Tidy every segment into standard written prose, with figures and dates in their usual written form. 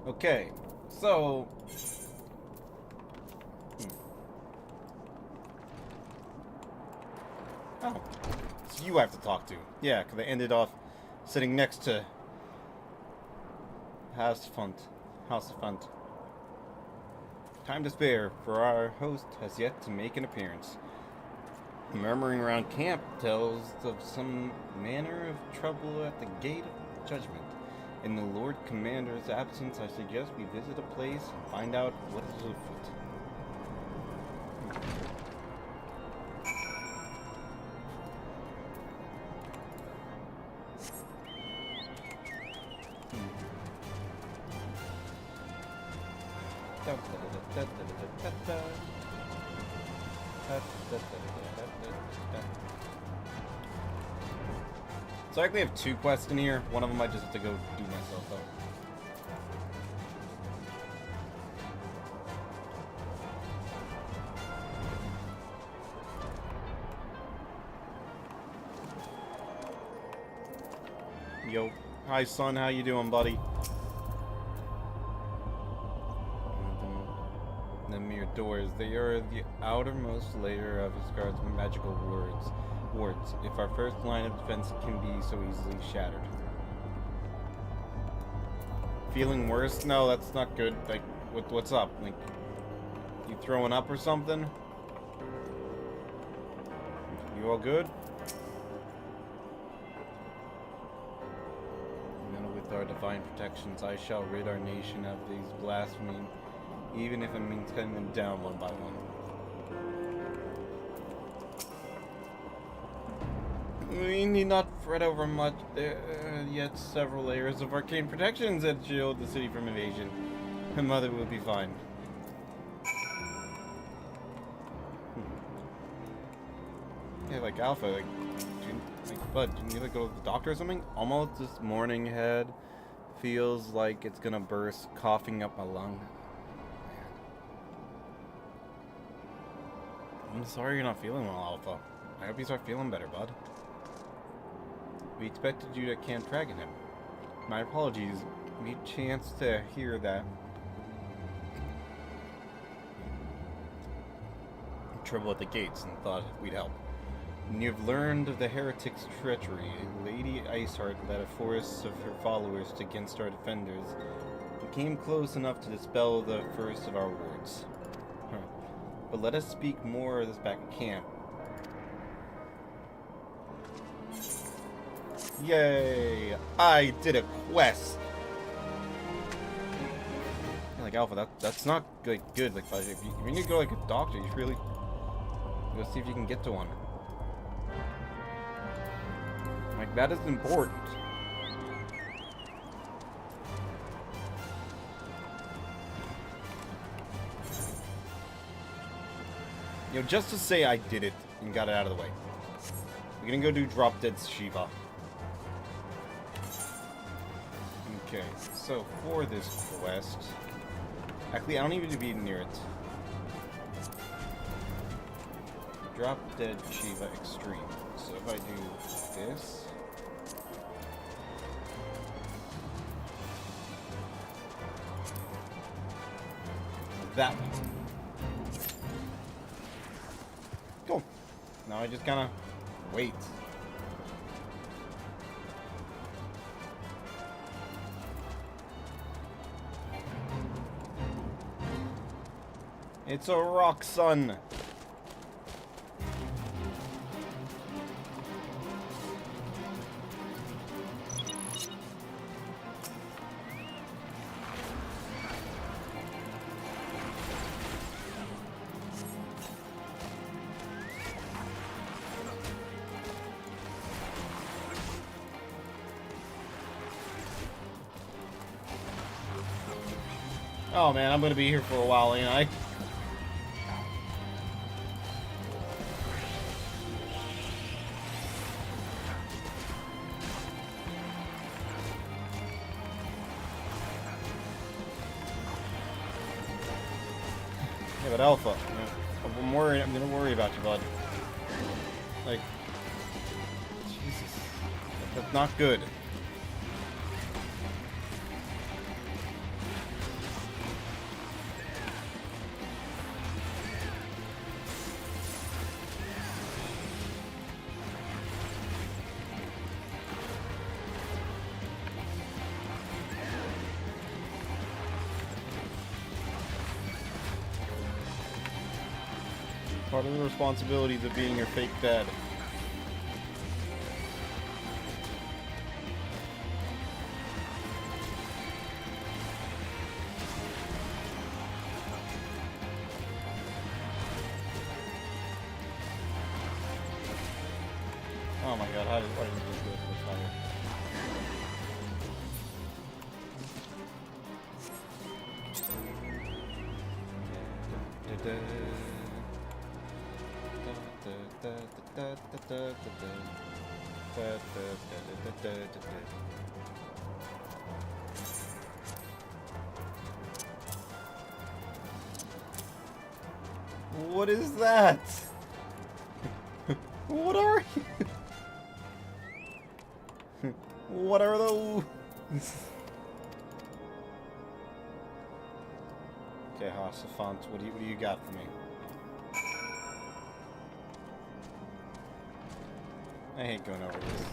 Okay, so... Oh, it's you I have to talk to. Yeah, because I ended off sitting next to House of Fun. Time to spare, for our host has yet to make an appearance. Murmuring around camp tells of some manner of trouble at the gate of judgment. In the Lord Commander's absence, I suggest we visit a place and find out what is afoot. So I actually have 2 quests in here. One of them I just have to go do myself though. Yo. Hi son, how you doing, buddy? The mere doors. They are the outermost layer of his guard's magical wards. If our first line of defense can be so easily shattered. Feeling worse? No, that's not good. Like, what's up? Like, you throwing up or something? You all good? And with our divine protections, I shall rid our nation of these blasphemy, even if it means cutting them down one by one. We need not fret over much. There are yet several layers of arcane protections that shield the city from invasion. My mother will be fine. Yeah, like Alpha, bud, do you need to go to the doctor or something? Almost this morning head feels like it's gonna burst, coughing up my lung. I'm sorry you're not feeling well, Alpha. I hope you start feeling better, bud. We expected you to Camp Dragonhead. My apologies. We chanced to hear that trouble at the gates and thought we'd help. When you've learned of the heretic's treachery, Lady Iceheart led a force of her followers against our defenders and came close enough to dispel the first of our wards. But let us speak more of this back at camp. Yay! I did a quest! Like, Alpha, that's not good. Like, if you need to go like a doctor, you should really go see if you can get to one. Like, that is important. You know, just to say I did it and got it out of the way. We're gonna go do Drop Dead Shiva. Okay, so for this quest... Actually, I don't even need to be near it. Drop Dead Shiva Extreme. So if I do this... That one. Cool. Now I just kinda wait. It's a rock, son. Oh man, I'm gonna be here for a while, ain't I? Yeah, but Alpha, I'm worried. I'm gonna worry about you, bud. Like, Jesus, that's not good. part of the responsibilities of being your fake dad. Oh my god, why did you just go for the fire? What is that? What are you? What are those? Okay, Hossafont, what do you got for me? I hate going over this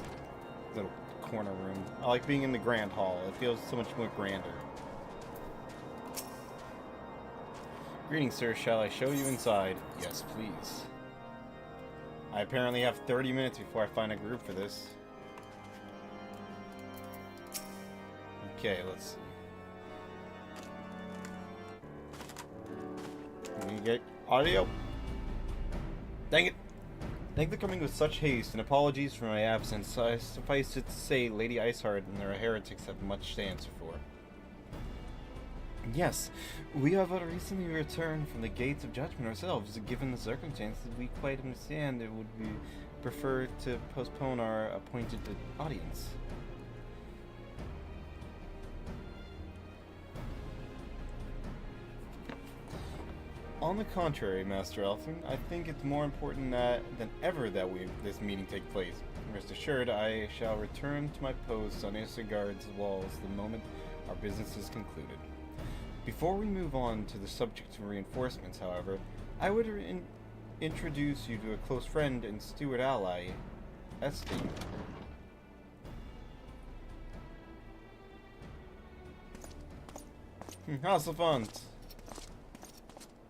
little corner room. I like being in the grand hall. It feels so much more grander. Greetings, sir. Shall I show you inside? Yes, please. I apparently have 30 minutes before I find a group for this. Okay, let's see. Can we get audio? Dang it! Thank the coming with such haste, and apologies for my absence. I suffice it to say, Lady Iceheart and their heretics have much to answer for. Yes, we have but recently returned from the gates of judgment ourselves. Given the circumstances, we quite understand it would be preferred to postpone our appointed audience. On the contrary, Master Elfin, I think it's more important than ever that this meeting take place. Rest assured, I shall return to my post on Isengard's walls the moment our business is concluded. Before we move on to the subject of reinforcements, however, I would introduce you to a close friend and steward ally, Esting. Hossafont.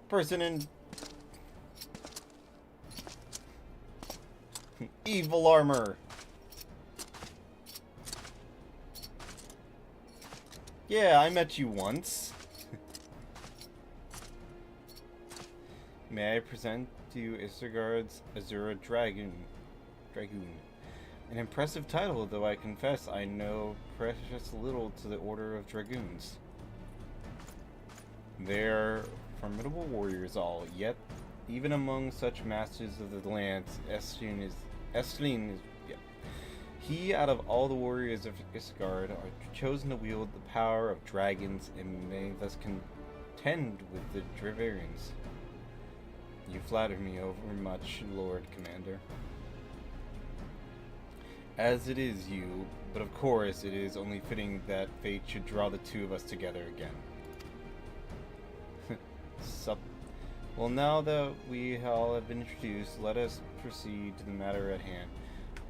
Person in evil armor. Yeah, I met you once. May I present to you Isengard's Azura Dragoon. An impressive title, though I confess I know precious little to the Order of Dragoons. They're formidable warriors all, yet even among such masters of the lands, Estlin is he, out of all the warriors of Isengard, are chosen to wield the power of dragons and may thus contend with the Draverians. You flatter me overmuch, Lord Commander. As it is you, but of course it is only fitting that fate should draw the two of us together again. Well, now that we all have been introduced, let us proceed to the matter at hand.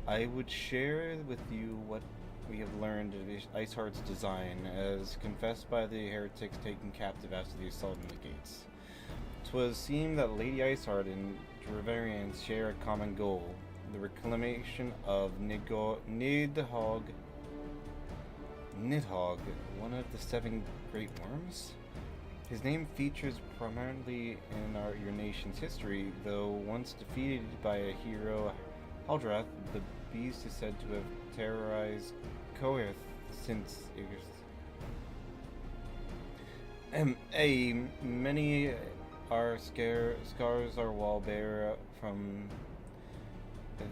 I would share with you what we have learned of Iceheart's design, as confessed by the heretics taken captive after the assault on the gates. 'Twas seemed that Lady Iceheart and Draverians share a common goal, the reclamation of Nidhogg, one of the 7 great worms? His name features prominently in your nation's history, though once defeated by a hero, Haldrath, the beast is said to have terrorized Coerth since many scars are wall bear from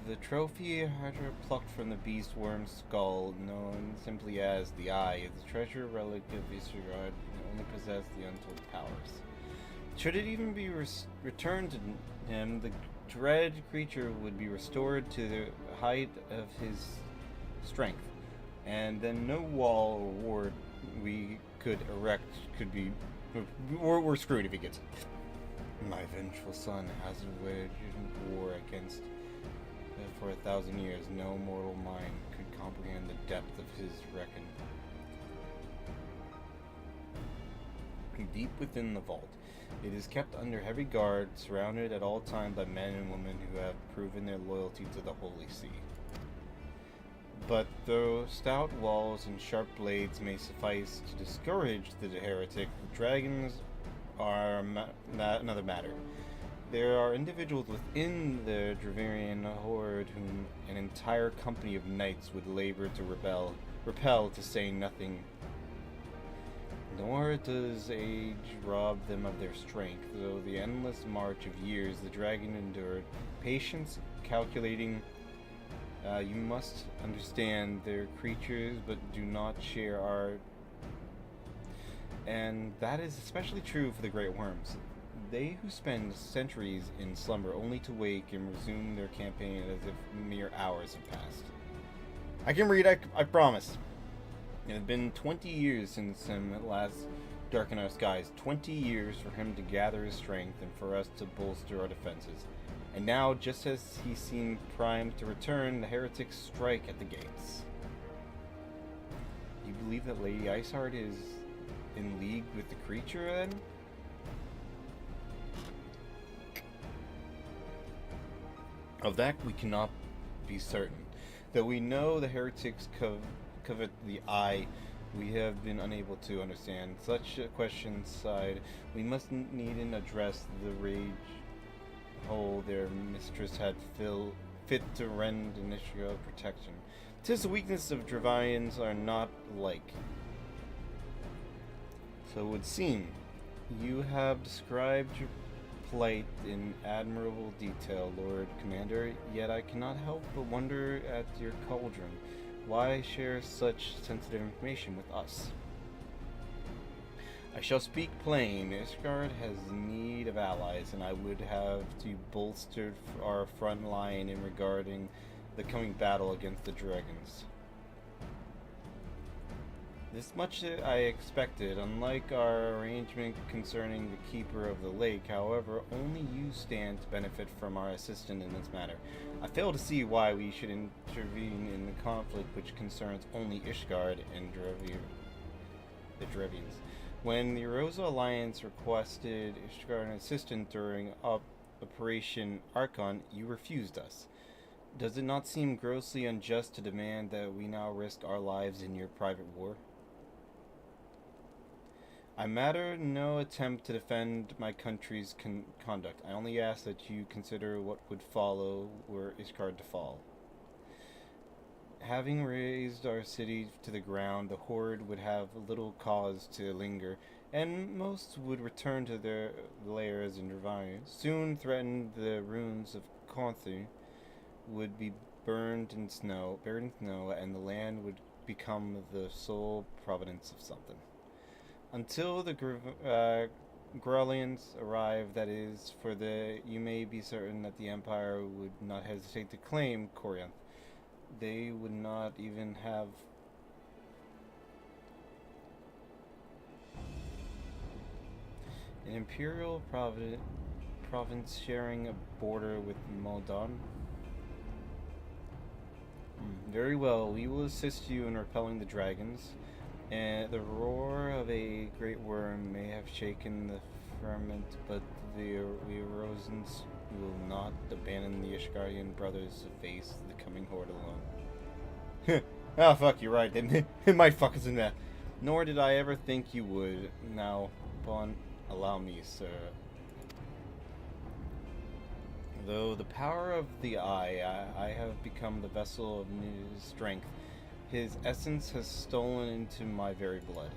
the trophy Hydra plucked from the beast worm's skull, known simply as the Eye, the treasure relic of Isengard, only possessed the untold powers. Should it even be returned to him, the dread creature would be restored to the height of his strength, and then no wall or ward we could erect could be... We're screwed if he gets it. My vengeful son has waged war against for 1,000 years. No mortal mind could comprehend the depth of his reckon. deep within the vault. It is kept under heavy guard, surrounded at all times by men and women who have proven their loyalty to the Holy See. But though stout walls and sharp blades may suffice to discourage the heretic, the dragons are another matter. There are individuals within the Draverian horde whom an entire company of knights would labor to repel to say nothing. Nor does age rob them of their strength, though the endless march of years the dragon endured. Patience, calculating. You must understand they're creatures, but do not share our... And that is especially true for the great worms. They who spend centuries in slumber only to wake and resume their campaign as if mere hours have passed. I can read, I promise. It has been 20 years since him at last darkened our skies. 20 years for him to gather his strength and for us to bolster our defenses. And now, just as he seemed primed to return, the heretics strike at the gates. You believe that Lady Iceheart is in league with the creature, then? Of that we cannot be certain. Though we know the heretics covet the eye, we have been unable to understand. Such a question aside, we must needn't address the rage hole their mistress had fit to rend Initial protection. 'Tis the weakness of Dravarians are not alike. So it would seem you have described your plight in admirable detail, Lord Commander, yet I cannot help but wonder at your cauldron. Why share such sensitive information with us? I shall speak plain. Ishgard has need of allies, and I would have to bolster our front line in regarding the coming battle against the dragons. This much I expected. Unlike our arrangement concerning the Keeper of the Lake, however, only you stand to benefit from our assistance in this matter. I fail to see why we should intervene in the conflict which concerns only Ishgard and the Drevians. When the Erosa Alliance requested Ishgard assistance during Operation Archon, you refused us. Does it not seem grossly unjust to demand that we now risk our lives in your private war? I matter no attempt to defend my country's conduct. I only ask that you consider what would follow were Ishgard to fall. Having razed our city to the ground, the horde would have little cause to linger, and most would return to their lairs in Dravarian. Soon threatened the ruins of Conthi would be buried in snow, and the land would become the sole providence of something. Until the Grolians arrive, that is, you may be certain that the Empire would not hesitate to claim Corianth. They would not even have an imperial province sharing a border with Moldon. Very well, we will assist you in repelling the dragons. And the roar of a great worm may have shaken the firmament, but the Erosans will not abandon the Ishgardian brothers to face the coming horde alone. Ah, fuck, you're right, it might fuck us in that. Nor did I ever think you would. Now, allow me, sir. Though the power of the eye, I have become the vessel of his strength. His essence has stolen into my very blood.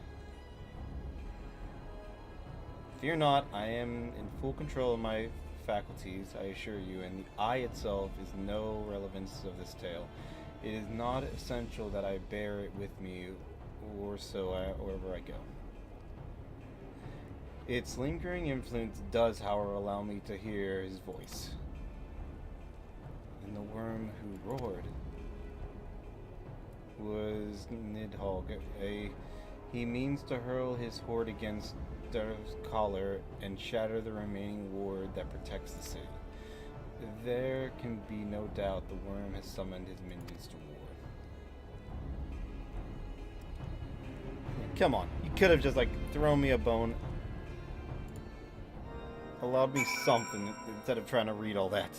Fear not, I am in full control of my faculties, I assure you, and the eye itself is no relevance of this tale. It is not essential that I bear it with me, or so wherever I go. Its lingering influence does, however, allow me to hear his voice. And the worm who roared was Nidhogg. He means to hurl his horde against Darv's collar and shatter the remaining ward that protects the city. There can be no doubt the worm has summoned his minions to war. Come on, you could have just thrown me a bone allowed me something instead of trying to read all that.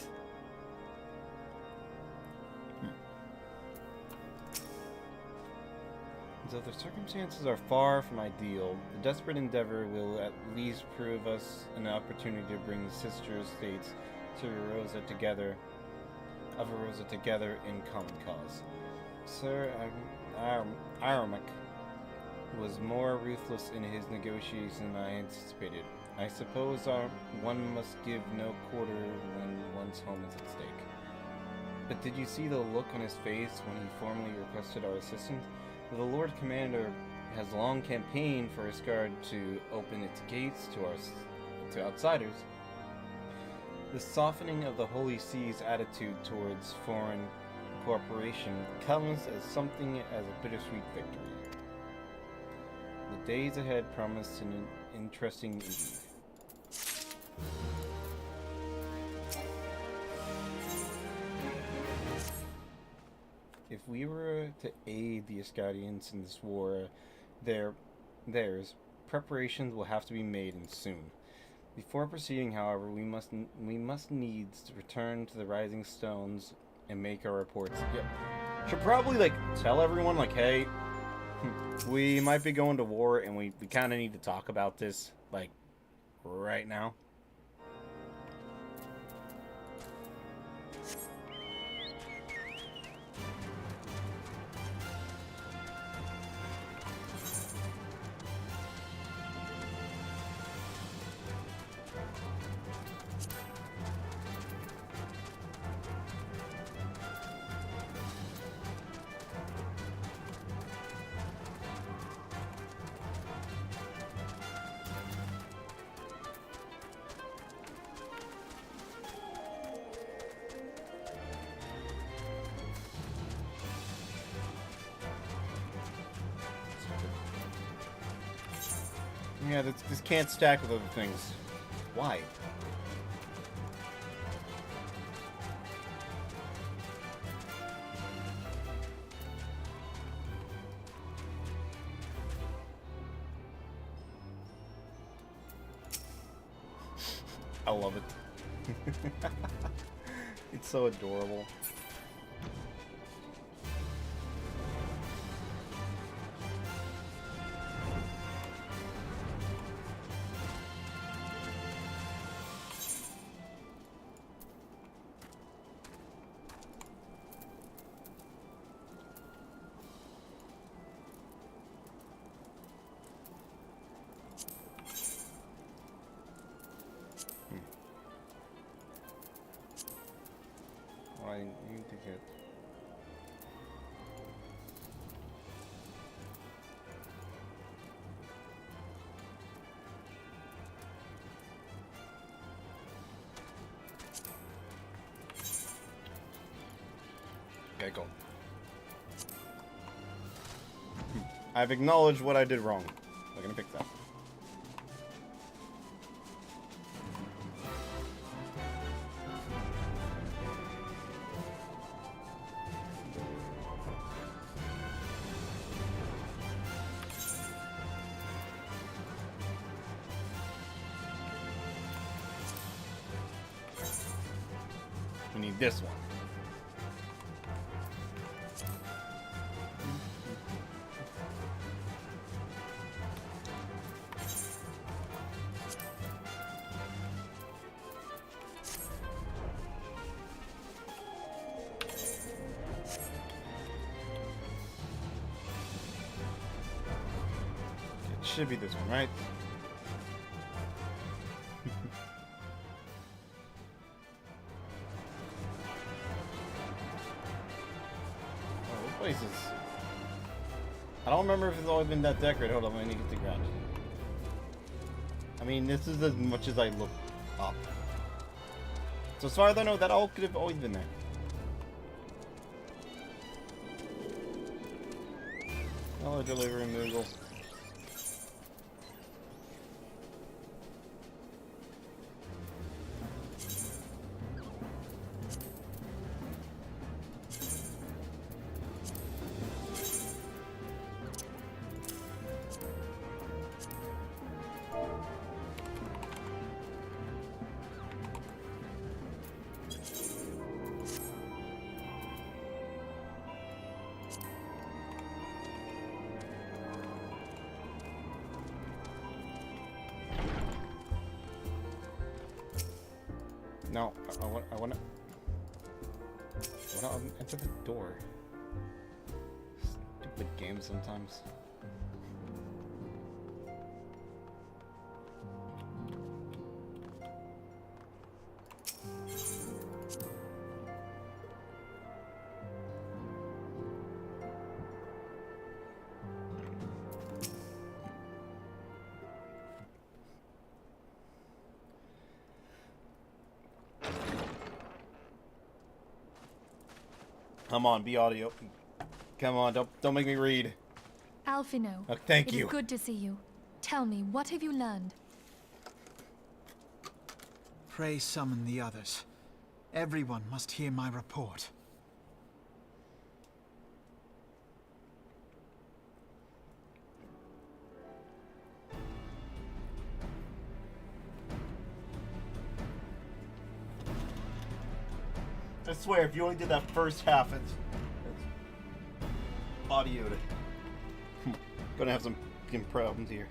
Though the circumstances are far from ideal, the desperate endeavor will at least prove us an opportunity to bring the sister states to Rosa together in common cause. Sir Aramak was more ruthless in his negotiations than I anticipated. I suppose one must give no quarter when one's home is at stake. But did you see the look on his face when he formally requested our assistance? The Lord Commander has long campaigned for his guard to open its gates to outsiders. The softening of the Holy See's attitude towards foreign cooperation comes as something as a bittersweet victory. The days ahead promise an interesting eve. If we were to aid the Asgardians in this war, theirs preparations will have to be made, and soon. Before proceeding, however, we must needs return to the Rising Stones and make our reports. Yep. Should probably tell everyone hey, we might be going to war, and we kind of need to talk about this right now. Yeah, this can't stack with other things. Why? I love it. It's so adorable. I need to get... Okay, go. I've acknowledged what I did wrong. We're gonna fix that. We need this one. It should be this one, right? Places. I don't remember if it's always been that decorated. Hold on, let me get the ground. I mean, this is as much as I look up. So as far as I know, that all could have always been there. I'll deliver a Moogle. No, I wanna enter the door. Stupid game sometimes. Come on, be audio. Come on, don't make me read. Alphino. Oh, thank you. It is good to see you. Tell me, what have you learned? Pray summon the others. Everyone must hear my report. I swear, if you only did that first half, it's audioed. Gonna have some problems here.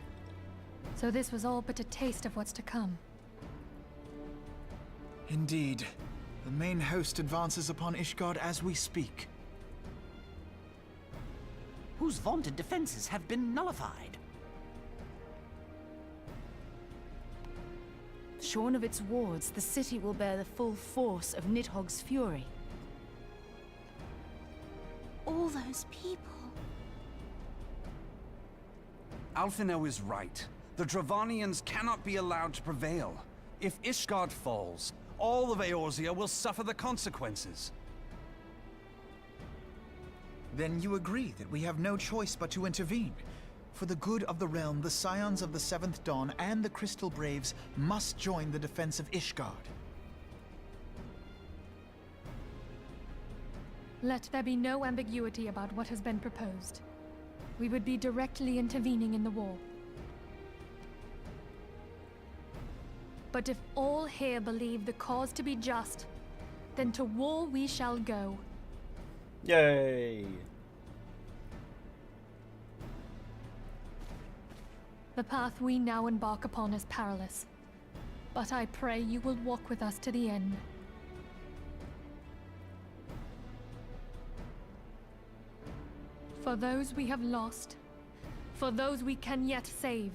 So this was all but a taste of what's to come. Indeed. The main host advances upon Ishgard as we speak. Whose vaunted defenses have been nullified. Shorn of its wards, the city will bear the full force of Nidhogg's fury. All those people. Alphino is right. The Dravanians cannot be allowed to prevail. If Ishgard falls, all of Eorzea will suffer the consequences. Then you agree that we have no choice but to intervene. For the good of the realm, the Scions of the Seventh Dawn and the Crystal Braves must join the defense of Ishgard. Let there be no ambiguity about what has been proposed. We would be directly intervening in the war. But if all here believe the cause to be just, then to war we shall go. Yay! The path we now embark upon is perilous, but I pray you will walk with us to the end. For those we have lost, for those we can yet save.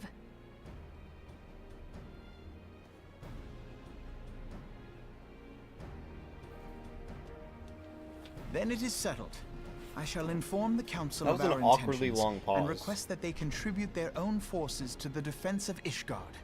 Then it is settled. I shall inform the council That of was an our awkwardly intentions long pause. and request that they contribute their own forces to the defense of Ishgard.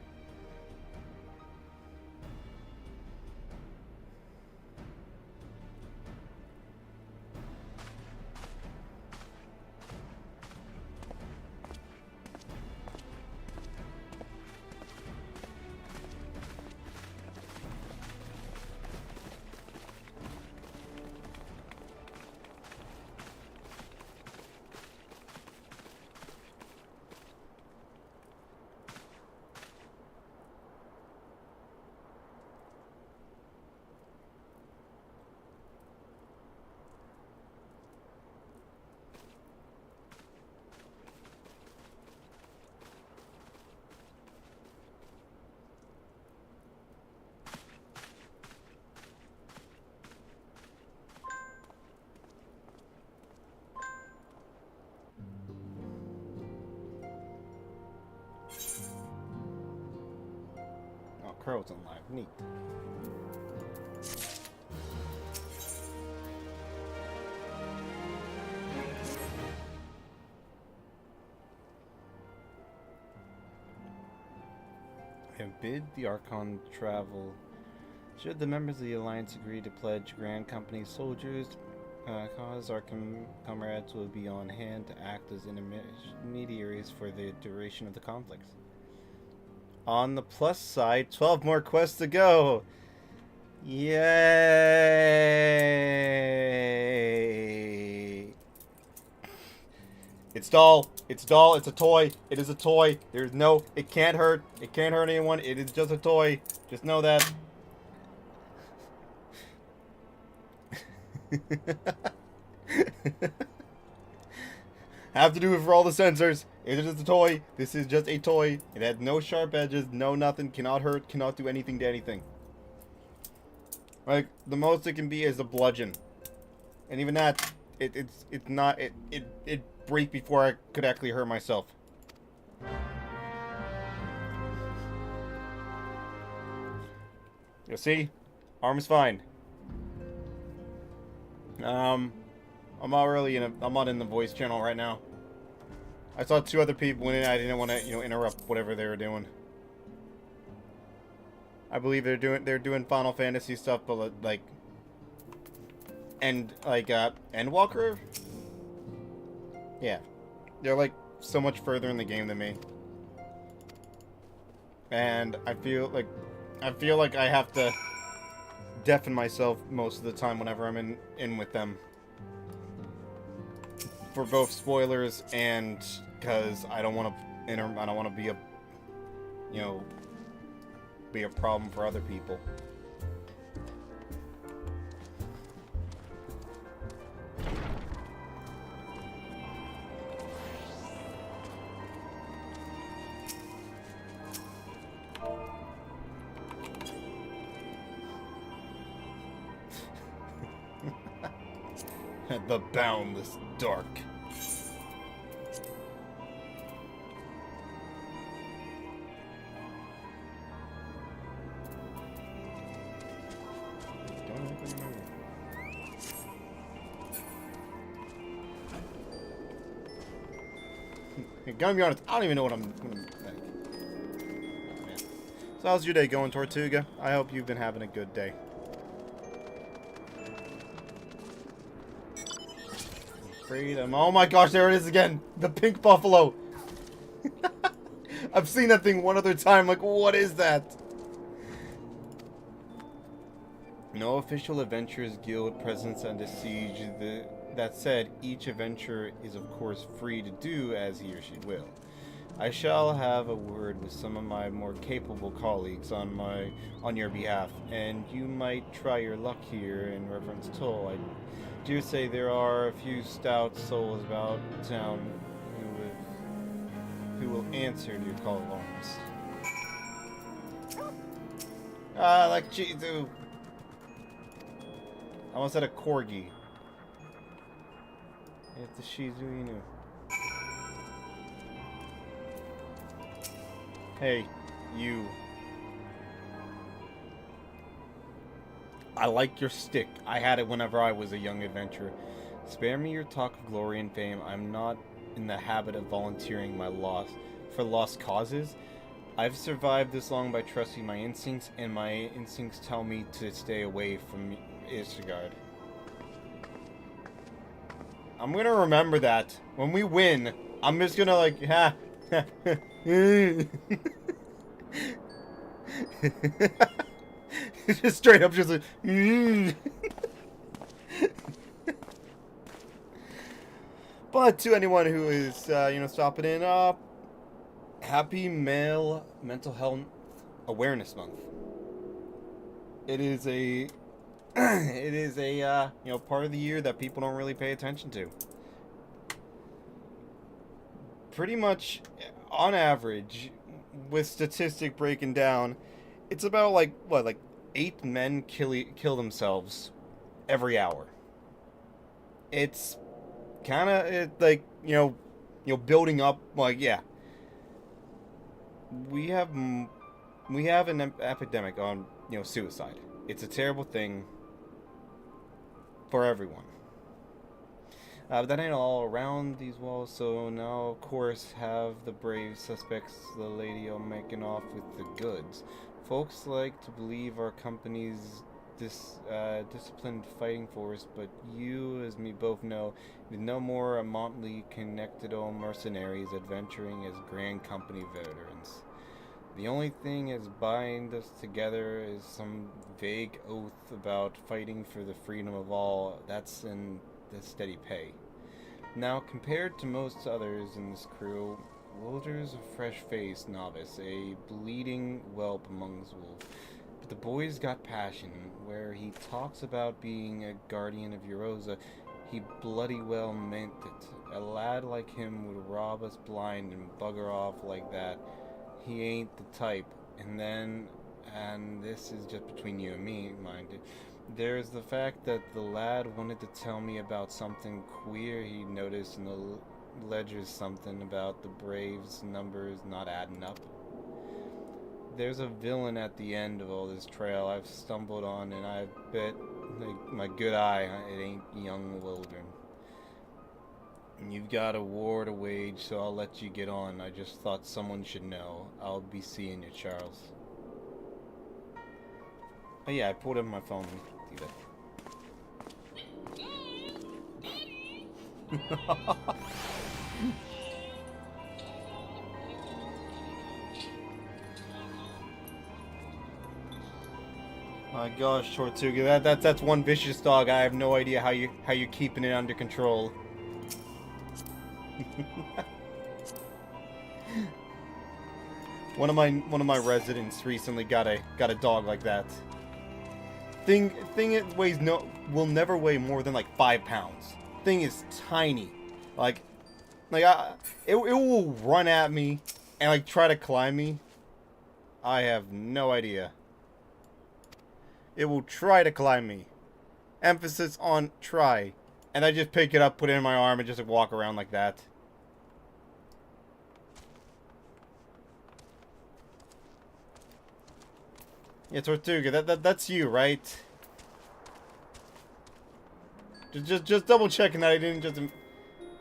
Crow's on live. Neat. I have bid the Archon travel. Should the members of the Alliance agree to pledge Grand Company soldiers, cause our comrades will be on hand to act as intermediaries for the duration of the conflict. On the plus side, 12 more quests to go. Yay! It's doll. It's doll. It's a toy. It is a toy. There's no... It can't hurt. It can't hurt anyone. It is just a toy. Just know that. Have to do it for all the sensors. It is just a toy. This is just a toy. It had no sharp edges, no nothing. Cannot hurt. Cannot do anything to anything. Like, the most it can be is a bludgeon. And even that, it's not, it break before I could actually hurt myself. You see? Arm is fine. I'm not really I'm not in the voice channel right now. I saw 2 other people in it. I didn't want to, interrupt whatever they were doing. I believe they're doing Final Fantasy stuff, but like Endwalker? Yeah. They're like so much further in the game than me. And I feel like I have to deafen myself most of the time whenever I'm in with them. For both spoilers and because I don't want to be a be a problem for other people. The boundless dark. Gonna be honest, I don't even know what I'm like. Yeah. So how's your day going, Tortuga? I hope you've been having a good day. Freedom. Oh my gosh, there it is again. The pink buffalo. I've seen that thing one other time. Like, what is that? No official Adventurers Guild presence under siege. That said, each adventurer is of course free to do as he or she will. I shall have a word with some of my more capable colleagues on your behalf, and you might try your luck here in Reverend's Toll. I do say there are a few stout souls about town who will answer to your call of arms. Like Chizu. I almost said a corgi. It's the Shizu Inu. Hey, you. I like your stick. I had it whenever I was a young adventurer. Spare me your talk of glory and fame. I'm not in the habit of volunteering for lost causes. I've survived this long by trusting my instincts, and my instincts tell me to stay away from Ishgard. I'm gonna remember that. When we win, I'm just gonna like, ha. Just straight up just like, But to anyone who is, stopping in, happy Male Mental Health Awareness Month. It is a part of the year that people don't really pay attention to. Pretty much, on average, with statistic breaking down, it's about like 8 men kill themselves every hour. It's kind of like building up. Like, yeah, we have an epidemic on suicide. It's a terrible thing for everyone. But that ain't all around these walls, so now, of course, have the brave suspects, the lady all making off with the goods. Folks like to believe our company's disciplined fighting force, but you, as me both know, is no more a motley connected old mercenaries adventuring as grand company veterans. The only thing as bind us together is some vague oath about fighting for the freedom of all. That's in the steady pay. Now, compared to most others in this crew, Wilder's a fresh-faced novice, a bleeding whelp amongst wolves. But the boy's got passion. Where he talks about being a guardian of Eurosa, he bloody well meant it. A lad like him would rob us blind and bugger off like that. He ain't the type. And this is just between you and me, mind it, There's the fact that the lad wanted to tell me about something queer he noticed in the ledgers, something about the Braves numbers not adding up. There's a villain at the end of all this trail I've stumbled on, and I bet my good eye it ain't young Wildern. You've got a war to wage, so I'll let you get on. I just thought someone should know. I'll be seeing you, Charles. Oh yeah, I pulled up my phone. Let me do that. My gosh, Tortuga, that's one vicious dog. I have no idea how you're keeping it under control. One of my residents recently got a dog like that. Thing it weighs will never weigh more than like 5 pounds. Thing is tiny. It will run at me and like try to climb me. I have no idea. It will try to climb me. Emphasis on try. And I just pick it up, put it in my arm, and just like, walk around like that. Yeah, Tortuga, that's you, right? Just double checking that I didn't just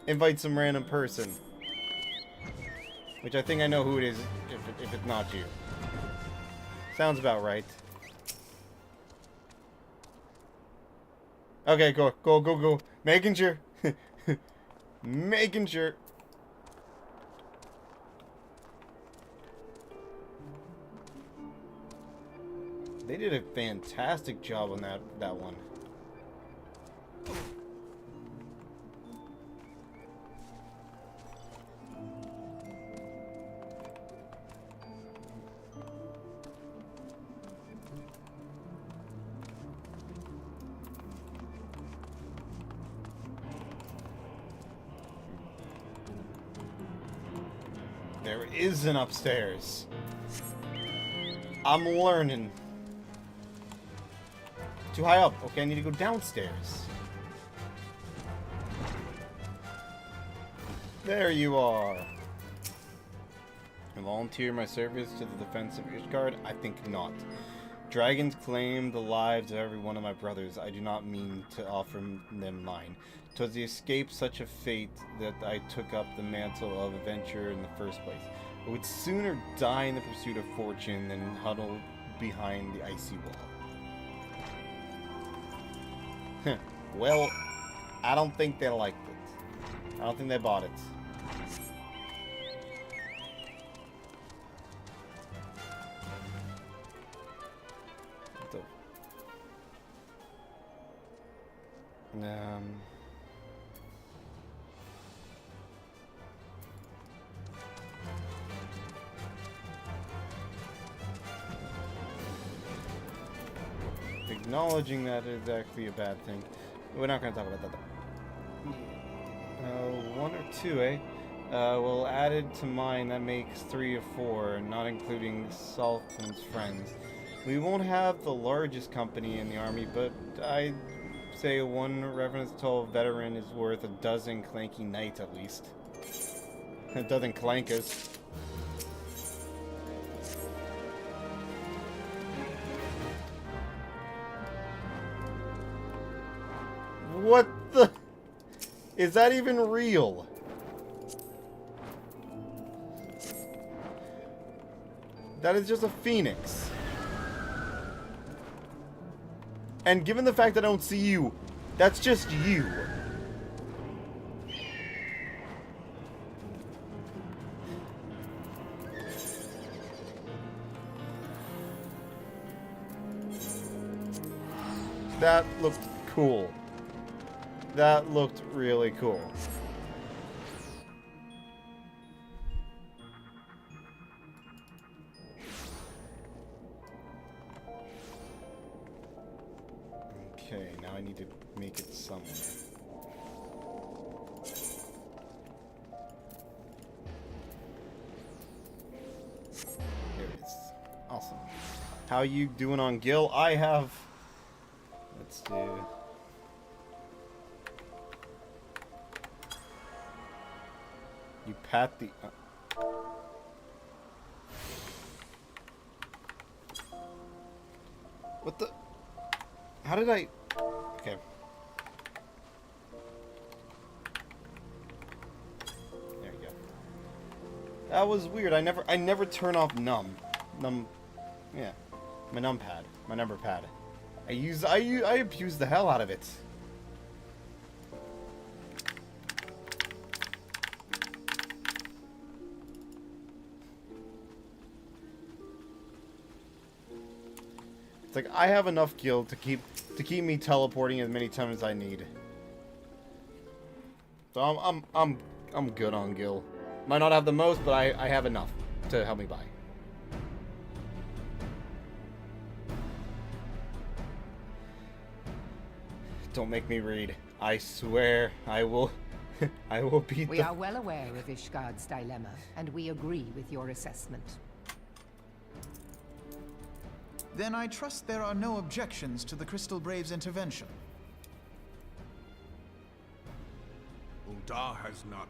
invite some random person. Which I think I know who it is if it's not you. Sounds about right. Okay, go. Making sure. Making sure. They did a fantastic job on that one. There is an upstairs. I'm learning. Too high up. Okay, I need to go downstairs. There you are. Volunteer my service to the defense of Ishgard? I think not. Dragons claim the lives of every one of my brothers. I do not mean to offer them mine. 'Twas the escape such a fate that I took up the mantle of adventure in the first place. I would sooner die in the pursuit of fortune than huddle behind the icy wall. Well, I don't think they liked it. I don't think they bought it. Acknowledging that is actually a bad thing. We're not going to talk about that though. 1 or 2, eh? Well, added to mine, that makes 3 or 4, not including Saltman's friends. We won't have the largest company in the army, but I'd say one reference-tall veteran is worth a dozen clanky knights at least. A dozen clankers. What the? Is that even real? That is just a phoenix. And given the fact that I don't see you, that's just you. That looked cool. That looked really cool. Okay, now I need to make it somewhere. There it is. Awesome. How you doing on Gil? I have... You pat the... What the... How did I... Okay. There you go. That was weird. I never turn off yeah. My numpad. My number pad. I abuse the hell out of it. It's like I have enough gil to keep me teleporting as many times as I need. So I'm good on gil. Might not have the most, but I have enough to help me buy. Don't make me read. I swear I will I will beat We the... are well aware of Ishgard's dilemma, and we agree with your assessment. Then I trust there are no objections to the Crystal Braves' intervention. Uldar has none.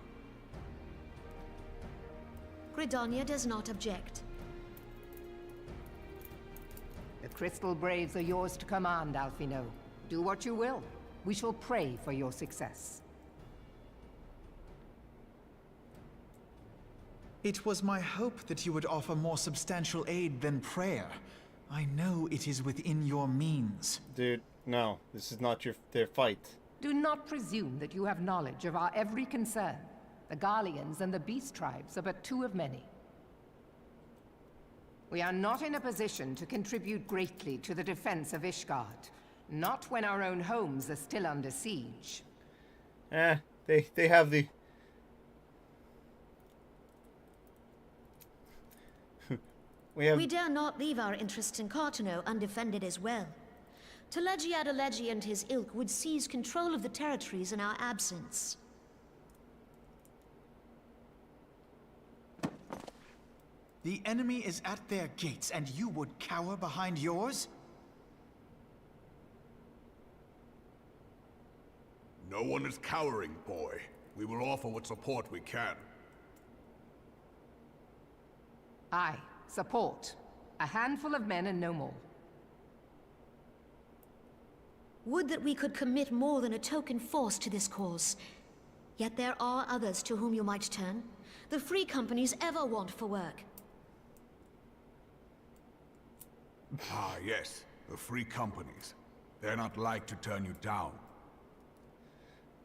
Gridania does not object. The Crystal Braves are yours to command, Alfino. Do what you will. We shall pray for your success. It was my hope that you would offer more substantial aid than prayer. I know it is within your means. Dude, no. This is not their fight. Do not presume that you have knowledge of our every concern. The Garleans and the Beast Tribes are but two of many. We are not in a position to contribute greatly to the defense of Ishgard. Not when our own homes are still under siege. They have the... We dare not leave our interests in Cartano undefended as well. Telegi Adalegi and his ilk would seize control of the territories in our absence. The enemy is at their gates, and you would cower behind yours? No one is cowering, boy. We will offer what support we can. Aye, support. A handful of men and no more. Would that we could commit more than a token force to this cause. Yet there are others to whom you might turn. The free companies ever want for work. Ah, yes. The free companies. They're not like to turn you down.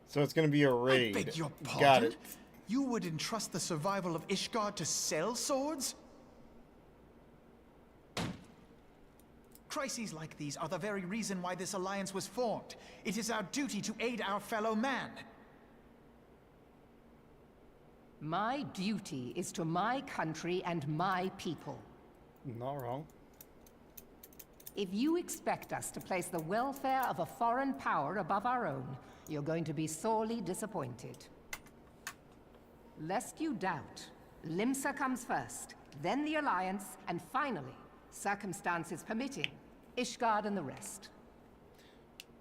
So it's gonna be a raid. I beg your pardon? Got it. You would entrust the survival of Ishgard to sell swords? Crises like these are the very reason why this alliance was formed. It is our duty to aid our fellow man. My duty is to my country and my people. Not wrong. If you expect us to place the welfare of a foreign power above our own, you're going to be sorely disappointed. Lest you doubt, Limsa comes first, then the Alliance, and finally, circumstances permitting, Ishgard and the rest.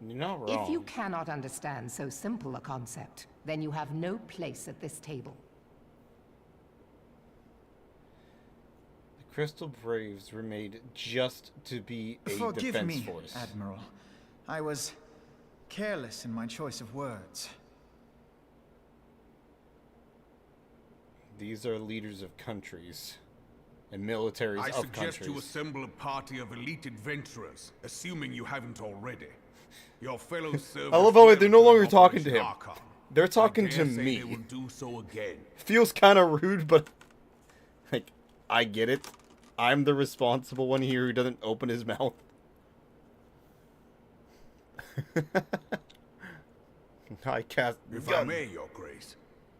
You're not wrong. If you cannot understand so simple a concept, then you have no place at this table. The Crystal Braves were made just to be a Forgive defense me, force. Admiral. I was careless in my choice of words. These are leaders of countries and militaries I of suggest countries. you assemble a party of elite adventurers, assuming you haven't already. Your fellow servants... I love how they're no longer will talking to him. Archon. They're talking I to dare say me. They will do so again. Feels kind of rude, but like I get it. I'm the responsible one here who doesn't open his mouth. I cast. If I may, Your Grace,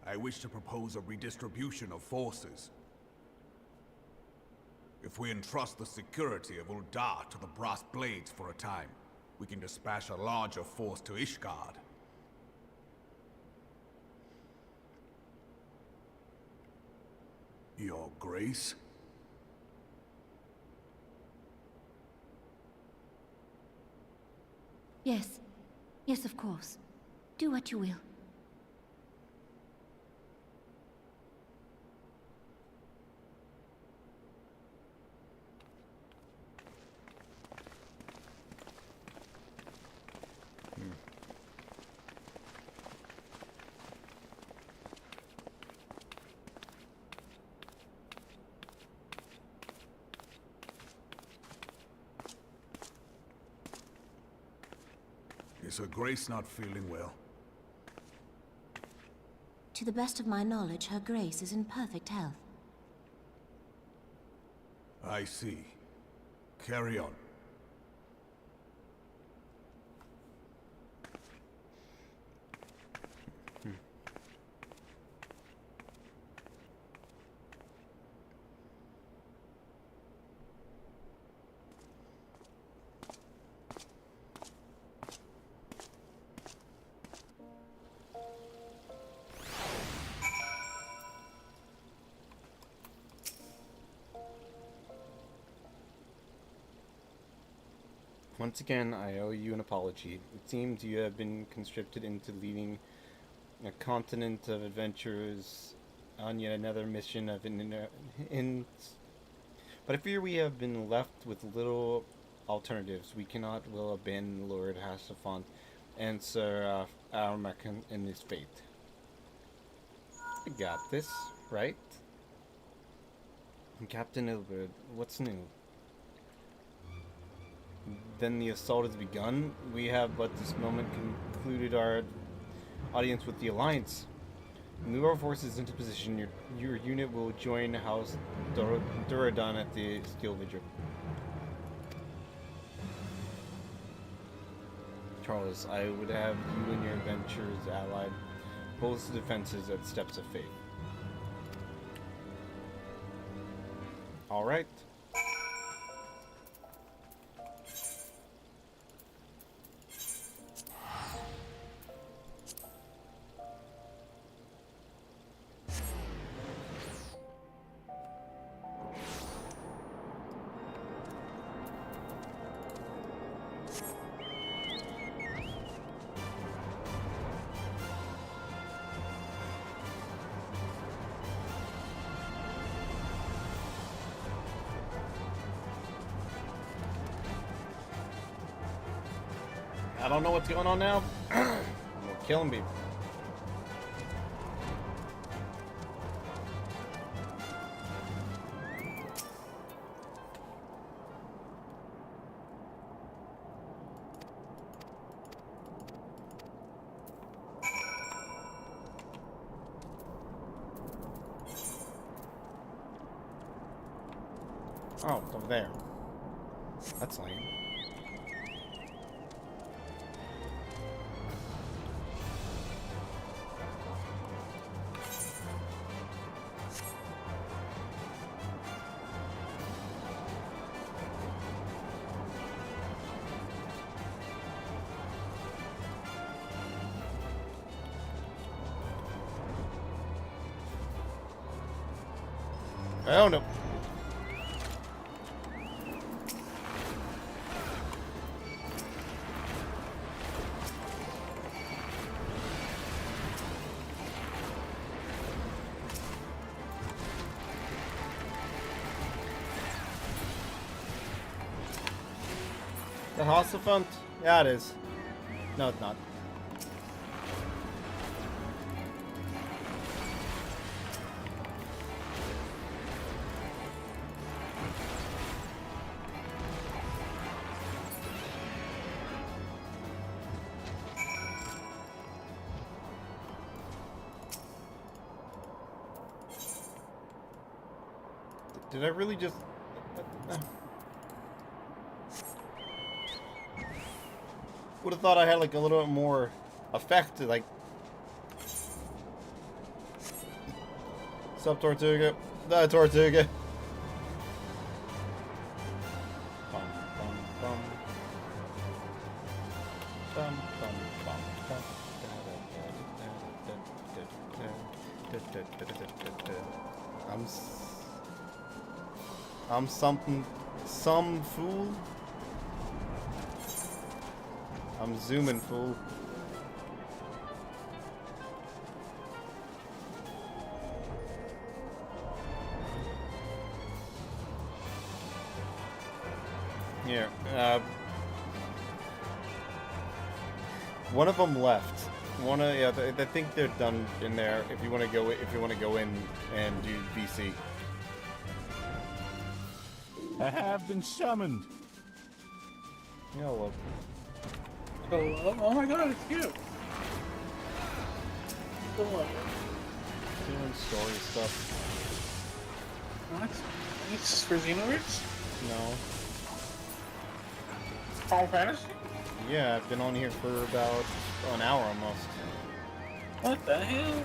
I wish to propose a redistribution of forces. If we entrust the security of Uldar to the Brass Blades for a time, we can dispatch a larger force to Ishgard. Your Grace? Yes. Yes, of course. Do what you will. Is Her Grace not feeling well? To the best of my knowledge, Her Grace is in perfect health. I see. Carry on. Once again, I owe you an apology. It seems you have been conscripted into leading a continent of adventurers on yet another mission of but I fear we have been left with little alternatives. We cannot will abandon Lord Hasselfont and Sir Armacan in his fate. I got this, right? Captain Ilbert, what's new? Then the assault has begun. We have but this moment concluded our audience with the Alliance. Move our forces into position. Your unit will join House Duradon at the Steel Vigil. Charles, I would have you and your adventurers allied. Post the defenses at Steps of Faith. Alright. I don't know what's going on now. We're killing people. Oh, it's over there. That's lame. Oh no. The Hasselfont? Yeah, it is. No, it's not. Did I really just... Would have thought I had like a little bit more effect, like... Sup, Tortuga? Tortuga. Bum, bum, bum. Bum, bum, bum, bum. I'm something, some fool. I'm zooming, fool. Here, one of them left. Yeah, I think they're done in there. If you want to go in and do VC. I have been summoned. Yeah, well, Oh my god, it's you. So what? Doing story stuff. What? It's for Xenoverse? No. Final Fantasy? Yeah, I've been on here for about an hour almost. What the hell?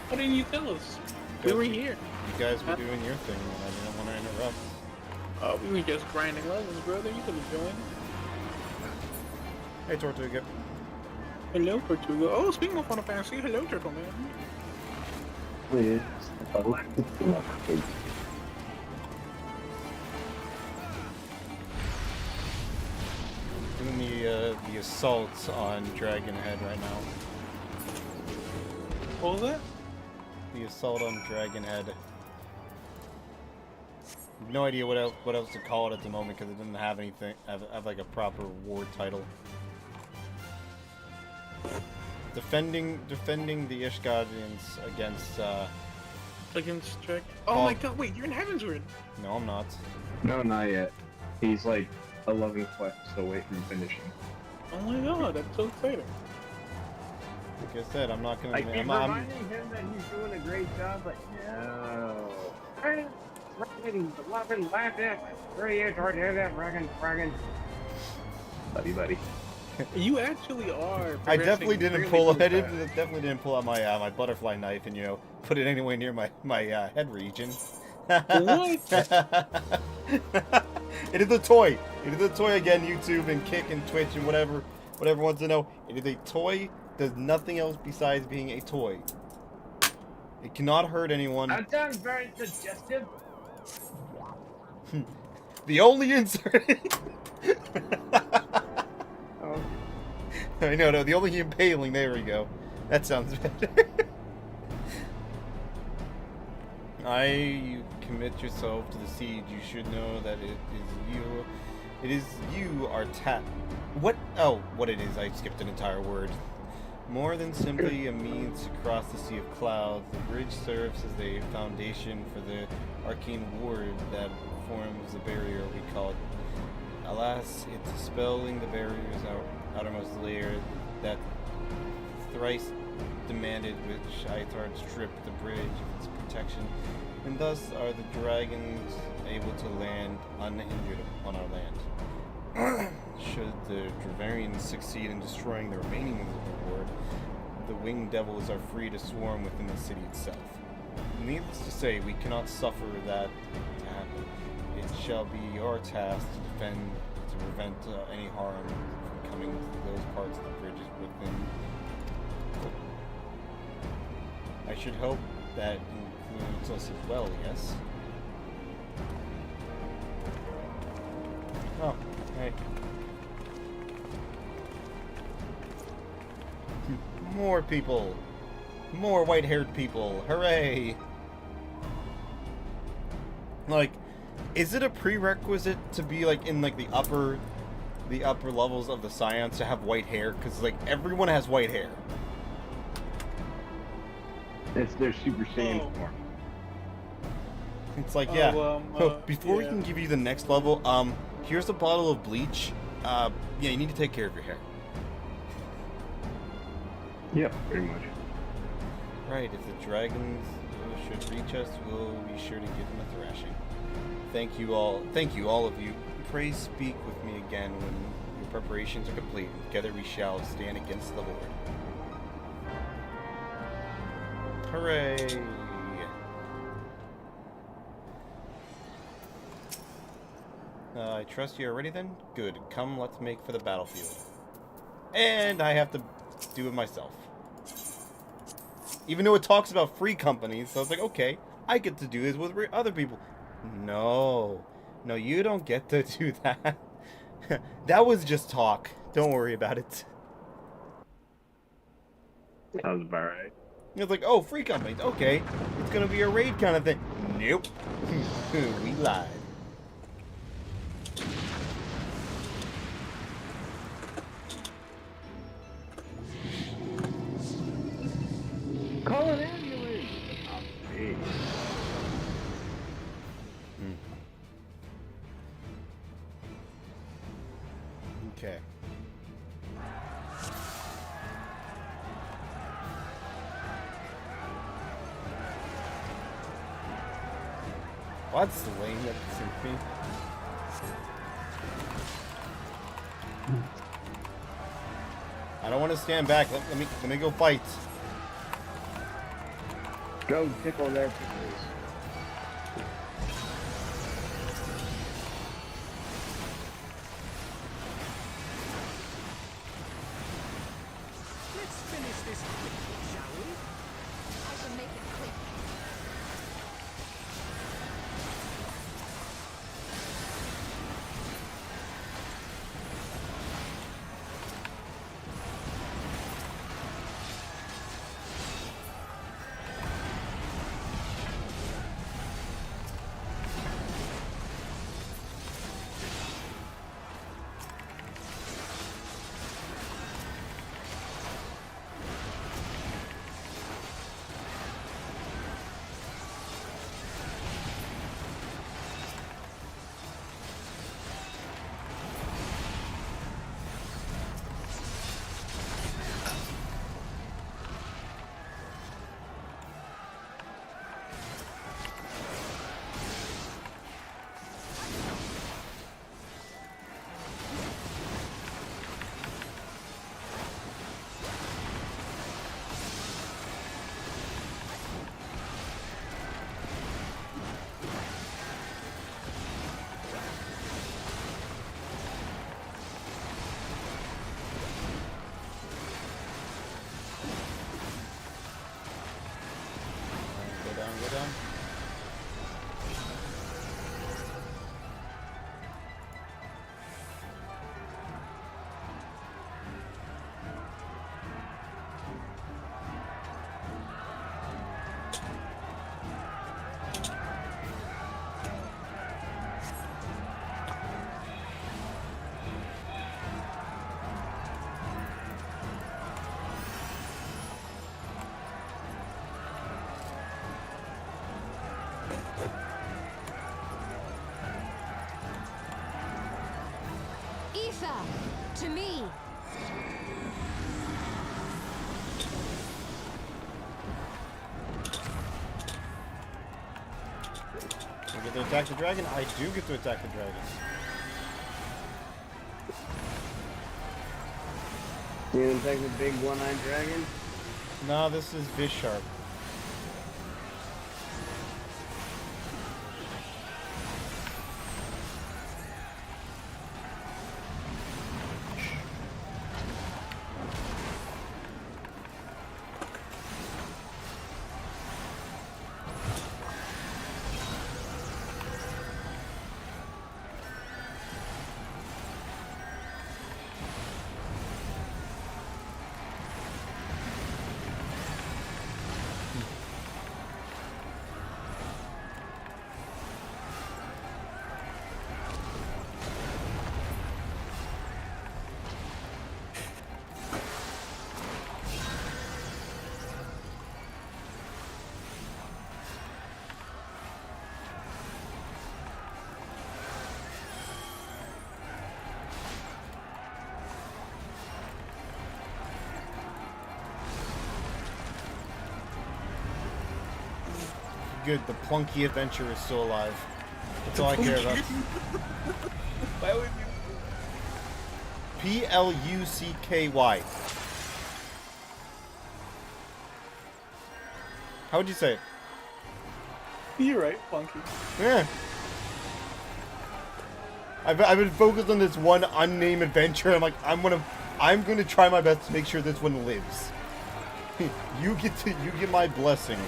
Why didn't you tell us? We were here. You guys were doing your thing, and I didn't want to interrupt. We were just grinding levels, brother. You could have joined. Hey, Tortuga. Hello, Tortuga. Oh, speaking of Final Fantasy, hello, Turtle Man. Please. Doing the assault on Dragon Head right now. What was that? The assault on Dragon Head. No idea what else to call it at the moment because it didn't have anything. Have like a proper war title. Defending the Ishgadians against. Against Dragon. Oh my god! Wait, you're in Heavensward. No, I'm not. No, not yet. He's like 11 quests away from finishing. Oh my god, that's so exciting. Like I said, I'm not gonna. I keep reminding him that he's doing a great job, but no. Buddy. You actually are. I definitely didn't pull. Really definitely didn't pull out my my butterfly knife and put it anywhere near my head region. What? It is a toy. It is a toy again. YouTube and Kick and Twitch and whatever wants to know. It is a toy. Does nothing else besides being a toy. It cannot hurt anyone. That sounds very suggestive. The only insert. Oh. No, the only impaling. There we go. That sounds better. You commit yourself to the siege. You should know that it is you are What? Oh, what it is. I skipped an entire word. More than simply a means to cross the sea of clouds, the bridge serves as a foundation for the arcane ward that forms the barrier we call it. Alas, it's dispelling the barrier's outermost layer that thrice demanded which Aitar stripped the bridge of its protection, and thus are the dragons able to land unhindered on our land. Should the Dravarians succeed in destroying the remaining of the ward, the winged devils are free to swarm within the city itself. Needless to say, we cannot suffer that to happen. It shall be your task to prevent any harm from coming to those parts of the bridges within. I should hope that includes us as well, yes? Oh, hey. More people! More white-haired people! Hooray! Like, is it a prerequisite to be like in like the upper levels of the Scions to have white hair? Because like everyone has white hair. It's their Super Saiyan form. It's like, before we can give you the next level, here's a bottle of bleach. Yeah, you need to take care of your hair. Yep, pretty much. Right, if the dragons should reach us, we'll be sure to give them a thrashing. Thank you all of you. Pray speak with me again when your preparations are complete. Together we shall stand against the Horde. Hooray! I trust you're ready then? Good. Come, let's make for the battlefield. And I have to do it myself. Even though it talks about free companies, so it's like, okay, I get to do this with other people. No, you don't get to do that. That was just talk. Don't worry about it. Sounds about right. It's like, oh, free companies. Okay, it's gonna be a raid kind of thing. Nope. We lied. Call an ambulance! Oh, geez. Okay. What's lame that suits me? I don't want to stand back. Let me go fight. Go tickle their pickles. Let's finish this quickly, shall we? I can make it quick. Go down. To me! I get to attack the dragon? I do get to attack the dragon. You gonna attack the big one-eyed dragon? No, this is Visharp. Good, the Plunky adventure is still alive. That's all I care about. Why would you? Plucky. How would you say it? You're right, Funky. Yeah. I've been focused on this one unnamed adventure. I'm like, I'm gonna try my best to make sure this one lives. you get my blessing.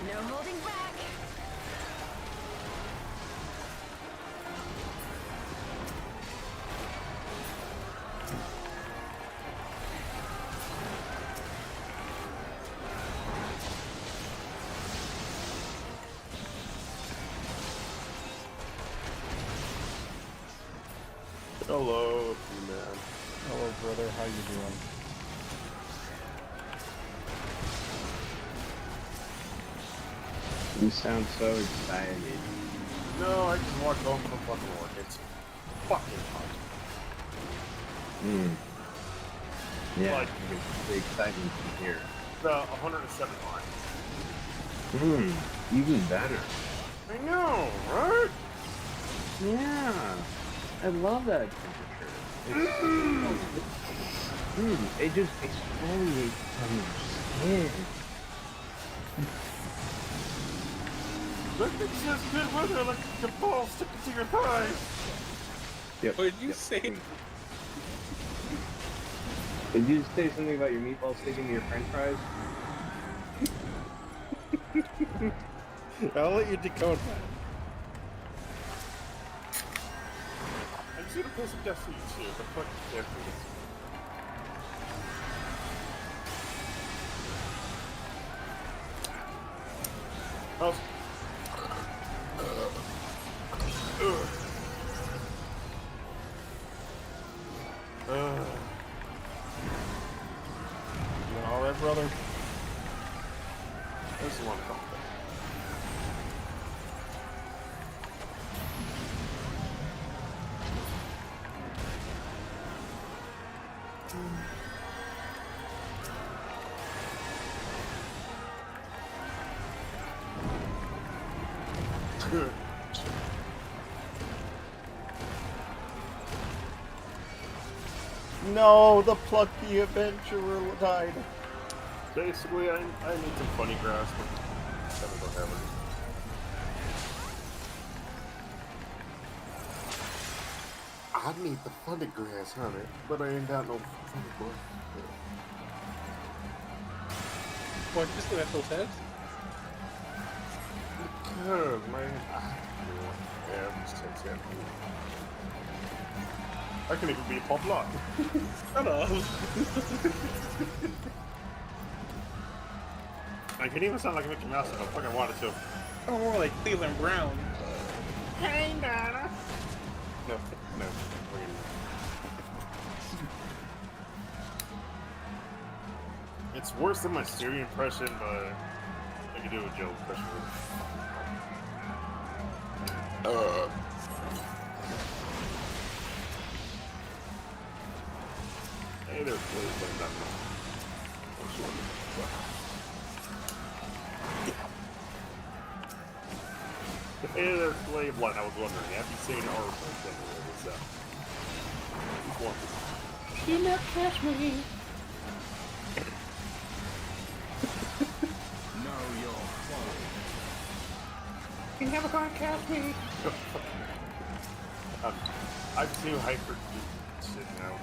No holding back. Hello, man. Hello, brother. How you doing? You sound so excited. No, I just walked home from fucking work. It's fucking hot. Yeah, Like, the excitement from here. 107 miles. Even better. I know, right? Yeah, I love that temperature. It just exfoliates from your skin. Look, it's just good weather, like your balls sticking to your thighs. Yep. What did you say? Did you say something about your meatballs sticking to your french fries? I'll let you decode that. I'm just gonna play some Destiny 2, but fuck Destiny. Oh. You alright, brother? This is one of them. No, the plucky adventurer died. Basically, I need some funny grass, but I don't have it. I need the funny grass, honey, but I ain't got no funny grass. What, just look at those heads? Because, man, yeah, these things have I can even be a pop lock. Shut up. I can even sound like Mickey Mouse if I fucking wanted to. Oh, more like Cleveland Brown. Hey, Nana! No. It's worse than my Siri impression, but I can do a Joe impression. Hey there, please. Hey there, slave line. I was wondering, have you seen our what's that? You not catch me. Know your foe. You never gonna catch me. I'm too hyper shit now.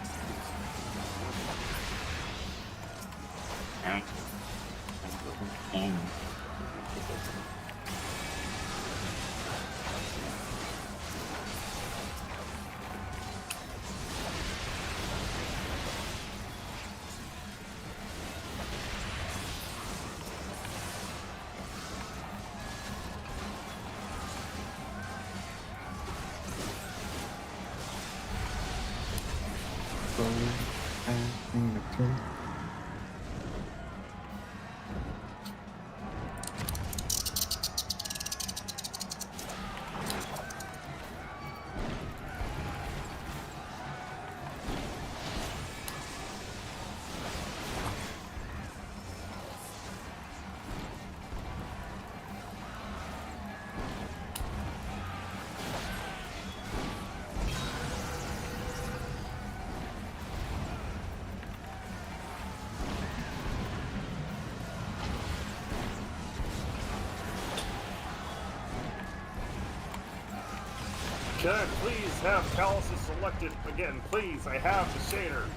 Can I please have Calluses selected again? Please, I have the shader.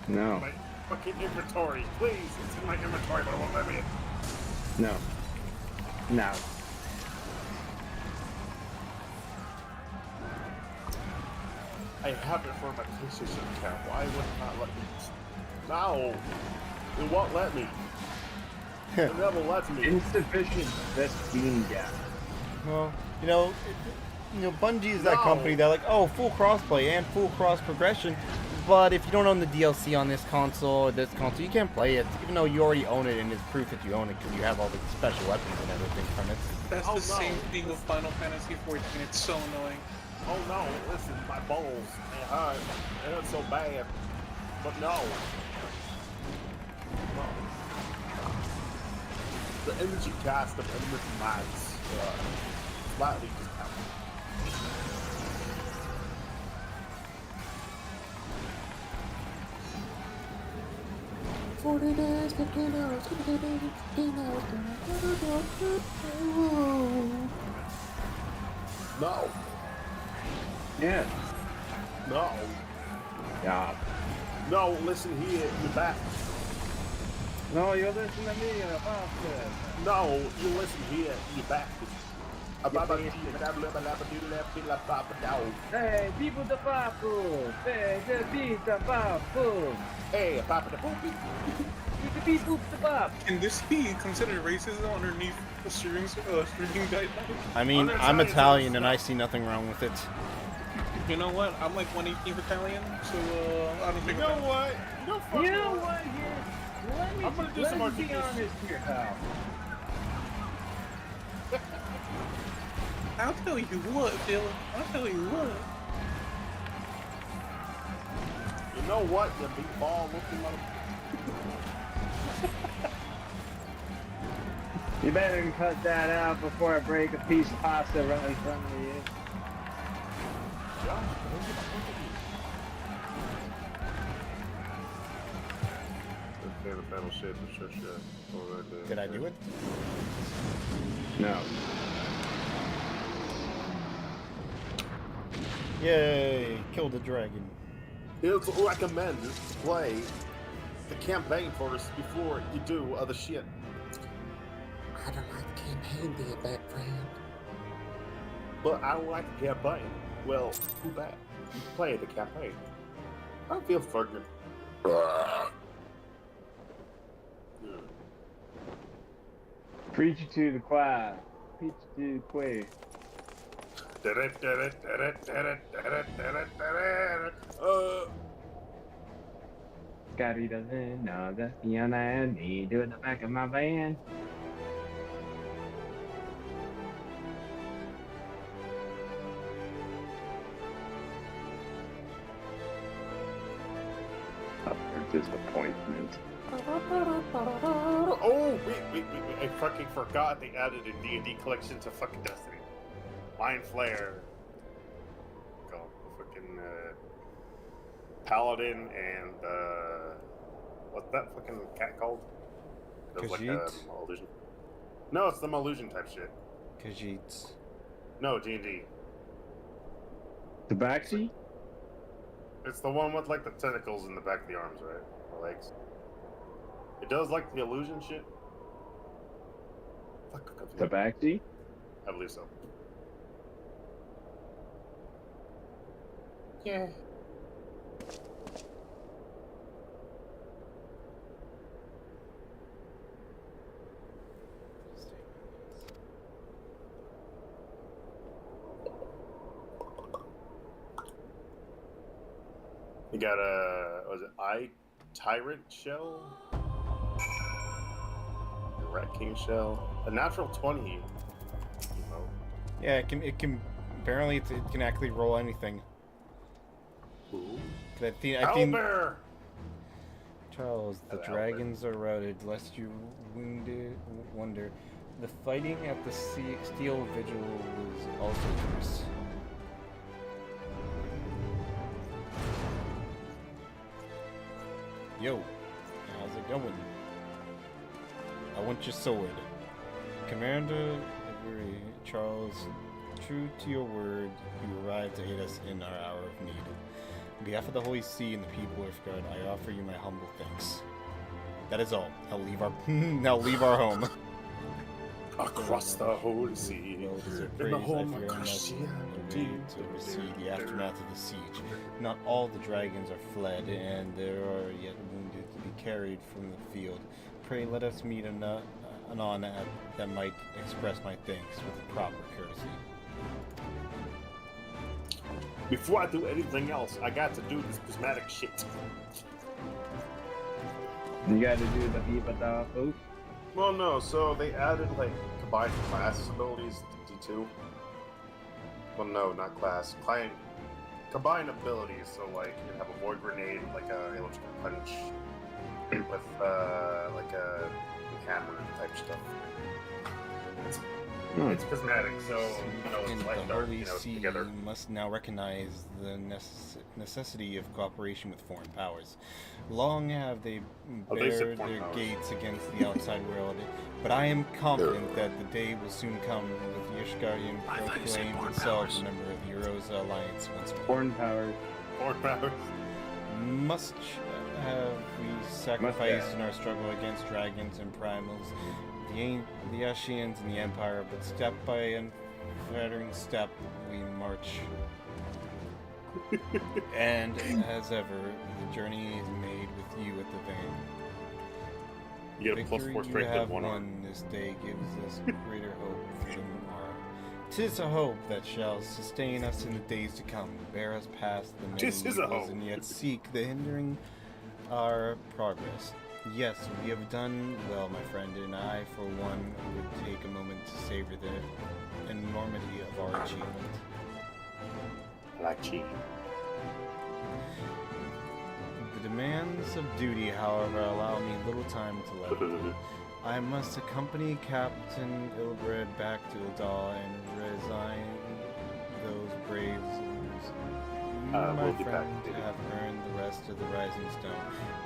No. My fucking inventory. Please, it's in my inventory, but it won't let me in. No. No. I have it for my PlayStation account. Why would it not let me? No. It won't let me. It never lets me. Insufficient best beam gap. Well, you know, Bungie is that company that like, oh, full crossplay and full cross progression, but if you don't own the DLC on this console or this console, you can't play it, even though you already own it and it's proof that you own it because you have all the special weapons and everything from it. That's the same thing with Final Fantasy XIV. It's so annoying. Oh no, listen, my balls, they hurt. They hurt so bad. But no. The energy cast of enemy commands slightly discounted. 40 days, 15 hours, 15 days, 15 hours. No. Yeah. No. Yeah. No, listen here, you're back. No, you listen to me about this. No, you listen here, you're back. Hey, people the papo! Hey, the beat the papo! Hey, papa the poopy! The beat boop the pop! Can this be considered racism underneath the streaming guidelines? I mean, I'm Italian and I see nothing wrong with it. You know what? I'm like 1/18 Italian, so I don't think. You know what? You know what? Here, I'm gonna do some more be honest here, pal. I'll tell you what, Dylan. I'll tell you what. You know what, you meatball looking motherfucker? You better cut that out before I break a piece of pasta right in front of you. Did I do it? No. Yay! Killed the dragon. It's recommended to play the campaign first before you do other shit. I don't like the campaign being bad, friend. But I don't like the campaign. Well, too bad. You play the campaign. I feel fucking. Preach it to the choir. Preach it to the choir. Scotty doesn't know that Fiona need to in the back of my van. Utter disappointment. Oh, wait. I fucking forgot they added a D&D collection to fucking Destiny. Mind Flayer. Called fucking Paladin and what's that fucking cat called? Does like illusion. No, it's the illusion type shit. Khajiits. No, D&D. Tabaxi? It's the one with like the tentacles in the back of the arms, right? The legs. It does like the illusion shit. Fuck. Tabaxi? I believe so. Yeah. You got a, was it Tyrant shell? A Rat King shell? A natural 20. You know. Yeah, it can. Apparently, it can actually roll anything. Ooh. I think. Charles, the dragons are routed. Lest you wonder, the fighting at the Steel Vigil was also fierce. Yo, how's it going? I want your sword. Commander Avery, Charles, true to your word, you arrived to aid us in our hour of need. On behalf of the Holy See and the people of God, I offer you my humble thanks. That is all. Now leave our home. Across the Holy Sea, in the home of Christianity, to receive the aftermath of the siege. Not all the dragons are fled, and there are yet wounded to be carried from the field. Pray let us meet anon that might express my thanks with the proper courtesy. Before I do anything else, I got to do this prismatic shit. You got to do the Bibata Oop. Well, no, so they added, like, combined class abilities to D2. Well, no, not class. Combined abilities, so, like, you have a void grenade, like a electrical punch, with, like a hammer type stuff. It's prismatic, so, you know, In it's the light dark, Holy you know, See together. must now recognize the necessity of cooperation with foreign powers. Long have they they said bared foreign their powers. gates against the outside world, but I am confident that the day will soon come with the Ishgardian proclaim themselves a member of the Erosa Alliance once more. Foreign powers. Foreign powers. Much have we sacrificed in our struggle against dragons and primals, the Ashians and the Empire, but step by unfettering step we march. And as ever, the journey is made with you at the van. You get a plus Victory 4 you strength have and 1 arm. won this day gives us greater hope for the morrow. 'Tis a hope that shall sustain us in the days to come, bear us past the many 'Tis a evils, hope. and yet seek the hindering our progress. Yes, we have done well, my friend, and I, for one, would take a moment to savor the enormity of our achievement. I like cheese. The demands of duty, however, allow me little time to live. I must accompany Captain Ilbred back to Uldal and resign those braves. You, We'll my be back, friend, baby. have earned the rest of the Rising Stone.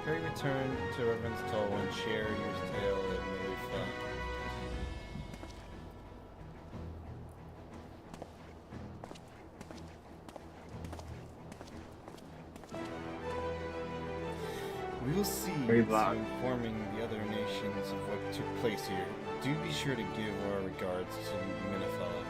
Pray return to Reverend's Toll and share your tale of merry fun. We will see Very to loud. informing the other nations of what took place here. Do be sure to give our regards to Minifala.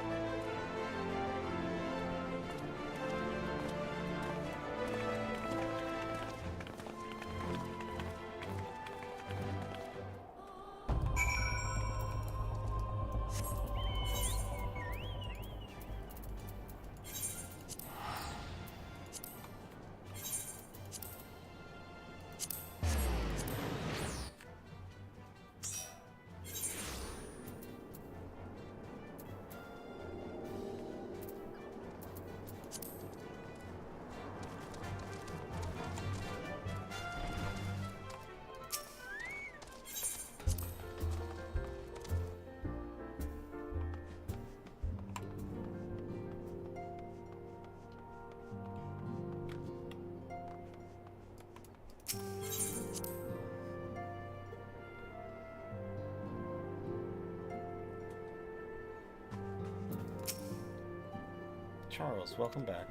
Charles, welcome back.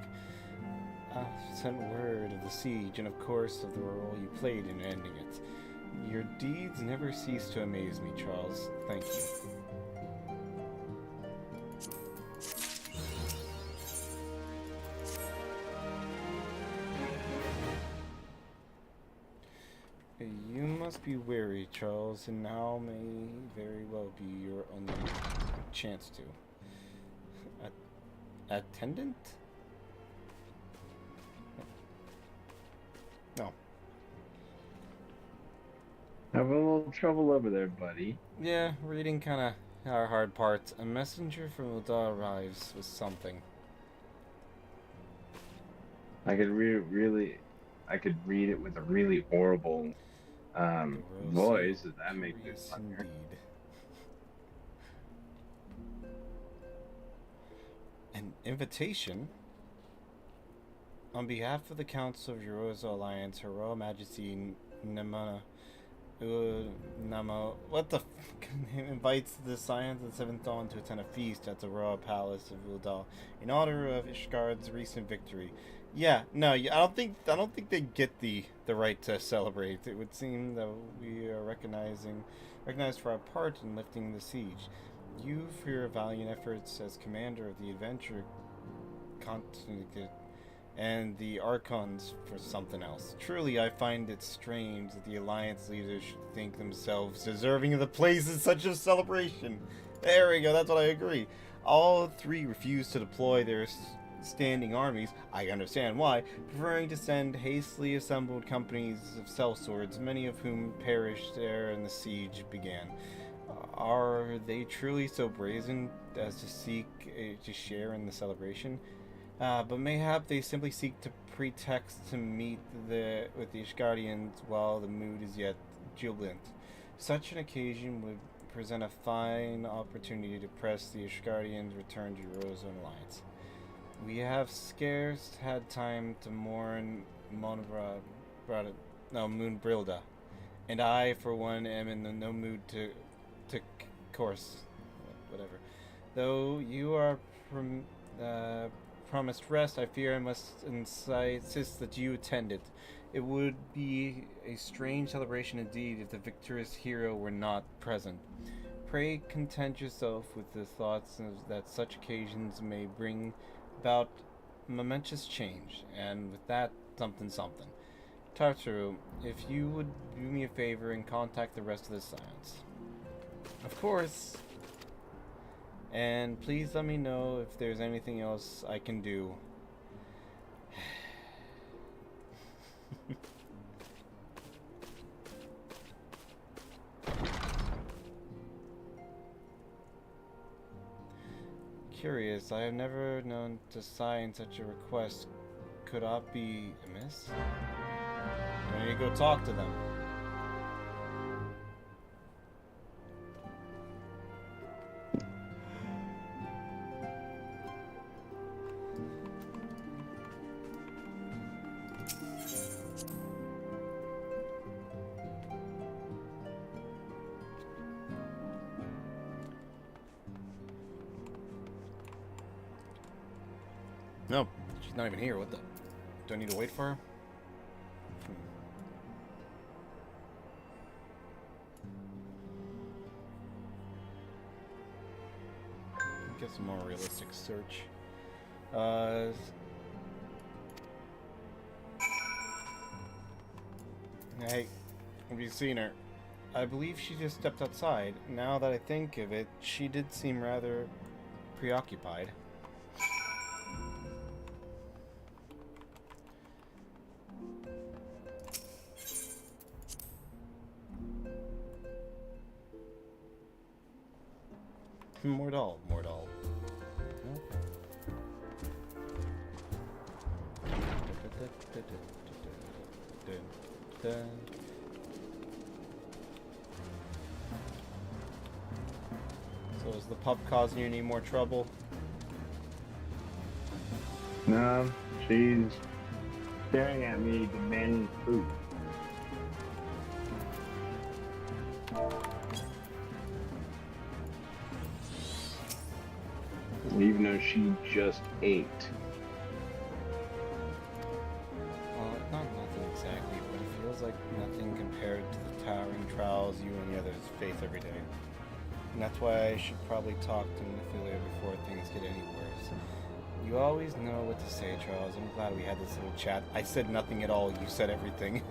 I've sent word of the siege and, of course, of the role you played in ending it. Your deeds never cease to amaze me, Charles. Thank you. You must be weary, Charles, and now may very well be your only chance to. Attendant? No. Having a little trouble over there, buddy. Yeah, reading kinda our hard parts. A messenger from Uldar arrives with something. I could I could read it with a really horrible voice. Does that make it Yes, funnier? indeed. An invitation? On behalf of the Council of Erosa Alliance, Her Royal Majesty Nama what the fuck invites the Scions of the Seventh Dawn to attend a feast at the Royal Palace of Uldal in honor of Ishgard's recent victory. Yeah, no, I don't think they get the right to celebrate. It would seem that we are recognized for our part in lifting the siege. You for your valiant efforts as commander of the adventure contingent, and the Archons for something else. Truly, I find it strange that the Alliance leaders should think themselves deserving of the place in such a celebration. There we go, that's what I agree. All three refused to deploy their standing armies, I understand why, preferring to send hastily assembled companies of sellswords, many of whom perished ere the siege began. Are they truly so brazen as to seek to share in the celebration? But mayhap they simply seek to pretext to meet with the Ishgardians while the mood is yet jubilant. Such an occasion would present a fine opportunity to press the Ishgardians' return to Eurozone alliance. We have scarce had time to mourn Moonbrilda, and I, for one, am in no mood to course, whatever. Though you are promised rest, I fear I must insist that you attend it. It would be a strange celebration indeed if the victorious hero were not present. Pray content yourself with the thoughts that such occasions may bring about momentous change, and with that, something. Tartaru, if you would do me a favor and contact the rest of the Scions. Of course. And please let me know if there's anything else I can do. Curious, I have never known to sign such a request. Could aught be amiss? I need to go talk to them. No, she's not even here. What the? Do I need to wait for her? Get some more realistic search. Hey, have you seen her? I believe she just stepped outside. Now that I think of it, she did seem rather preoccupied. Mordal. So is the pup causing you any more trouble? No, she's staring at me demanding food. Even though she just ate. Well, not nothing exactly, but it feels like nothing compared to the towering trials you and the others face every day. And that's why I should probably talk to Nephilia before things get any worse. You always know what to say, Charles. I'm glad we had this little chat. I said nothing at all. You said everything.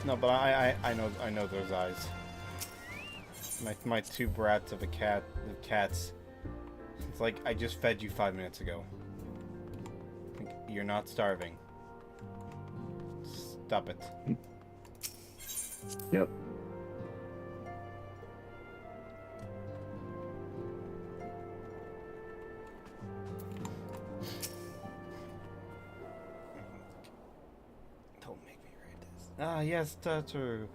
No, but I know those eyes. My two brats of cats. It's like I just fed you 5 minutes ago. You're not starving. Stop it. Yep. Don't make me read this. Ah, yes, Tatu.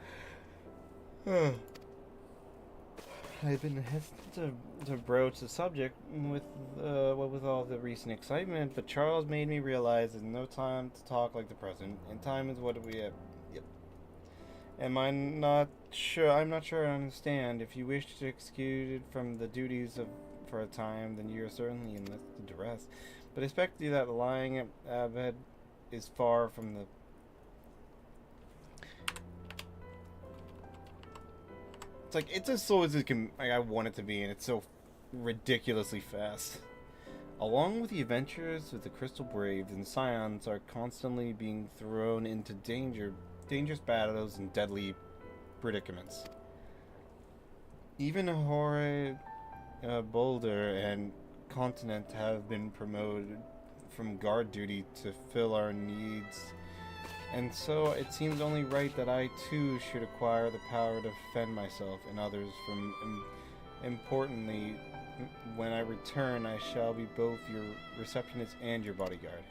I've been hesitant to broach the subject with all the recent excitement, but Charles made me realize there's no time to talk like the present, and time is what we have. Yep. I'm not sure I understand. If you wish to excuse it from the duties for a time, then you are certainly in the duress. But I expect you that lying at Abed is far from the... It's like, it's as slow as it can, like, I want it to be, and it's so ridiculously fast. Along with the adventures with the Crystal Braves and Scions are constantly being thrown into dangerous battles and deadly predicaments. Even Hore, Boulder, and Continent have been promoted from guard duty to fill our needs, and so it seems only right that I too should acquire the power to defend myself and others from. Importantly, when I return, I shall be both your receptionist and your bodyguard.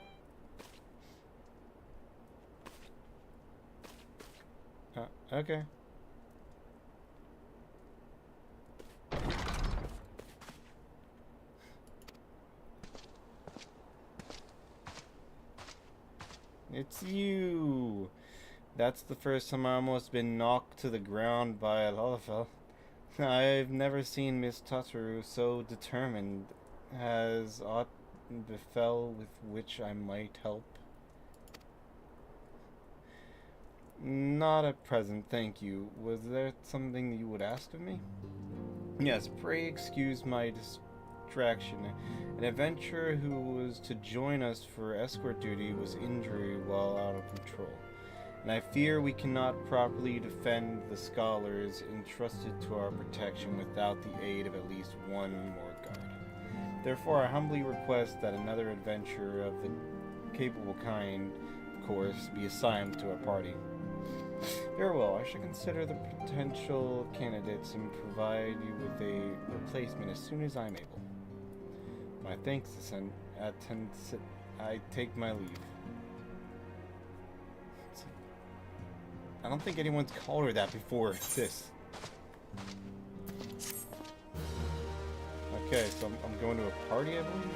Okay. It's you! That's the first time I almost been knocked to the ground by a Lalafell. I've never seen Miss Totteru so determined. Has aught befell with which I might help? Not at present, thank you. Was there something you would ask of me? Yes, pray excuse my distraction. An adventurer who was to join us for escort duty was injured while out of control, and I fear we cannot properly defend the scholars entrusted to our protection without the aid of at least one more guard. Therefore, I humbly request that another adventurer of the capable kind, of course, be assigned to our party. Very well, I shall consider the potential candidates and provide you with a replacement as soon as I'm able. My thanks, I take my leave. I don't think anyone's called her that before this. Okay, so I'm going to a party, I believe?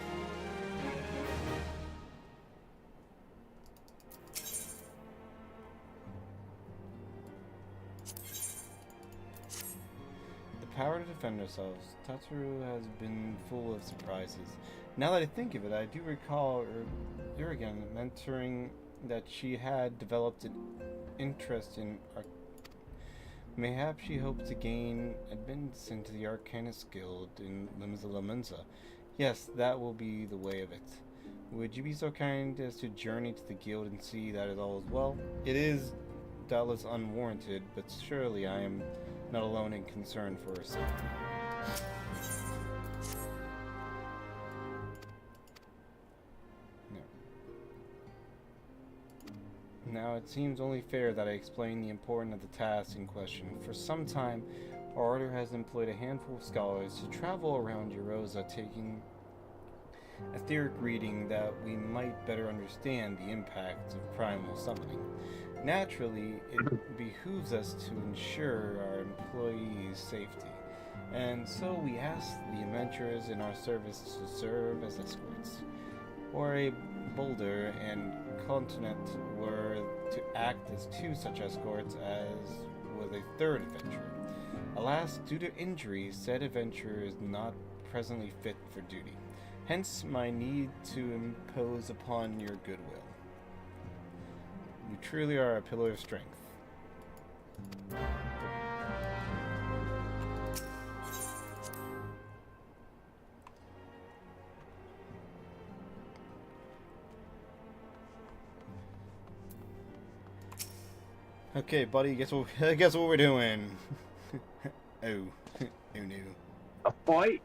The power to defend ourselves. Totteru has been full of surprises. Now that I think of it, I do recall Urigen mentoring that she had developed an interest in mayhap she hoped to gain admittance into the Arcanist Guild in Limsa. Yes, that will be the way of it. Would you be so kind as to journey to the guild and see that it all is well? It is doubtless unwarranted, but surely I am not alone in concern for her safety. Now, it seems only fair that I explain the importance of the task in question. For some time, our order has employed a handful of scholars to travel around Eurosa, taking etheric reading that we might better understand the impact of primal summoning. Naturally, it behooves us to ensure our employees' safety, and so we ask the adventurers in our service to serve as escorts. Or a Boulder and Continent were to act as two such escorts, as with a third adventurer. Alas, due to injury, said adventurer is not presently fit for duty. Hence my need to impose upon your goodwill. You truly are a pillar of strength. Okay, buddy, guess what we're doing? Oh no. A fight?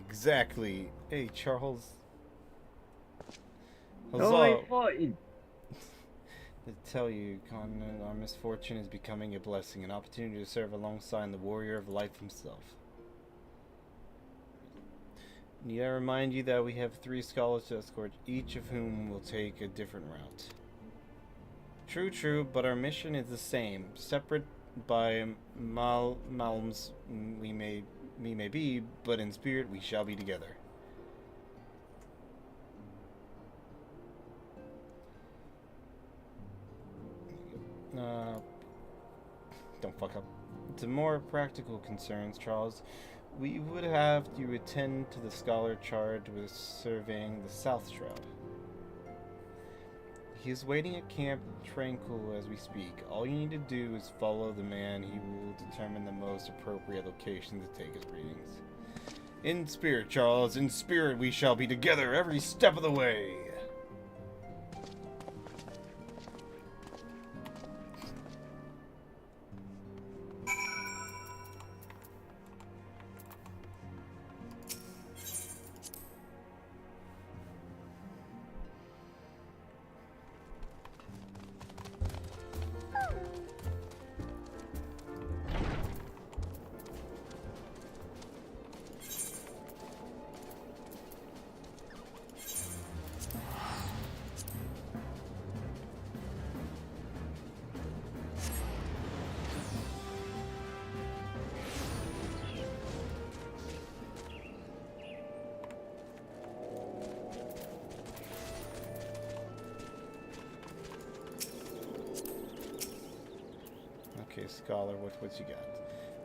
Exactly. Hey, Charles. No, I fighting. To tell you, Con, our misfortune is becoming a blessing, an opportunity to serve alongside the warrior of life himself. Need I remind you that we have 3 scholars to escort, each of whom will take a different route. True, but our mission is the same. Separate by malms we may be, but in spirit we shall be together. Don't fuck up. To more practical concerns, Charles, we would have to attend to the scholar charged with surveying the South Shroud. He is waiting at Camp Tranquil as we speak. All you need to do is follow the man. He will determine the most appropriate location to take his readings. In spirit, Charles, in spirit we shall be together every step of the way. scholar. What you got?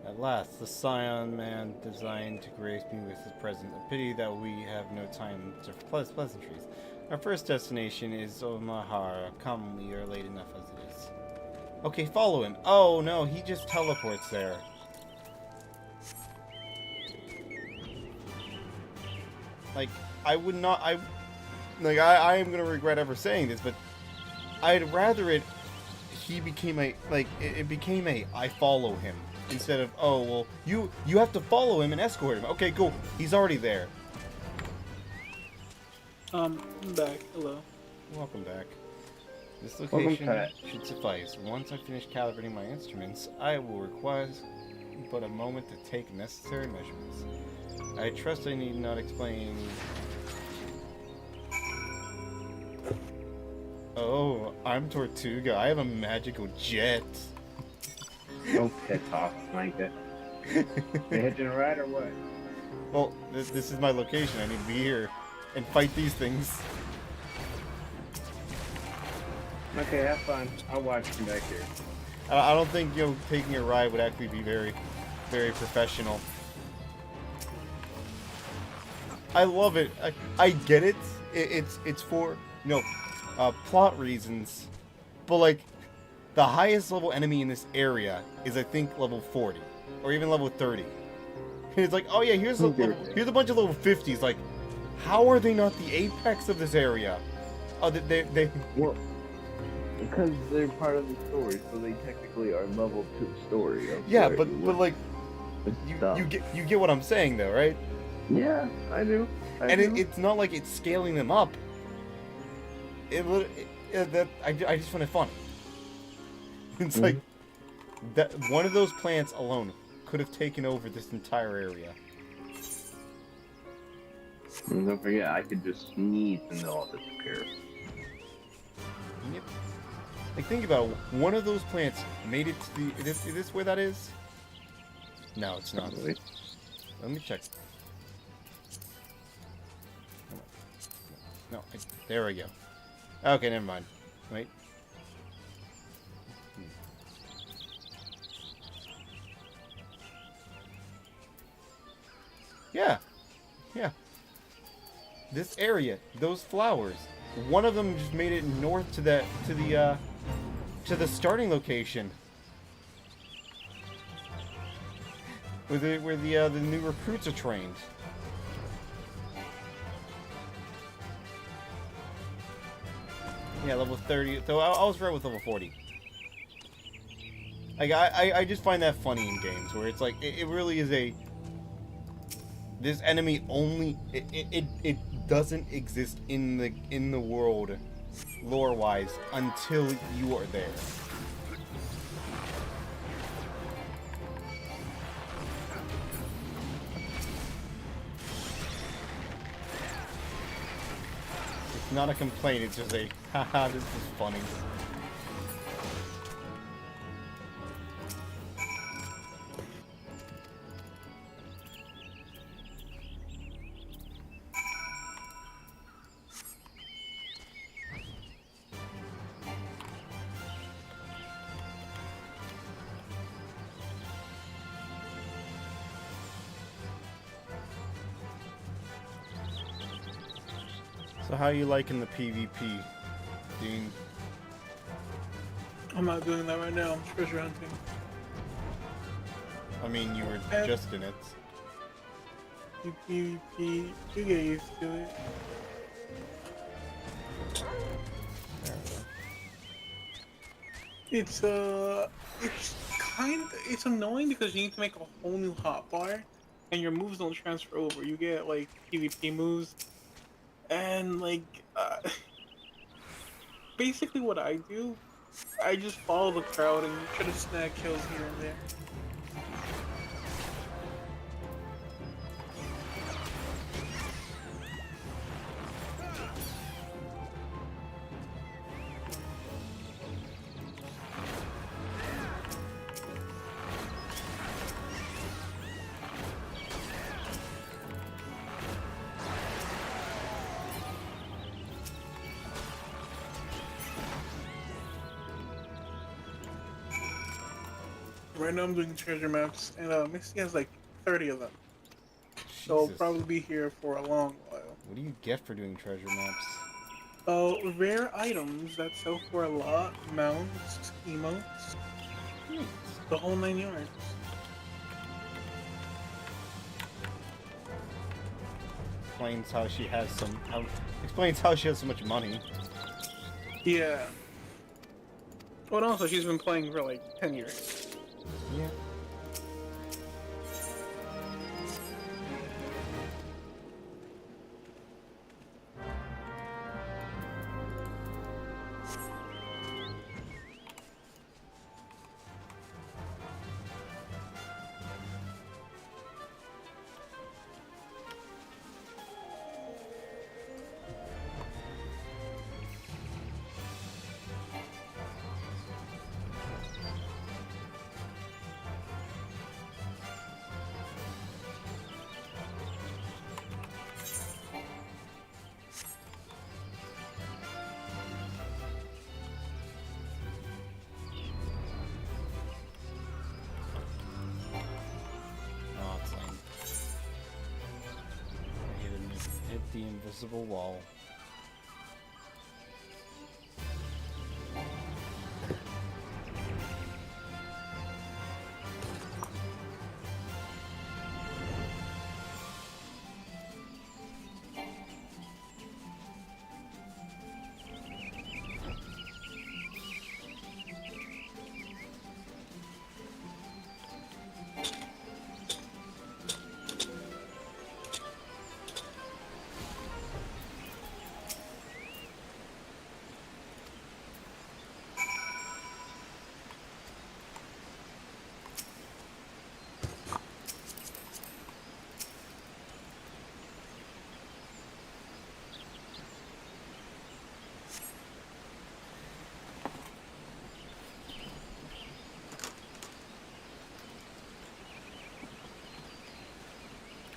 At last, the Scion man designed to grace me with his presence. A pity that we have no time for pleasantries. Our first destination is Omaha. Come, we are late enough as it is. Okay, follow him. Oh no, he just teleports there. Like, I am gonna regret ever saying this, but I'd rather it became a I follow him instead of, oh well, you have to follow him and escort him. Okay, cool. He's already there. I'm back. Hello. Welcome back. This location should suffice. Once I finish calibrating my instruments, I will require but a moment to take necessary measurements. I trust I need not explain. Oh, I'm Tortuga. I have a magical jet. Don't piss off, Micah. You hitching a ride or what? Well, this is my location. I need to be here and fight these things. Okay, have fun. I'll watch you back here. I don't think, taking a ride would actually be very, very professional. I love it. I get it. It's for, plot reasons. But, like, the highest level enemy in this area is, I think, level 40. Or even level 30. And it's like, oh yeah, here's a bunch of level 50s. Like, how are they not the apex of this area? Oh, they Well, because they're part of the story, so they technically are level to the story. Yeah, but like, you get what I'm saying, though, right? Yeah, I do. It's not like it's scaling them up. I just find it funny. It's like that one of those plants alone could have taken over this entire area. And don't forget, I could just sneeze and they'll all disappear. Yep. Like, think about it. One of those plants made it to the... Is this where that is? No, it's not. Really? Let me check. No, there we go. Okay, never mind. Wait. Yeah. Yeah. This area, those flowers. One of them just made it north to the starting location. Where the new recruits are trained. Yeah, level 30. So I was right with level 40. Like, I just find that funny in games where it's like it really is a... This enemy only it doesn't exist in the world lore-wise until you are there. It's not a complaint, it's just a haha, this is funny. So how you liking the PvP, Dean? I'm not doing that right now. I'm treasure hunting. I mean, you were just in it. PvP, you get used to it. It's annoying because you need to make a whole new hotbar, and your moves don't transfer over. You get like PvP moves. And like, basically what I do, I just follow the crowd and try to snag kills here and there. right now I'm doing treasure maps, and Misty has like 30 of them. So I'll Jesus. probably be here for a long while. What do you get for doing treasure maps? Rare items that sell for a lot, mounts, emotes, the whole 9 yards. Explains how she has explains how she has so much money. Yeah. Well, and also she's been playing for like 10 years. Yeah. The invisible wall.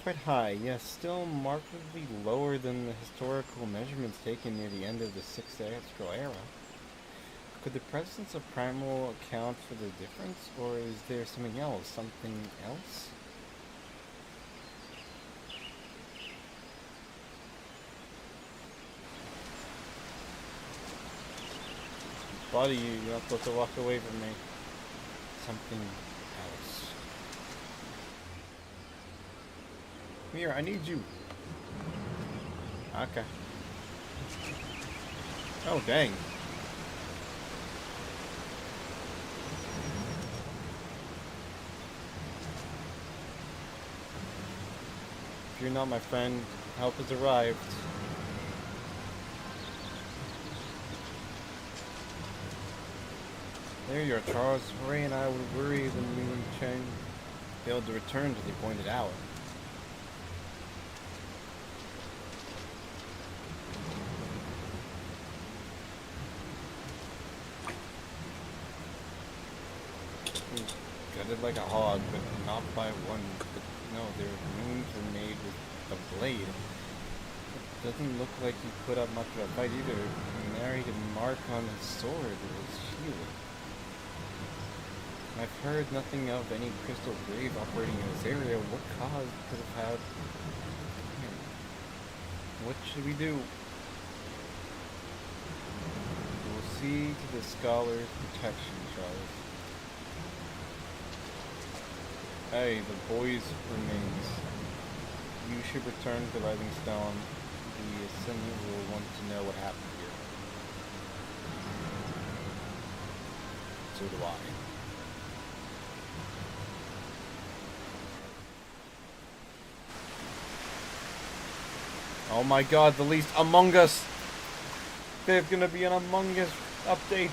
Quite high, yes, still markedly lower than the historical measurements taken near the end of the 6th astral era. Could the presence of primal account for the difference, or is there something else? Something else? Buddy, you're not supposed to walk away from me. Something else. Come here, I need you. Okay. Oh, dang. If you're not my friend, help has arrived. There you are, Charles. Ray and I were worried when you and Cheng failed to return to the appointed hour. Gutted like a hog, but not by one. But no, their wounds were made with a blade. It doesn't look like he put up much of a fight either. And there he could mark on his sword with his shield. I've heard nothing of any crystal grave operating in this area. What cause could have had? What should we do? We'll see to the scholar's protection, Charles. Hey, the boys remains. You should return to Rising Stone. The Ascendant will want to know what happened here. So do I. Oh my god, the least Among Us! There's gonna be an Among Us update!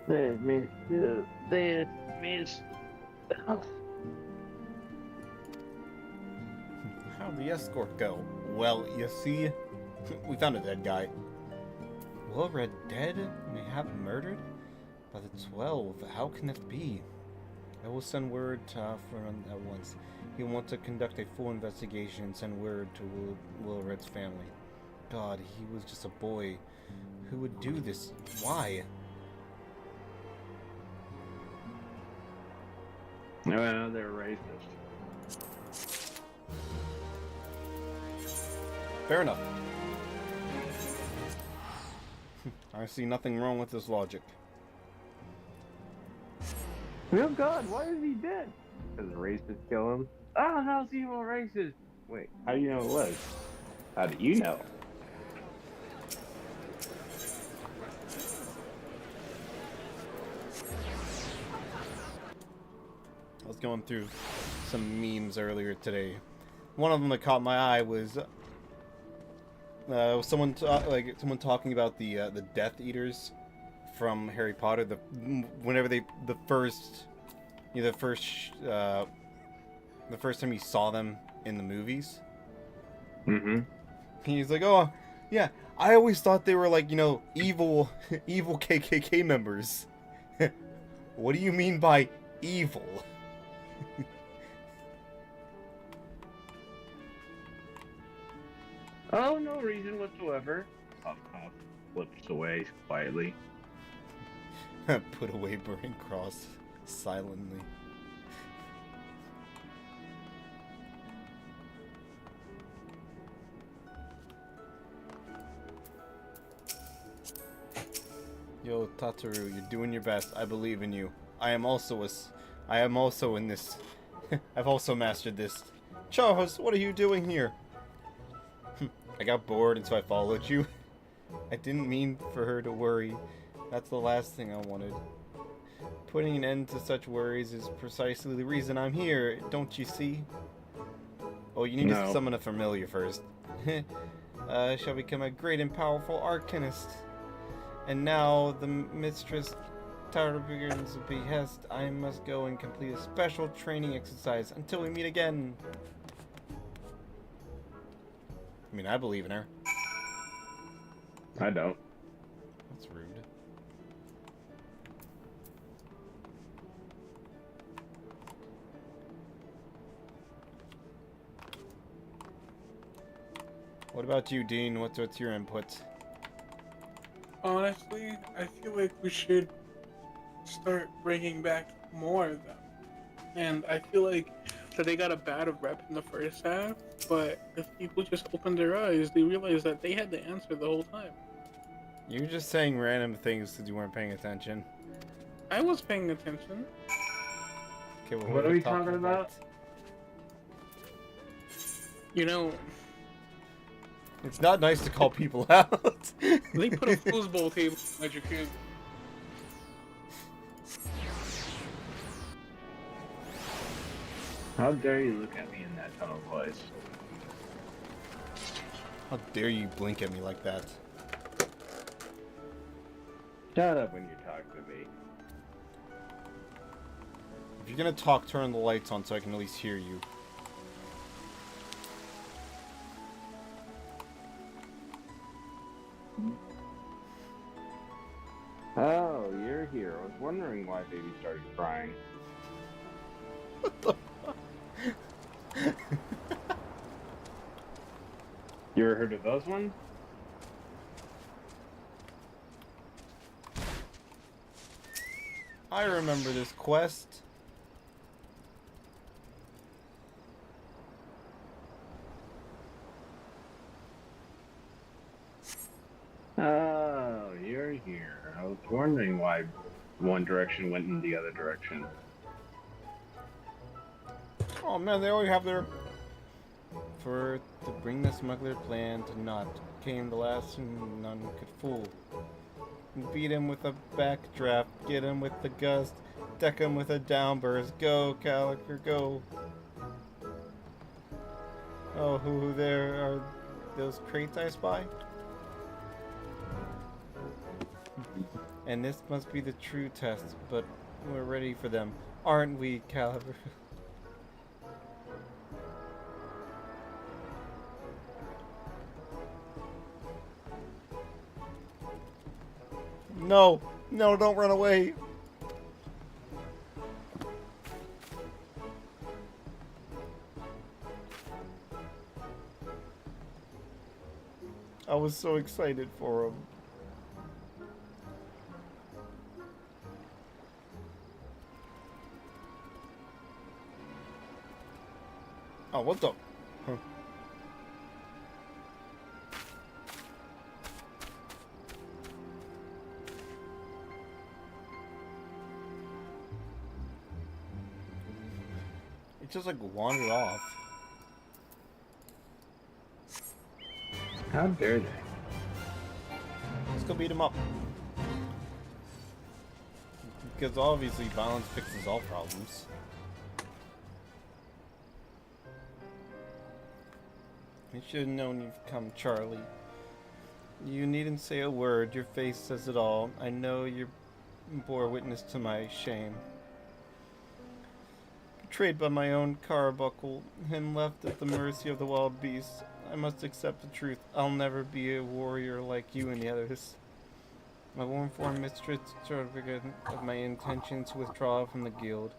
Let me do this, miss. How'd the escort go? Well, you see, we found a dead guy. Will Red dead? Mayhap murdered? By the 12, how can this be? I will send word to Alfred at once. He wants to conduct a full investigation and send word to Will Red's family. God, he was just a boy. Who would do this? Why? Well, they're racist. Fair enough. I see nothing wrong with this logic. Oh God, why is he dead? Because the racists kill him? Oh, no, it's evil racist. Wait, how do you know it was? How do you know? I was going through some memes earlier today. One of them that caught my eye was someone talking about the Death Eaters from Harry Potter. The first time you saw them in the movies. Mm-hmm. He's like, oh yeah, I always thought they were like, evil KKK members. What do you mean by evil? Oh, no reason whatsoever. Puff Puff flips away quietly. Put away burning cross silently. Yo, Tataru, you're doing your best. I believe in you. I am also in this. I've also mastered this. Charles, what are you doing here? I got bored and so I followed you. I didn't mean for her to worry. That's the last thing I wanted. Putting an end to such worries is precisely the reason I'm here, don't you see? Oh, you need to summon a familiar first. I shall become a great and powerful arcanist. And now, the mistress Tarabigans' behest, I must go and complete a special training exercise until we meet again. I mean, I believe in her. I don't. That's rude. What about you, Dean? What's your input? Honestly, I feel like we should start bringing back more of them. And I feel like that they got a bad rep in the first half, but if people just opened their eyes, they realized that they had the answer the whole time. You were just saying random things because you weren't paying attention. I was paying attention. Okay, well, what are we talking about? You know, it's not nice to call people out. they put a foosball table at your kid. How dare you look at me in that tone of voice? How dare you blink at me like that? Shut up when you talk to me. If you're gonna talk, turn the lights on so I can at least hear you. Oh, you're here. I was wondering why baby started crying. What the fuck? You ever heard of those ones? I remember this quest. Oh, you're here. I was wondering why one direction went in the other direction. Oh man, they already have their... For to bring the smuggler plan to naught came the last whom none could fool. Beat him with a backdraft, get him with the gust, deck him with a downburst. Go, Caliker, go. Oh, who there are those crates I spy? And this must be the true test, but we're ready for them. Aren't we, Caliber? No! No, don't run away! I was so excited for him. Oh, what the? Huh. It just like wandered off. How dare they? Let's go beat him up. Because obviously violence fixes all problems. I should have known you'd come, Charlie. You needn't say a word. Your face says it all. I know you bore witness to my shame. Betrayed by my own carbuncle and left at the mercy of the wild beasts. I must accept the truth. I'll never be a warrior like you and the others. I will inform Mistress Certificate of my intention to withdraw from the guild.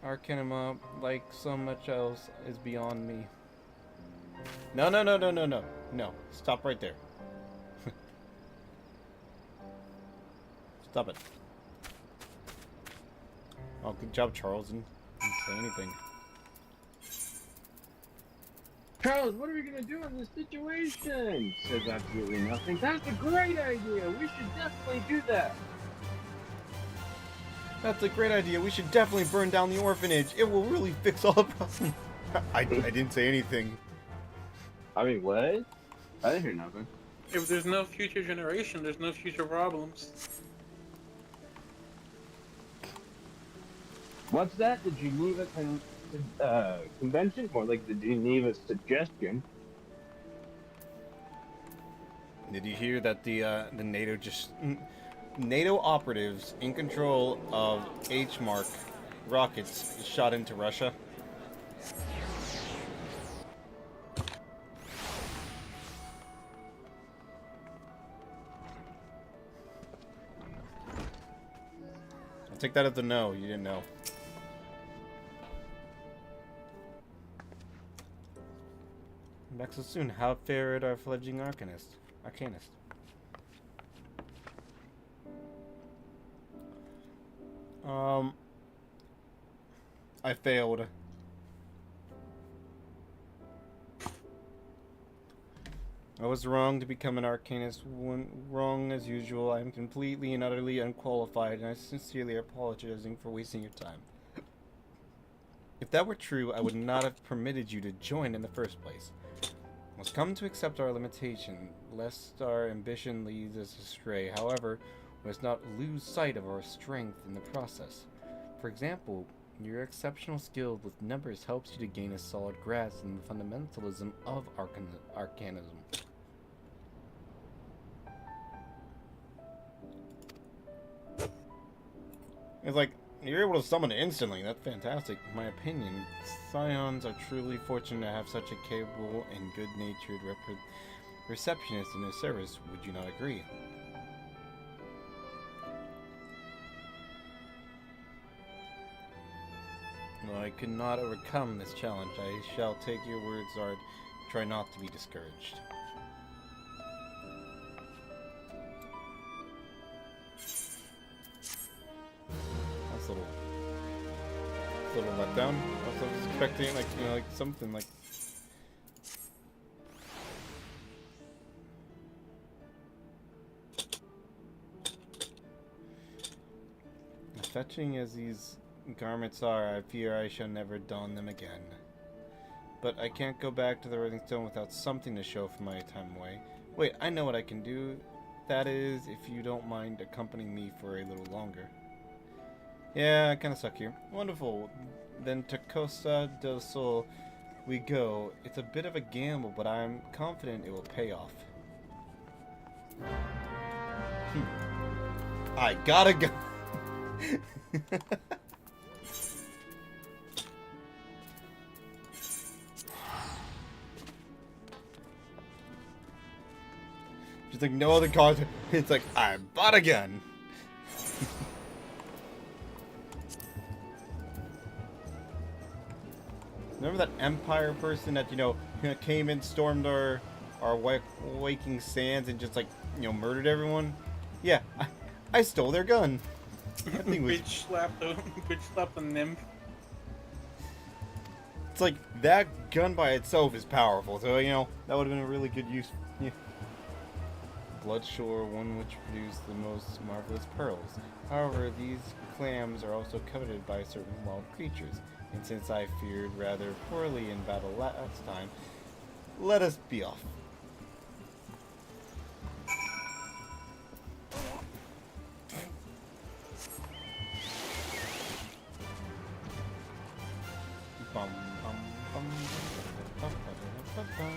Arcanima, like so much else, is beyond me. No, no, no, no, no, no. No. Stop right there. Stop it. Oh, good job, Charles. Didn't say anything. Charles, what are we gonna do in this situation? Says absolutely nothing. That's a great idea. We should definitely do that. That's a great idea. We should definitely burn down the orphanage. It will really fix all the problems. I didn't say anything. I mean, what? I didn't hear nothing. If there's no future generation, there's no future problems. What's that? The Geneva Convention? More like the Geneva Suggestion. Did you hear that the NATO operatives in control of H-Mark rockets shot into Russia? I'll take that as a no. You didn't know. Back so soon. How fared our fledgling arcanist? I failed. I was wrong to become an arcanist. Wrong as usual. I am completely and utterly unqualified, and I sincerely apologizing for wasting your time. If that were true, I would not have permitted you to join in the first place. We must come to accept our limitation, lest our ambition leads us astray. However, we must not lose sight of our strength in the process. For example, your exceptional skill with numbers helps you to gain a solid grasp in the fundamentalism of arcanism. It's like, you're able to summon it instantly. That's fantastic. In my opinion, Scions are truly fortunate to have such a capable and good-natured receptionist in their service. Would you not agree? Well, I could not overcome this challenge. I shall take your words, Zard. Try not to be discouraged. That's a little letdown. I was expecting, like, you know, like something like. As fetching as these garments are, I fear I shall never don them again. But I can't go back to the Rolling Stone without something to show for my time away. Wait, I know what I can do. That is, if you don't mind accompanying me for a little longer. Yeah, I kind of suck here. Wonderful. Then to Costa del Sol we go. It's a bit of a gamble, but I'm confident it will pay off. I gotta go. Just like no other card. It's like, I bought a gun. Remember that Empire person that, came in, stormed our waking sands and just like, murdered everyone? Yeah, I stole their gun. That thing was... bitch slapped the nymph. It's like, that gun by itself is powerful, so, that would have been a really good use. Yeah. Bloodshore, one which produced the most marvelous pearls. However, these clams are also coveted by certain wild creatures, and since I feared rather poorly in battle last time, let us be off. Bum, bum, bum, bum, bum, bum, bum.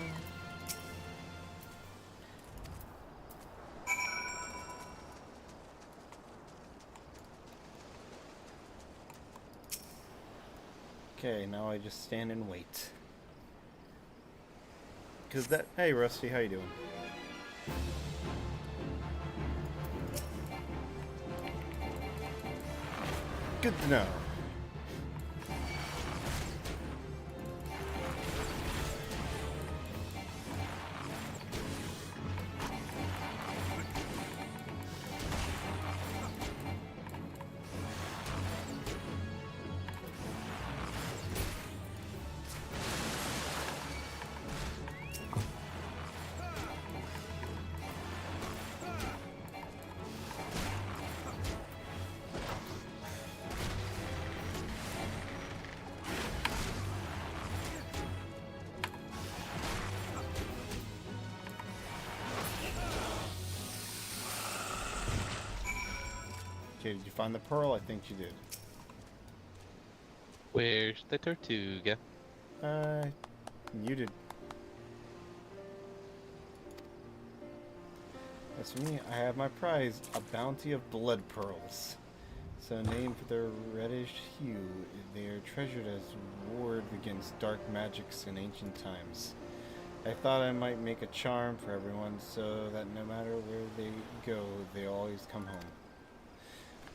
Okay, now I just stand and wait. Cause that... Hey, Rusty, how you doing? Good to know. Okay, did you find the pearl? I think you did. Where's the Tortuga? You did. As for me, I have my prize, a bounty of blood pearls. So named for their reddish hue, they are treasured as ward against dark magics in ancient times. I thought I might make a charm for everyone so that no matter where they go, they always come home.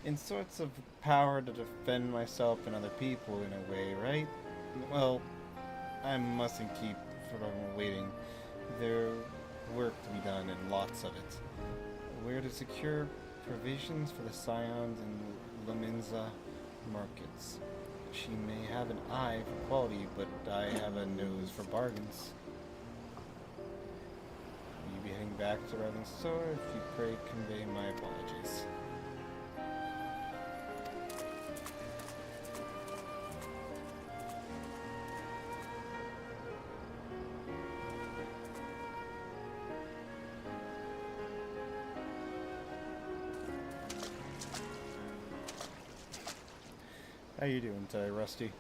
In sorts of power to defend myself and other people in a way, right? Well, I mustn't keep from waiting. There's work to be done and lots of it. Where to secure provisions for the Scions and Laminza markets. She may have an eye for quality, but I have a nose for bargains. Will you be heading back to Raven's store? If you pray, convey my apologies. How you doing today, Rusty?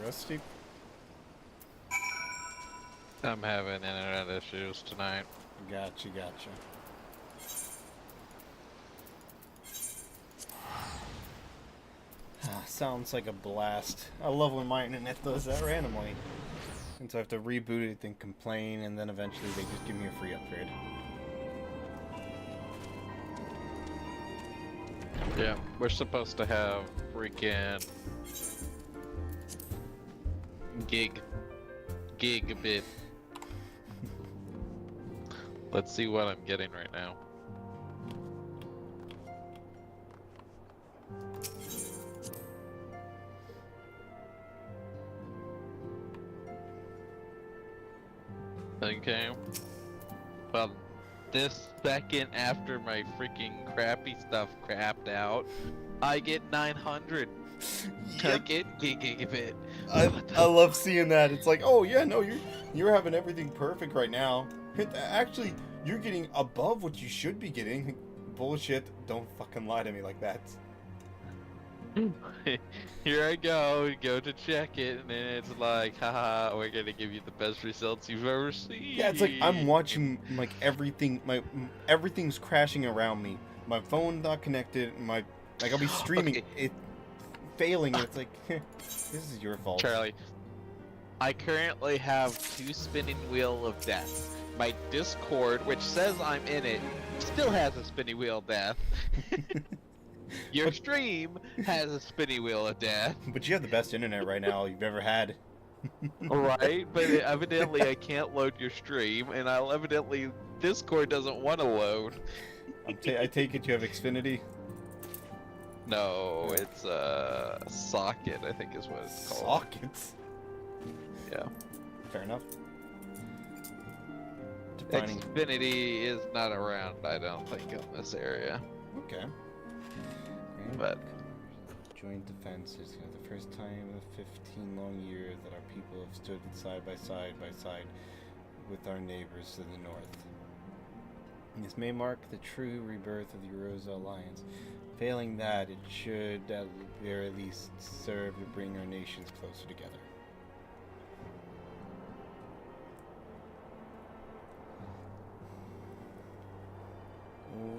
Rusty? I'm having internet issues tonight. Gotcha. Sounds like a blast. I love when my internet does that randomly. And so I have to reboot it, then complain, and then eventually they just give me a free upgrade. Yeah, we're supposed to have freaking gigabit. Let's see what I'm getting right now. Okay. Well, this second after my freaking crappy stuff crapped out, I get 900. Yep. I get gigabit. I love seeing that. It's like, oh yeah, no, you're having everything perfect right now. Actually, you're getting above what you should be getting. Bullshit! Don't fucking lie to me like that. Here I go to check it, and then it's like, haha, we're gonna give you the best results you've ever seen. Yeah, it's like I'm watching like everything. Everything's crashing around me. My phone's not connected. I'll be streaming it, failing. And it's like, this is your fault, Charlie. I currently have 2 spinning wheel of death. My Discord, which says I'm in it, still has a spinning wheel of death. Your stream has a spinning wheel of death. But you have the best internet right now you've ever had. Right, but evidently I can't load your stream, and evidently Discord doesn't want to load. I take it you have Xfinity? No, it's Socket, I think is what it's called. Sockets? Yeah. Fair enough. Xfinity is not around, I don't think, in this area. Okay. But joint defenses, the first time in 15 long years that our people have stood side by side with our neighbors to the north. This may mark the true rebirth of the Rosa Alliance. Failing that, it should at the very least serve to bring our nations closer together.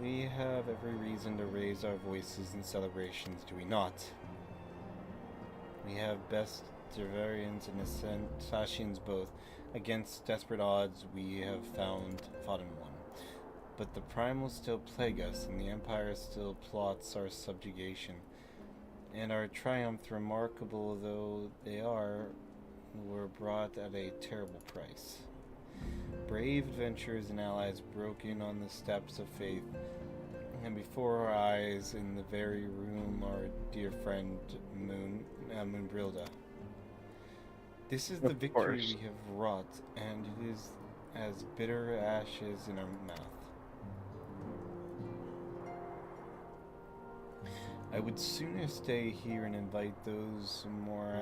We have every reason to raise our voices in celebrations, do we not? We have best Dervarians and Assassins both. Against desperate odds, we have fought and won. But the primals still plague us, and the Empire still plots our subjugation. And our triumph, remarkable though they are, were brought at a terrible price. Brave adventurers and allies broke in on the steps of faith, and before our eyes, in the very room, our dear friend Moonbrilda. This is the victory we have wrought, and it is as bitter ashes in our mouth. I would sooner stay here and invite those more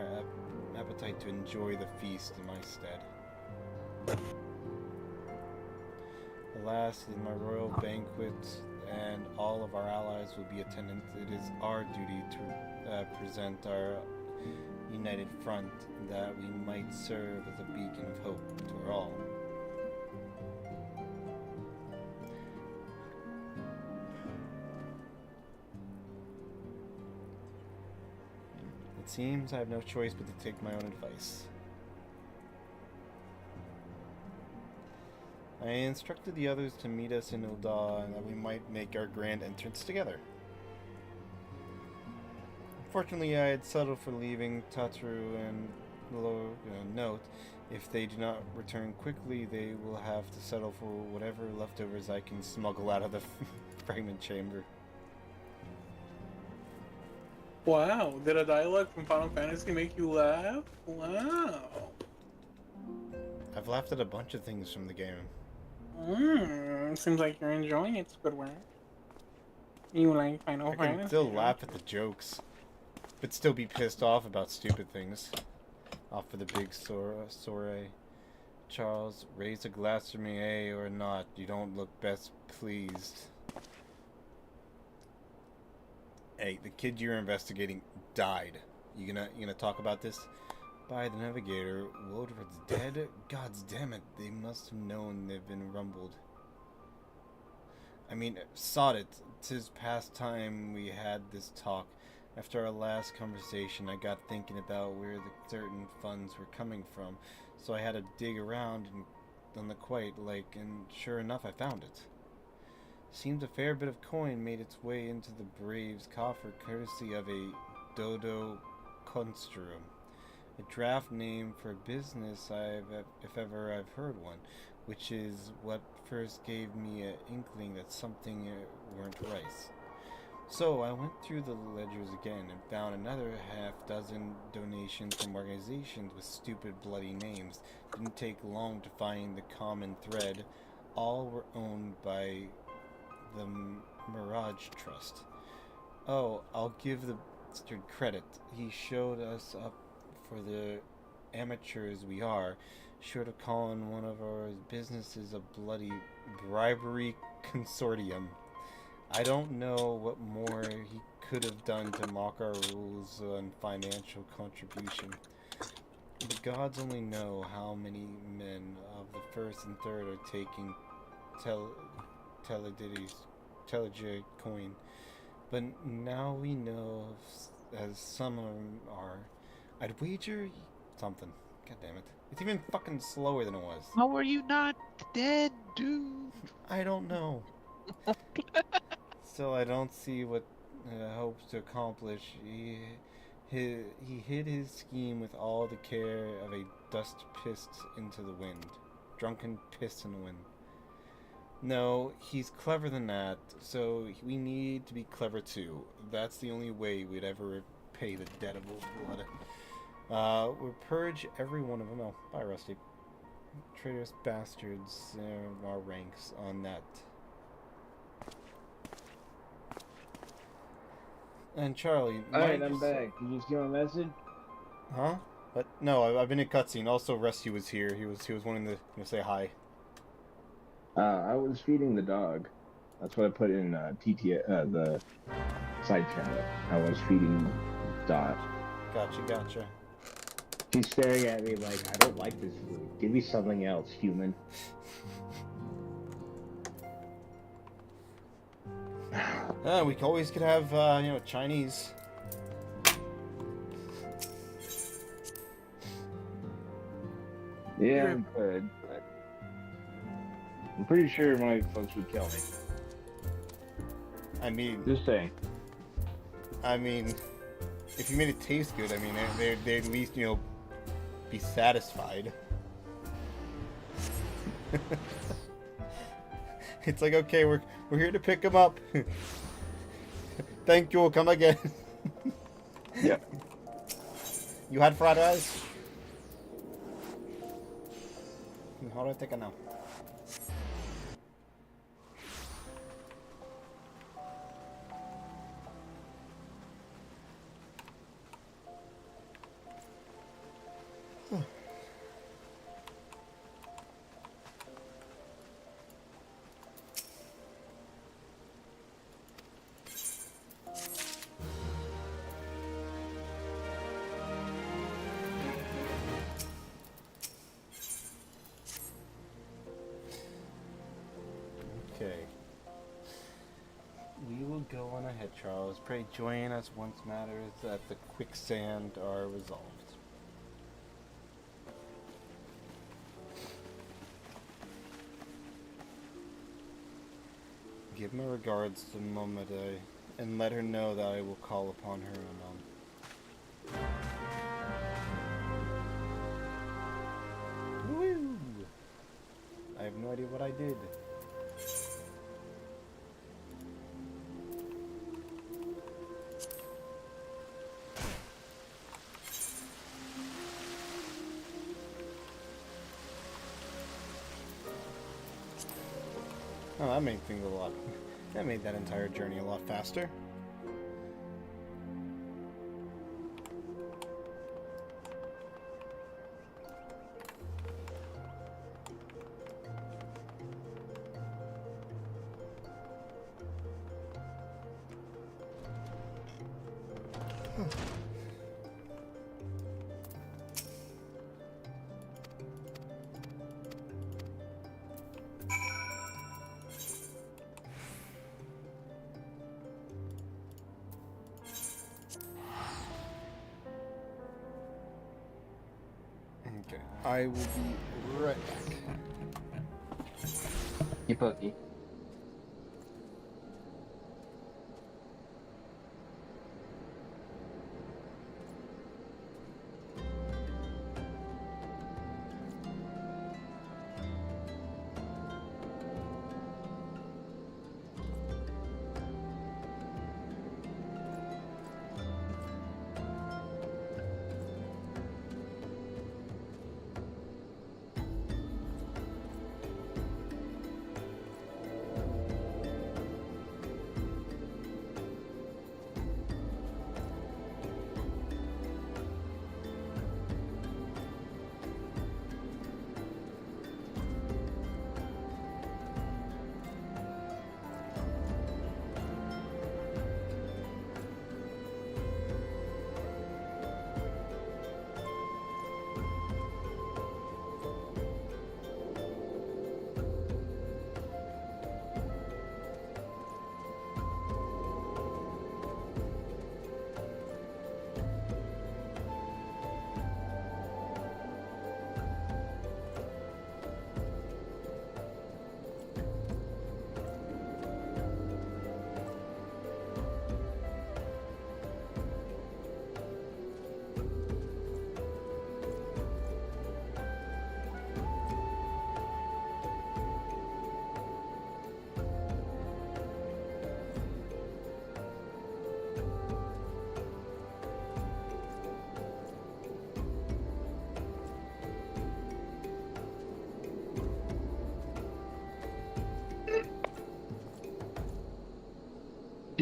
appetite to enjoy the feast in my stead. Alas, in my royal banquet, and all of our allies will be attendant, it is our duty to present our united front, that we might serve as a beacon of hope to all. It seems I have no choice but to take my own advice. I instructed the others to meet us in Ul'dah, and that we might make our grand entrance together. Unfortunately, I had settled for leaving Tatru and note, if they do not return quickly, they will have to settle for whatever leftovers I can smuggle out of the fragment chamber. Wow, did a dialogue from Final Fantasy make you laugh? Wow. I've laughed at a bunch of things from the game. Seems like you're enjoying it, Squidward. You like Final Fantasy? I can still laugh at the jokes, but still be pissed off about stupid things. Off for the big soiree. Charles, raise a glass for me, eh, or not? You don't look best pleased. Hey, the kid you're investigating died. You gonna talk about this? By the navigator, Woodward's dead? Gods damn it, they must have known they've been rumbled. I mean, sod it. 'Tis past time we had this talk. After our last conversation, I got thinking about where the certain funds were coming from, so I had to dig around and on the quite, and sure enough, I found it. Seems a fair bit of coin made its way into the Braves' coffer, courtesy of a Dodo Construum. A draft name for a business if ever I've heard one, which is what first gave me an inkling that something weren't right. So I went through the ledgers again and found another half-dozen donations from organizations with stupid bloody names. Didn't take long to find the common thread. All were owned by the Mirage Trust. Oh, I'll give the bastard credit. He showed us up for the amateurs we are, short of calling one of our businesses a bloody bribery consortium. I don't know what more he could have done to mock our rules on financial contribution. The gods only know how many men of the first and third are taking Telegid coin, but now we know as some are. I'd wager something. God damn it. It's even fucking slower than it was. How are you not dead, dude? I don't know. Still, I don't see what hopes to accomplish. He hid his scheme with all the care of a dust pissed into the wind. Drunken piss in the wind. No, he's clever than that, so we need to be clever too. That's the only way we'd ever repay the debt of old blood. We'll purge every one of them. Oh, bye, Rusty. Traitorous bastards our ranks on that. And Charlie. Alright, I'm back. Did you see my message? Huh? But no, I've been in cutscene. Also, Rusty was here. He was wanting to say hi. I was feeding the dog. That's what I put in the side chat. I was feeding Dot. Gotcha. She's staring at me like, I don't like this food. Give me something else, human. We always could have, Chinese. Yeah, I could, but I'm pretty sure my folks would kill me. I mean... Just saying. I mean, if you made it taste good, I mean, they'd at least, be satisfied. It's like, okay, we're here to pick him up. Thank you, come again. Yeah. You had fried rice? How do I take it now? Okay. We will go on ahead, Charles. Pray join us once matters at the quicksand are resolved. Give my regards to Momade, and let her know that I will call upon her anon. Woo! I have no idea what I did. Oh, that made things a lot... That made that entire journey a lot faster. Okay, I will be right back. You pokey.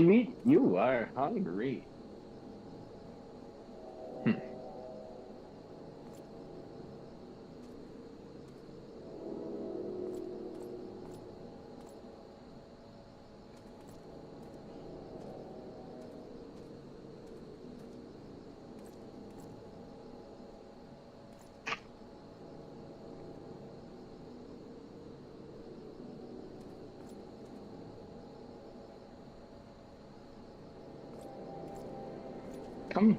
You are hungry. Come.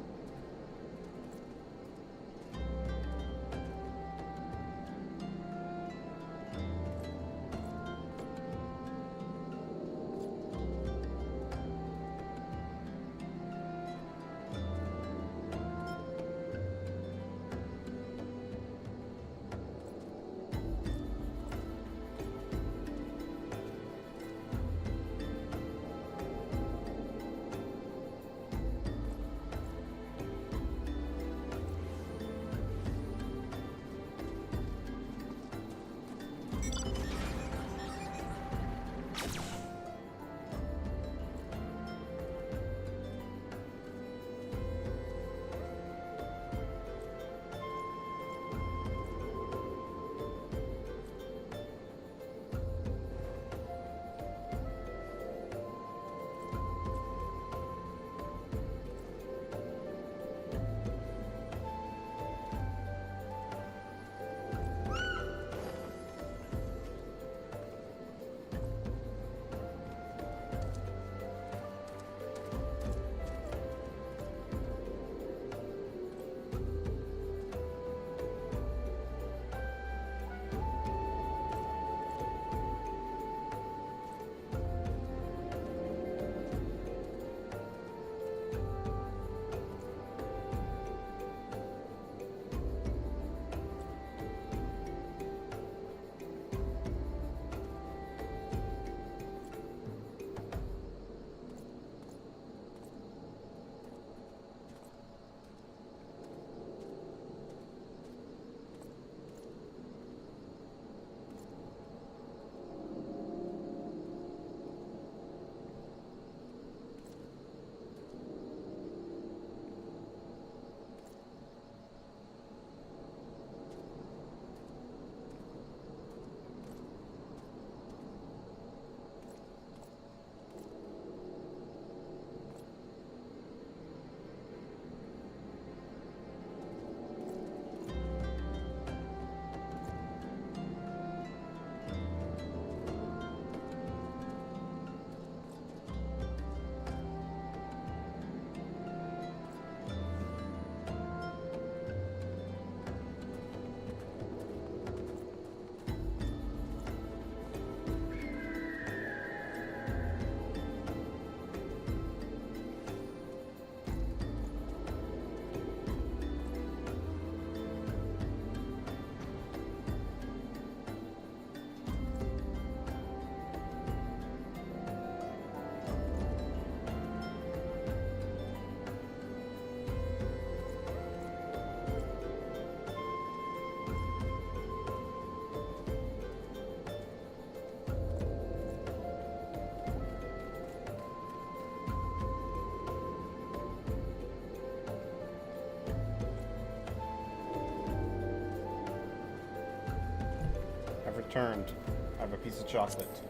Returned. I have a piece of chocolate.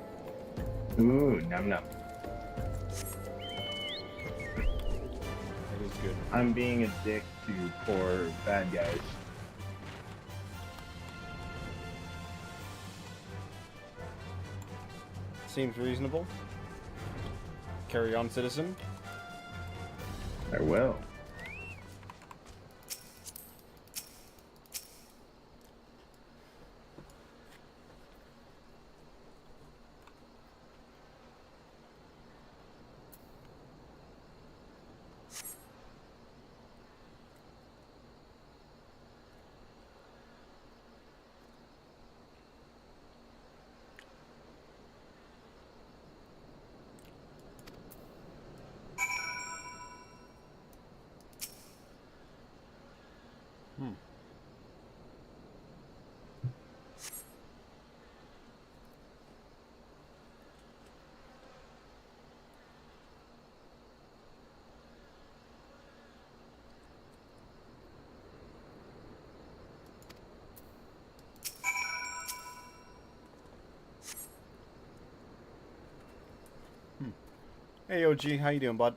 Ooh, num num. It is good. I'm being a dick to poor bad guys. Seems reasonable. Carry on, citizen. Farewell. Hey, OG, how you doing, bud?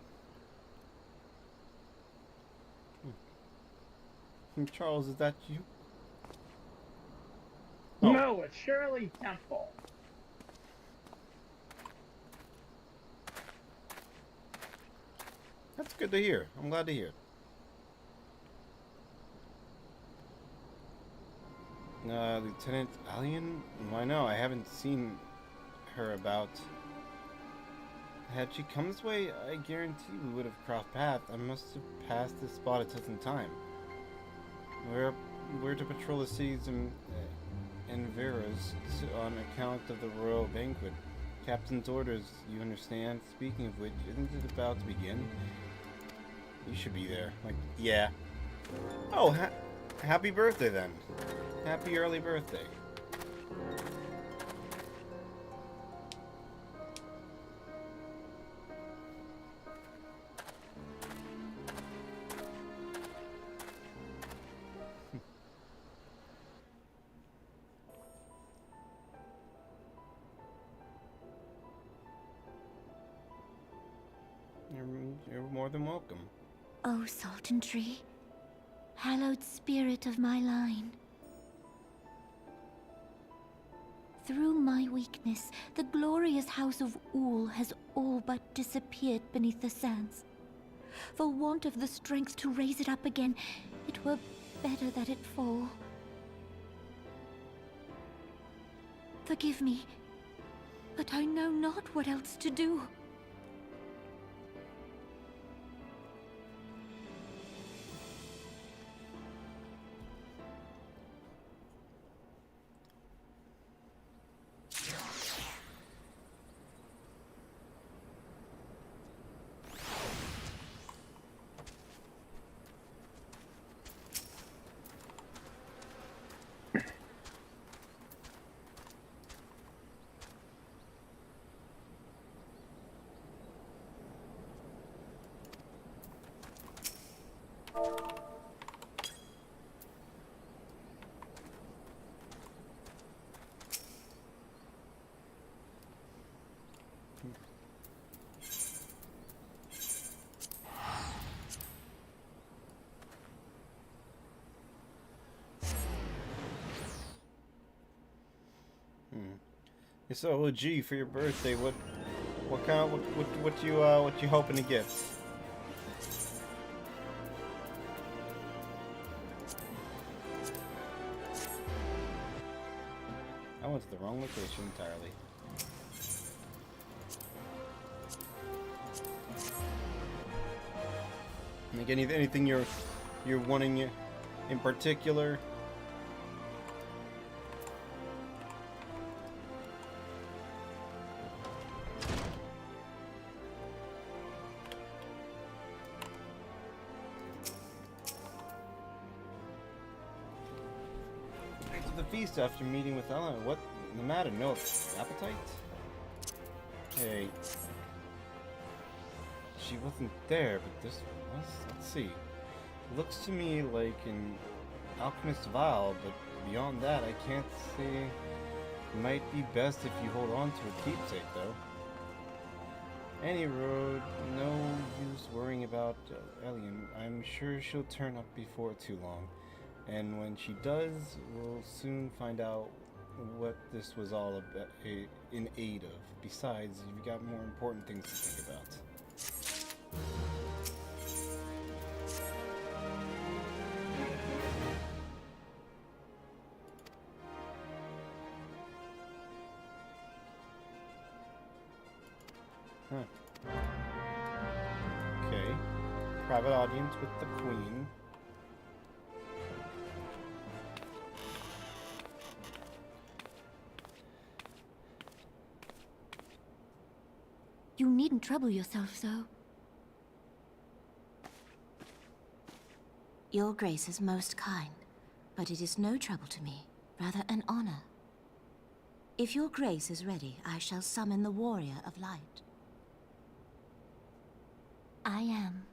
Charles, is that you? Oh. No, it's Shirley Temple. That's good to hear. I'm glad to hear. Lieutenant Alien? Why no, I haven't seen her about. Had she come this way, I guarantee we would have crossed paths. I must have passed this spot a dozen times. We're to patrol the seas and Veras on account of the royal banquet. Captain's orders, you understand? Speaking of which, isn't it about to begin? You should be there. Like, yeah. Oh, happy birthday then. Happy early birthday. You're more than welcome. Oh, Sultan Tree, hallowed spirit of my line. Through my weakness, the glorious house of Ul has all but disappeared beneath the sands. For want of the strength to raise it up again, it were better that it fall. Forgive me, but I know not what else to do. So, OG, for your birthday, what you hoping to get? I went to the wrong location entirely. Like anything you're wanting in particular? Feast after meeting with Ellen. What the matter? No appetite? Hey, she wasn't there, but this was. Let's see. Looks to me like an alchemist vial, but beyond that, I can't say. It might be best if you hold on to a keepsake, though. Any road, no use worrying about Alien. I'm sure she'll turn up before too long. And when she does, we'll soon find out what this was all about, in aid of. Besides, you've got more important things to think about. Huh. Okay. Private audience with the Queen. You needn't trouble yourself so. Your Grace is most kind, but it is no trouble to me, rather an honor. If your Grace is ready, I shall summon the Warrior of Light. I am.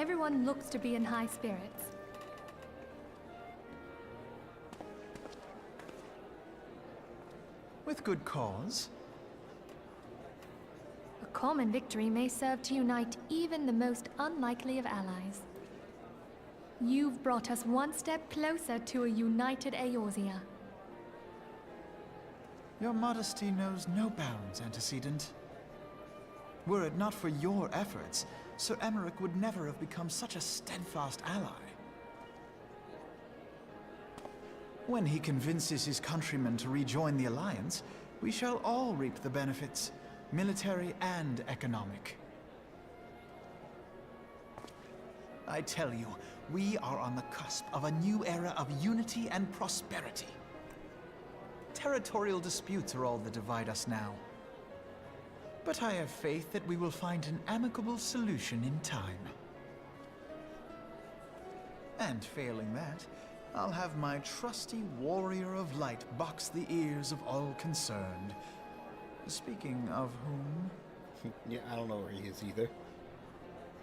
everyone looks to be in high spirits. With good cause. A common victory may serve to unite even the most unlikely of allies. You've brought us one step closer to a united Eorzea. Your modesty knows no bounds, Antecedent. Were it not for your efforts, Sir Emmerich would never have become such a steadfast ally. When he convinces his countrymen to rejoin the Alliance, we shall all reap the benefits, military and economic. I tell you, we are on the cusp of a new era of unity and prosperity. Territorial disputes are all that divide us now. But I have faith that we will find an amicable solution in time. And failing that, I'll have my trusty warrior of light box the ears of all concerned. Speaking of whom... Yeah, I don't know where he is either.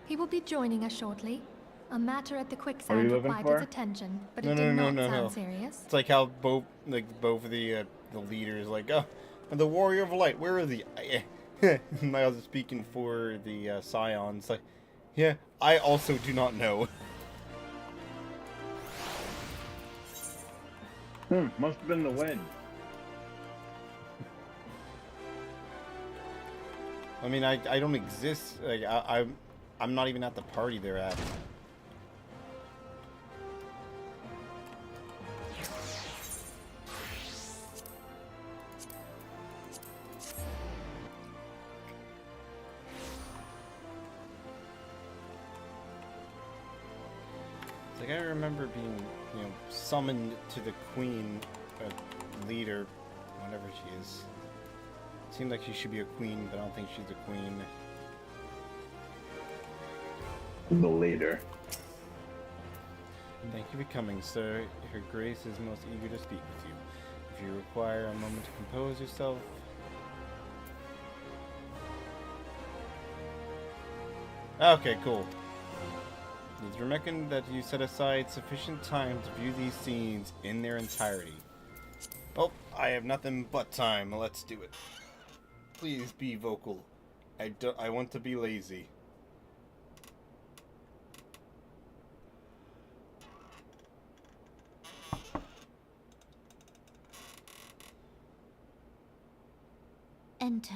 He will be joining us shortly. A matter at the What are quicksand you looking required for? his attention, but it did not sound serious. It's like how both of the leaders, like, oh, and the warrior of light, where is he? Miles is speaking for the Scions. Like, yeah, I also do not know. Must have been the wind. I mean, I don't exist. Like, I'm not even at the party they're at. Like, I remember being, summoned to the queen, leader, whatever she is. Seemed like she should be a queen, but I don't think she's a queen. The leader. Thank you for coming, sir. Her Grace is most eager to speak with you. If you require a moment to compose yourself... Okay, cool. It's reckoned that you set aside sufficient time to view these scenes in their entirety. Oh, I have nothing but time. Let's do it. Please be vocal. I want to be lazy. Enter.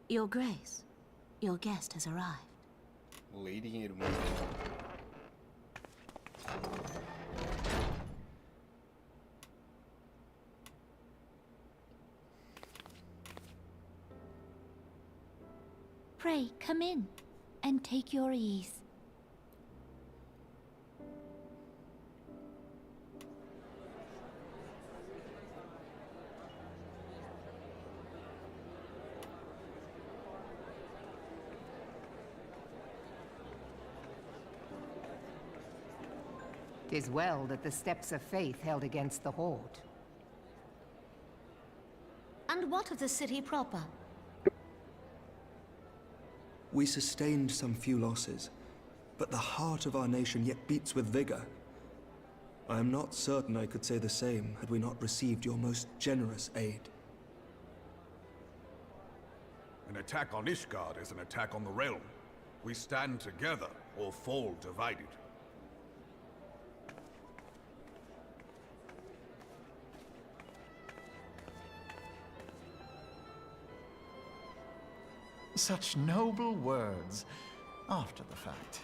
Your Grace, your guest has arrived. Lady in waiting. Pray, come in and take your ease. Tis well that the steps of faith held against the Horde. And what of the city proper? We sustained some few losses, but the heart of our nation yet beats with vigor. I am not certain I could say the same had we not received your most generous aid. An attack on Ishgard is an attack on the realm. We stand together or fall divided. Such noble words after the fact.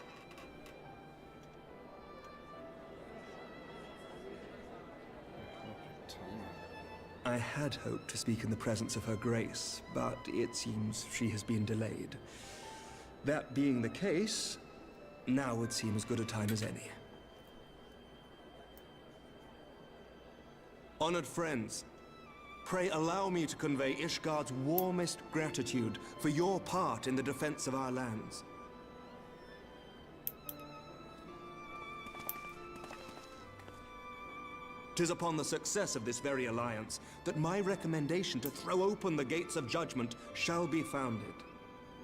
I had hoped to speak in the presence of Her Grace, but it seems she has been delayed. That being the case, now would seem as good a time as any. Honored friends, pray allow me to convey Ishgard's warmest gratitude for your part in the defense of our lands. Tis upon the success of this very alliance that my recommendation to throw open the gates of judgment shall be founded.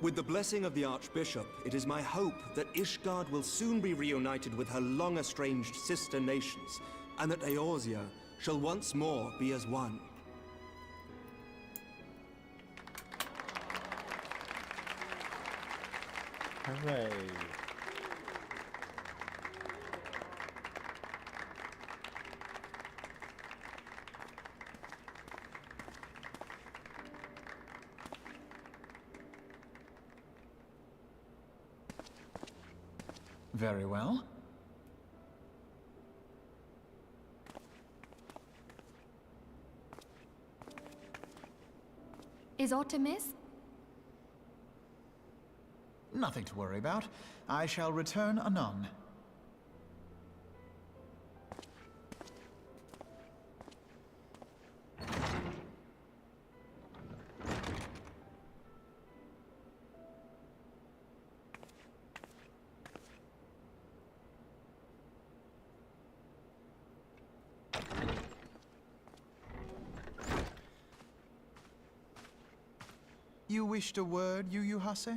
With the blessing of the Archbishop, it is my hope that Ishgard will soon be reunited with her long-estranged sister nations, and that Eorzea shall once more be as one. Hooray. Very well. Is aught amiss? Nothing to worry about. I shall return anon. You wished a word, Yu Hase?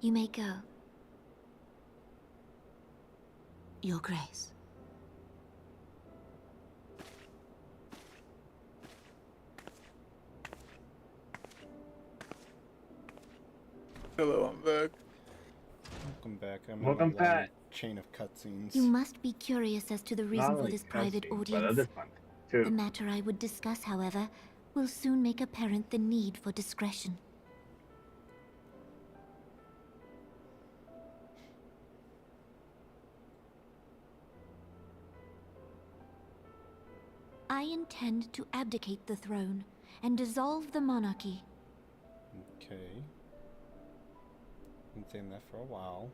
You may go. Your Grace. Hello, I'm back. Welcome back. I'm Welcome in a long back. chain of cutscenes. You must be curious as to the reason Not for only this private cutscenes, but audience. other fun too. The matter I would discuss, however, will soon make apparent the need for discretion. I intend to abdicate the throne and dissolve the monarchy. Okay. Been saying that for a while.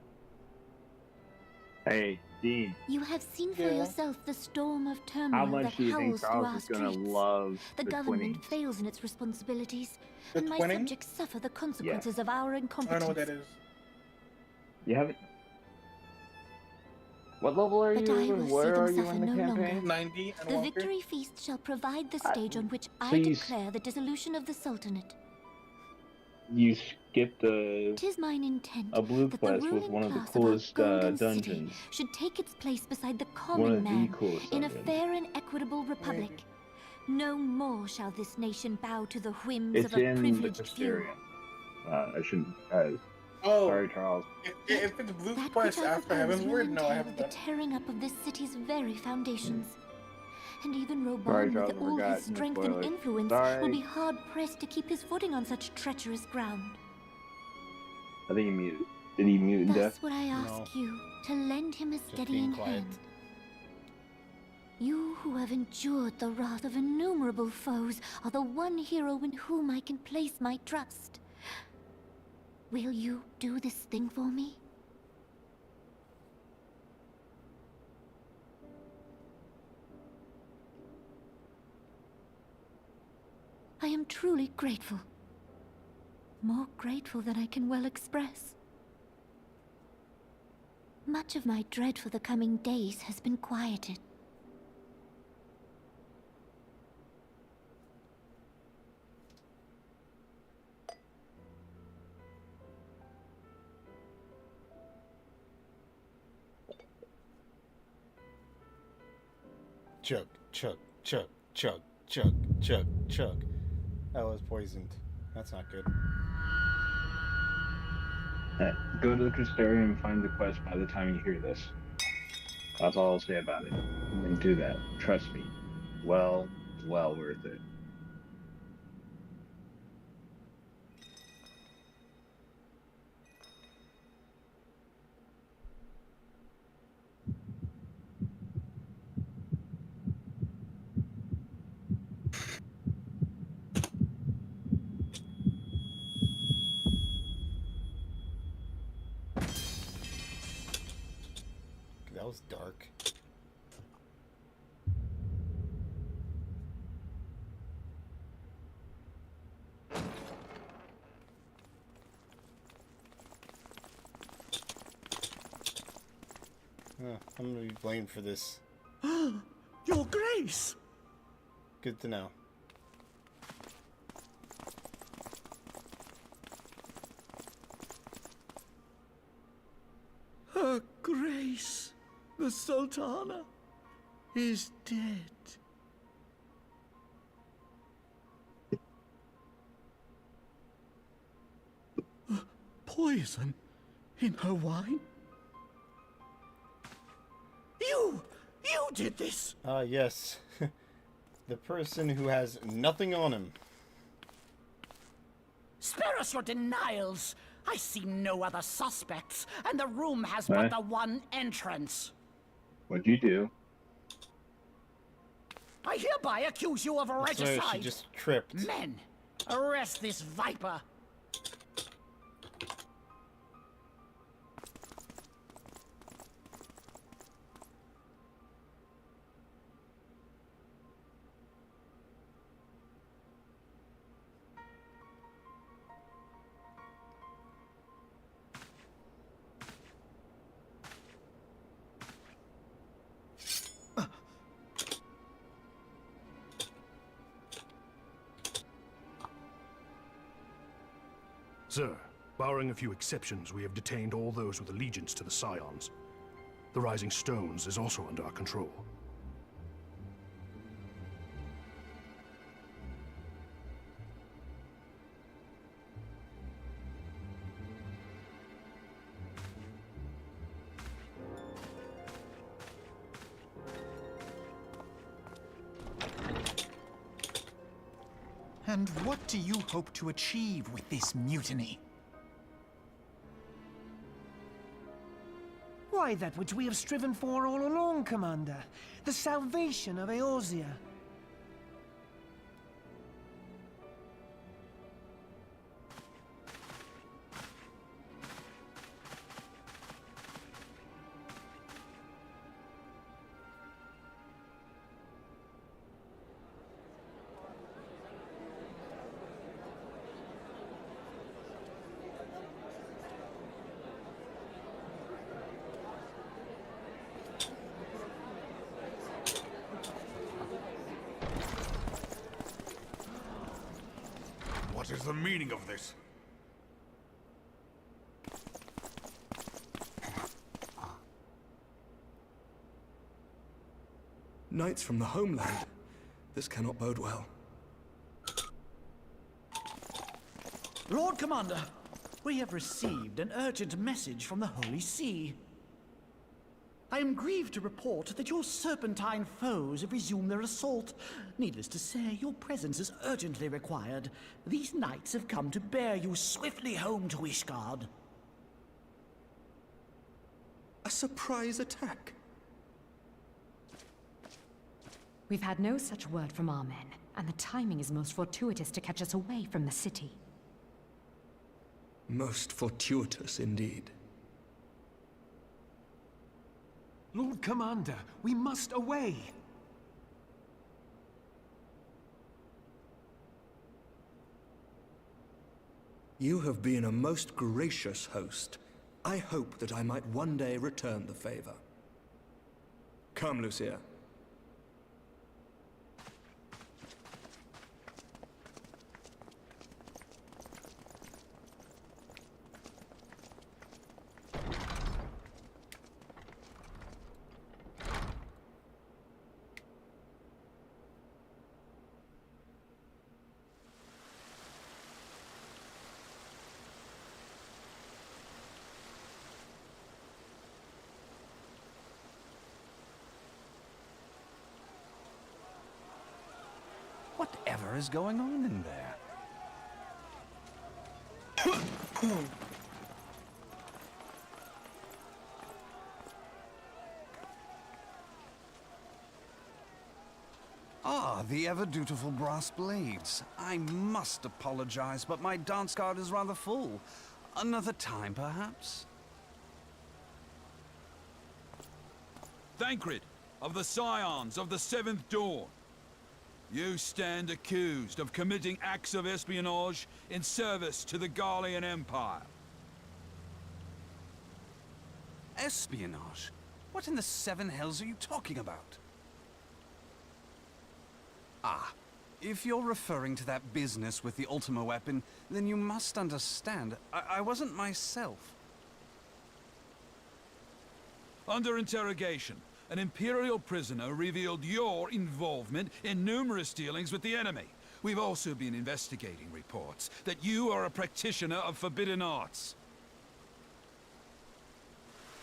Hey, Dean, You have seen for Yeah. yourself the storm of how turmoil that much do you think howls through Charles our is gonna streets. love The the government twinning? fails in its responsibilities, The and my twinning? subjects suffer the consequences of our I don't know what that incompetence. is. You haven't. What level are But you, I will and see where them are you suffer in the no campaign? longer. 90 and The Walker? victory feast shall provide the stage on which I please. declare the dissolution of the Sultanate. You skipped a 'Tis mine intent blue that the quest with ruling one of the class of our coolest golden city dungeons. should take its place beside the One common of the man coolest in a dungeons. fair and equitable republic. No more shall this nation bow to the whims It's of a in the privileged few. Casteria. I shouldn't. Oh, Sorry, Charles. if it's Blue That which Quest I after propose Heaven's will Word, no, I entail haven't the done it. tearing up of this city's very foundations. And even Sorry, Roban, Charles, with I all forgot. his No strength and spoilers. influence, Sorry. will be hard-pressed to keep his footing on such treacherous ground. I think he muted. Did he mute and Thus deaf? would I ask you to lend him a Just steadying being quiet. hand. You who have endured the wrath of innumerable foes are the one hero in whom I can place my trust. Will you do this thing for me? I am truly grateful. More grateful than I can well express. Much of my dread for the coming days has been quieted. Chug, chug, chug, chug, chug, chug, chug. That was poisoned. That's not good. Go to the Casteria and find the quest by the time you hear this. That's all I'll say about it. And do that. Trust me. Well worth it. That was dark. I'm gonna be blamed for this. Your Grace! Good to know. Her Grace, the Sultana, is dead. Poison in her wine? You did this! Yes. The person who has nothing on him. Spare us your denials. I see no other suspects, and the room has but the one entrance. What'd you do? I hereby accuse you of regicide. She just tripped. Men, arrest this viper. Sir, barring a few exceptions, we have detained all those with allegiance to the Scions. The Rising Stones is also under our control. And what do you hope to achieve with this mutiny? Why, that which we have striven for all along, Commander. The salvation of Eorzea. What is the meaning of this? Knights from the homeland. This cannot bode well. Lord Commander, we have received an urgent message from the Holy See. I am grieved to report that your serpentine foes have resumed their assault. Needless to say, your presence is urgently required. These knights have come to bear you swiftly home to Ishgard. A surprise attack? We've had no such word from our men, and the timing is most fortuitous to catch us away from the city. Most fortuitous indeed. Lord Commander, we must away. You have been a most gracious host. I hope that I might one day return the favor. Come, Lucia. Whatever is going on in there? Ah, the ever-dutiful brass blades. I must apologize, but my dance card is rather full. Another time, perhaps? Thancred, of the Scions of the Seventh Dawn. You stand accused of committing acts of espionage in service to the Garlean Empire. Espionage? What in the seven hells are you talking about? Ah, if you're referring to that business with the Ultima weapon, then you must understand, I wasn't myself. Under interrogation, an Imperial prisoner revealed your involvement in numerous dealings with the enemy. We've also been investigating reports that you are a practitioner of forbidden arts.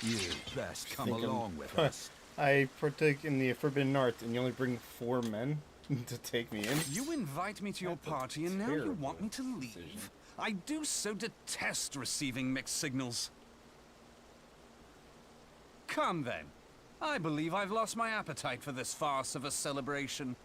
You best come along with us. I partake in the forbidden arts, and you only bring 4 men to take me in? You invite me to your party, and now you want me to leave? I do so detest receiving mixed signals. Come then. I believe I've lost my appetite for this farce of a celebration.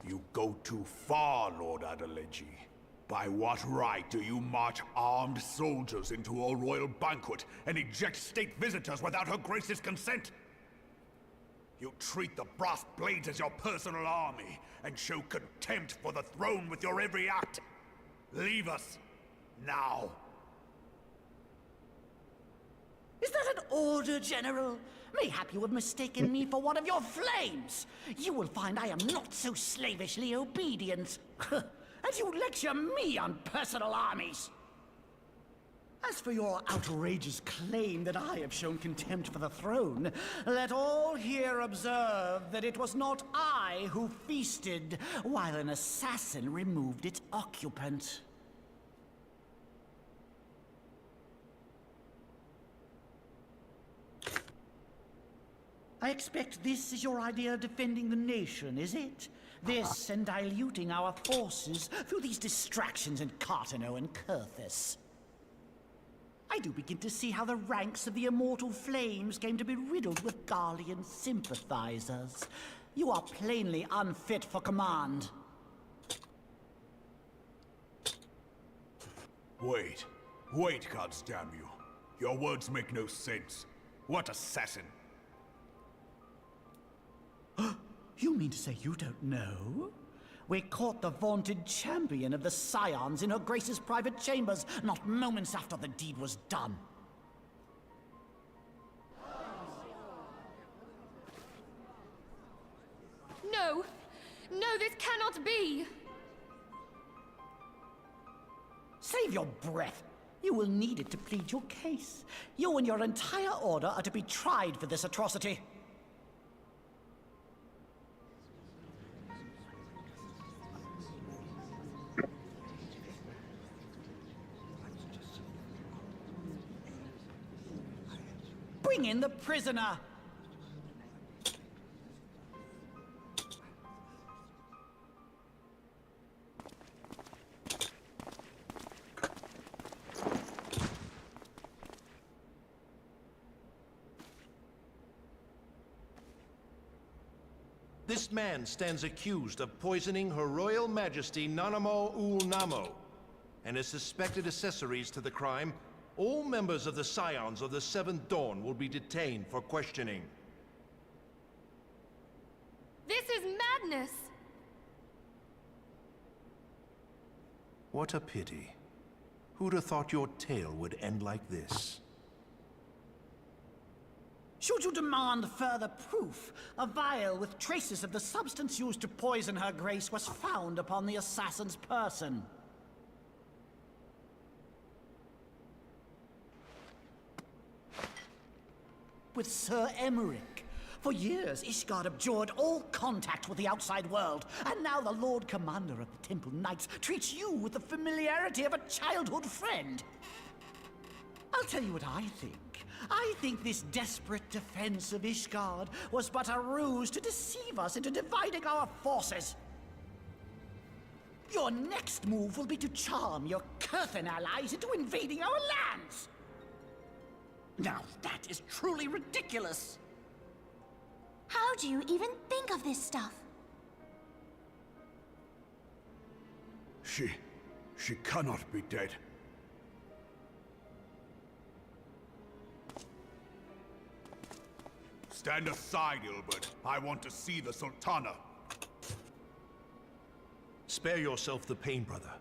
You go too far, Lord Adeleji. By what right do you march armed soldiers into a royal banquet and eject state visitors without her grace's consent? You treat the brass blades as your personal army and show contempt for the throne with your every act. Leave us, now. Is that an order, General? Mayhap you have mistaken me for one of your flames. You will find I am not so slavishly obedient. And you lecture me on personal armies. As for your outrageous claim that I have shown contempt for the throne, let all here observe that it was not I who feasted while an assassin removed its occupant. I expect this is your idea of defending the nation, is it? This and diluting our forces through these distractions in Cartano and Kurthis. I do begin to see how the ranks of the Immortal Flames came to be riddled with Garlean sympathizers. You are plainly unfit for command. Wait, goddamn you. Your words make no sense. What assassin? You mean to say you don't know? We caught the vaunted champion of the Scions in her Grace's private chambers, not moments after the deed was done. No! No, this cannot be! Save your breath. You will need it to plead your case. You and your entire order are to be tried for this atrocity. Bring in the prisoner! This man stands accused of poisoning Her Royal Majesty Nanamo Ul Namo, and his suspected accessories to the crime. All members of the Scions of the Seventh Dawn will be detained for questioning. This is madness! What a pity. Who'd have thought your tale would end like this? Should you demand further proof, a vial with traces of the substance used to poison Her Grace was found upon the assassin's person. With Sir Emmerich. For years, Ishgard abjured all contact with the outside world, and now the Lord Commander of the Temple Knights treats you with the familiarity of a childhood friend. I'll tell you what I think. I think this desperate defense of Ishgard was but a ruse to deceive us into dividing our forces. Your next move will be to charm your Kurthan allies into invading our lands. Now that is truly ridiculous. How do you even think of this stuff? She cannot be dead. Stand aside, Ilbert. I want to see the Sultana. Spare yourself the pain, brother.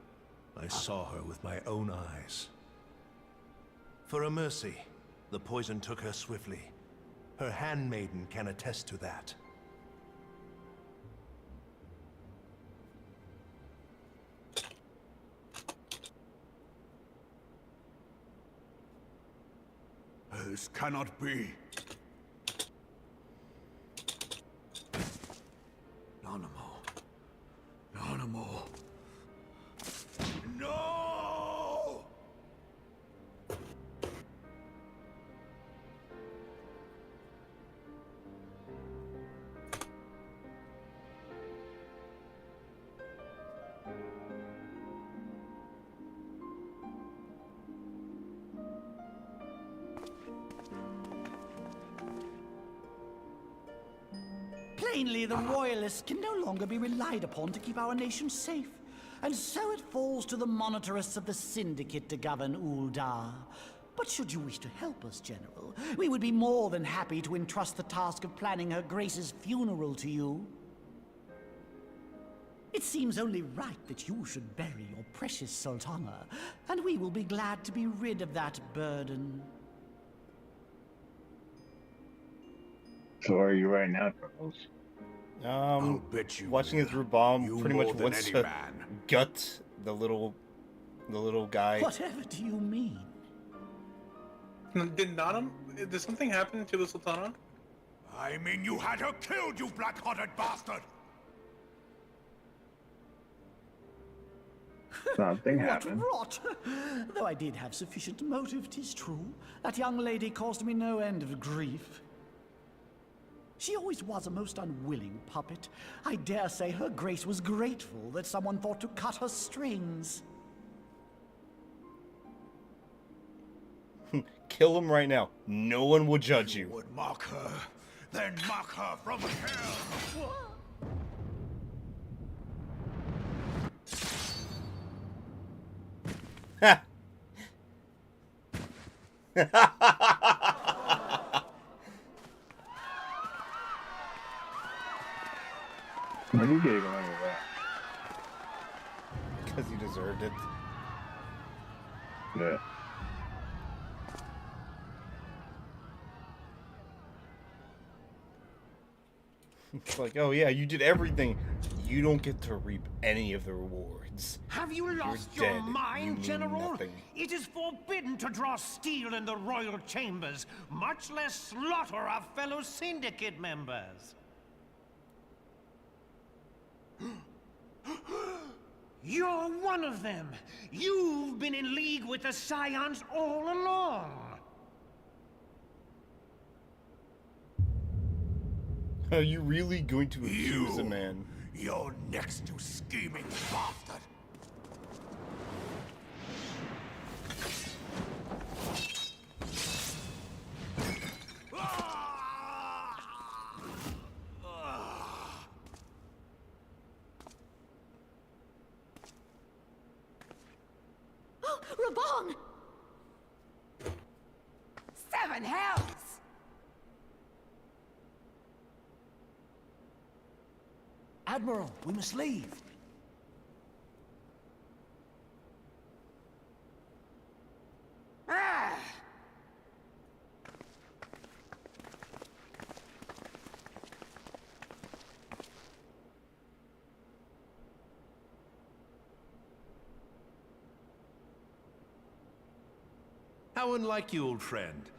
I saw her with my own eyes. For a mercy, the poison took her swiftly. Her handmaiden can attest to that. This cannot be. Nanamo. No! Plainly, the Royalists can no longer be relied upon to keep our nation safe. And so it falls to the monitorists of the Syndicate to govern Uldar. But should you wish to help us, General, we would be more than happy to entrust the task of planning Her Grace's funeral to you. It seems only right that you should bury your precious Sultana, and we will be glad to be rid of that burden. So are you right now, Charles? Watching it through Bomb pretty much wants to gut the little guy. Whatever do you mean? Did something happen to the Sultana? I mean, you had her killed, you black-hearted bastard! Something happened. What rot! Though I did have sufficient motive, 'tis true. That young lady caused me no end of grief. She always was a most unwilling puppet. I dare say Her Grace was grateful that someone thought to cut her strings. Kill him right now. No one will judge you. Would mock her, then mock her from hell! Why are you giggling over that? Because he deserved it. Yeah. It's like, oh yeah, you did everything. You don't get to reap any of the rewards. Have you lost You're your dead. You mind, mean General? nothing. It is forbidden to draw steel in the royal chambers, much less slaughter our fellow syndicate members. You're one of them. You've been in league with the Scions all along. Are you really going to accuse a man? You're next, you scheming bastard! Oh, Rabong! 7 hells! Admiral, we must leave. Ah! How unlike you, old friend.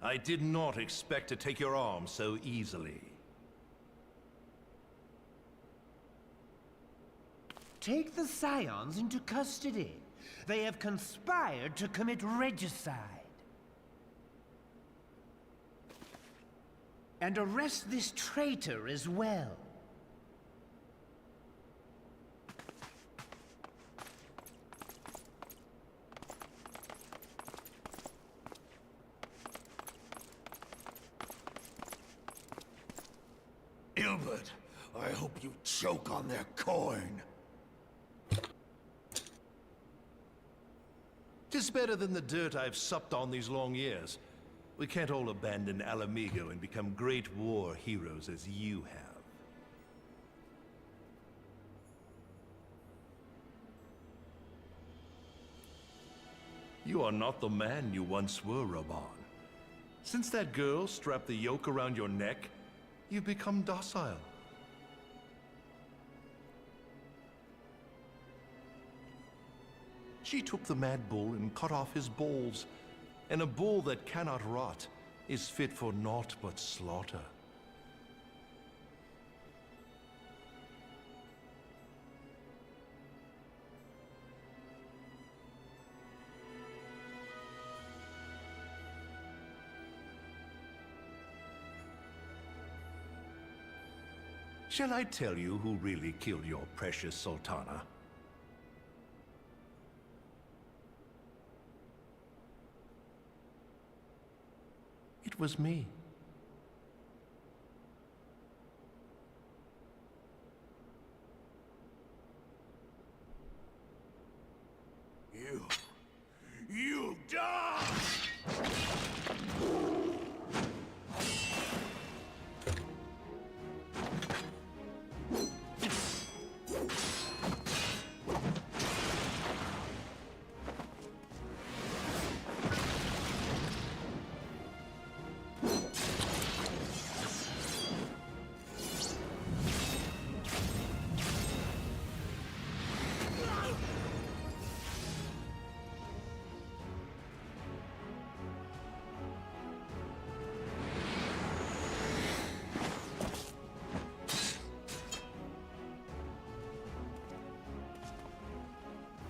I did not expect to take your arm so easily. Take the Scions into custody. They have conspired to commit regicide. And arrest this traitor as well. Gilbert, I hope you choke on their coin. 'Tis better than the dirt I've supped on these long years. We can't all abandon Alamigo and become great war heroes as you have. You are not the man you once were, Raban. Since that girl strapped the yoke around your neck, you've become docile. She took the mad bull and cut off his balls, and a bull that cannot rot is fit for naught but slaughter. Shall I tell you who really killed your precious Sultana? It was me. You die!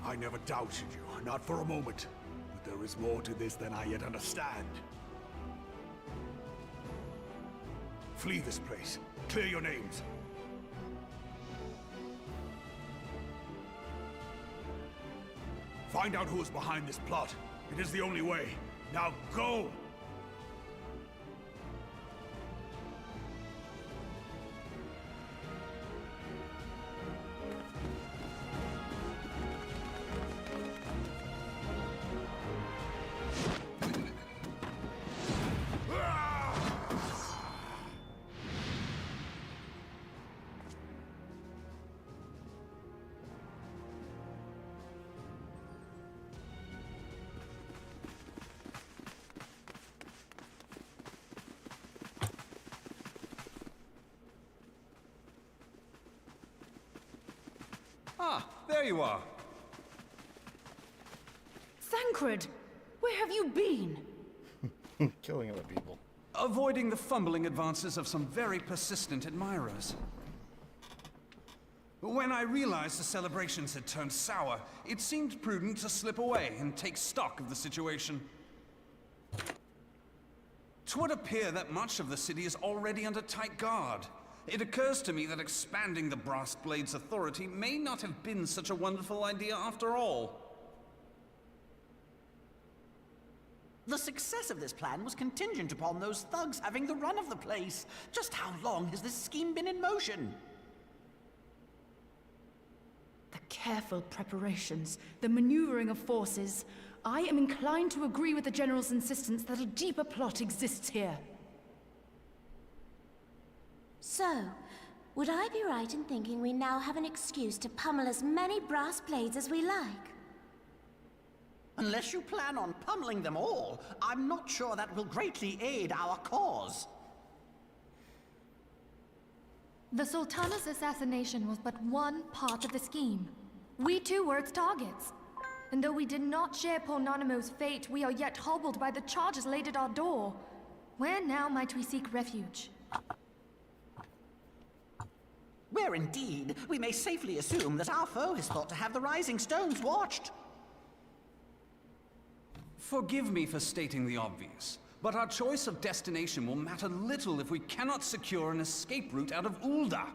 I never doubted you, not for a moment. But there is more to this than I yet understand. Flee this place. Clear your names. Find out who is behind this plot. It is the only way. Now go! Ah, there you are. Thancred, where have you been? Killing other people. Avoiding the fumbling advances of some very persistent admirers. When I realized the celebrations had turned sour, it seemed prudent to slip away and take stock of the situation. 'Twould appear that much of the city is already under tight guard. It occurs to me that expanding the Brass Blade's authority may not have been such a wonderful idea after all. The success of this plan was contingent upon those thugs having the run of the place. Just how long has this scheme been in motion? The careful preparations, the maneuvering of forces. I am inclined to agree with the General's insistence that a deeper plot exists here. So, would I be right in thinking we now have an excuse to pummel as many brass blades as we like? Unless you plan on pummeling them all, I'm not sure that will greatly aid our cause. The Sultana's assassination was but one part of the scheme. We too were its targets. And though we did not share Pononimo's fate, we are yet hobbled by the charges laid at our door. Where now might we seek refuge? Where indeed, we may safely assume that our foe is thought to have the Rising Stones watched. Forgive me for stating the obvious, but our choice of destination will matter little if we cannot secure an escape route out of Ul'dah.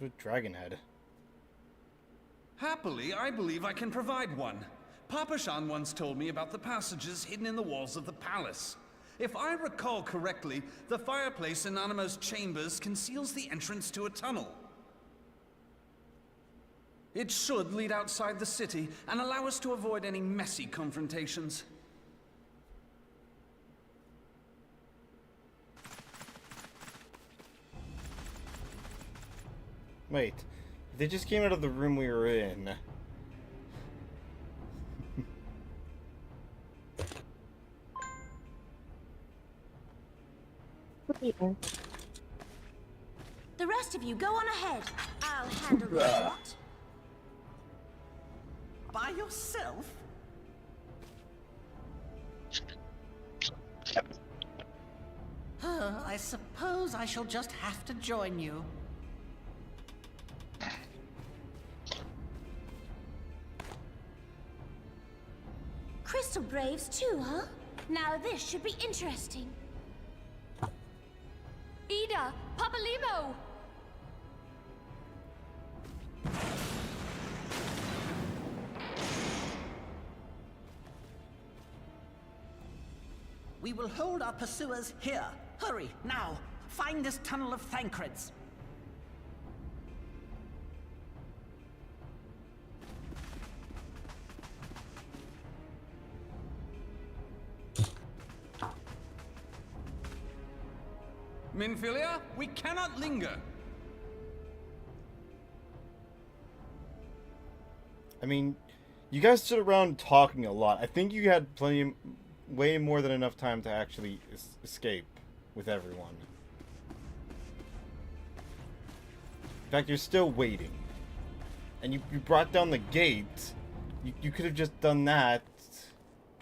Good Dragonhead. Happily, I believe I can provide one. Papa Shan once told me about the passages hidden in the walls of the palace. If I recall correctly, the fireplace in Animo's chambers conceals the entrance to a tunnel. It should lead outside the city and allow us to avoid any messy confrontations. Wait, they just came out of the room we were in. The rest of you go on ahead. I'll handle the lot. By yourself? I suppose I shall just have to join you. Crystal Braves too, huh? Now this should be interesting. Ida! Papalimo! We will hold our pursuers here. Hurry, now! Find this tunnel of Thancreds. Minfilia, we cannot linger. I mean, you guys stood around talking a lot. I think you had way more than enough time to actually escape with everyone. In fact, you're still waiting. And you brought down the gate. You could have just done that.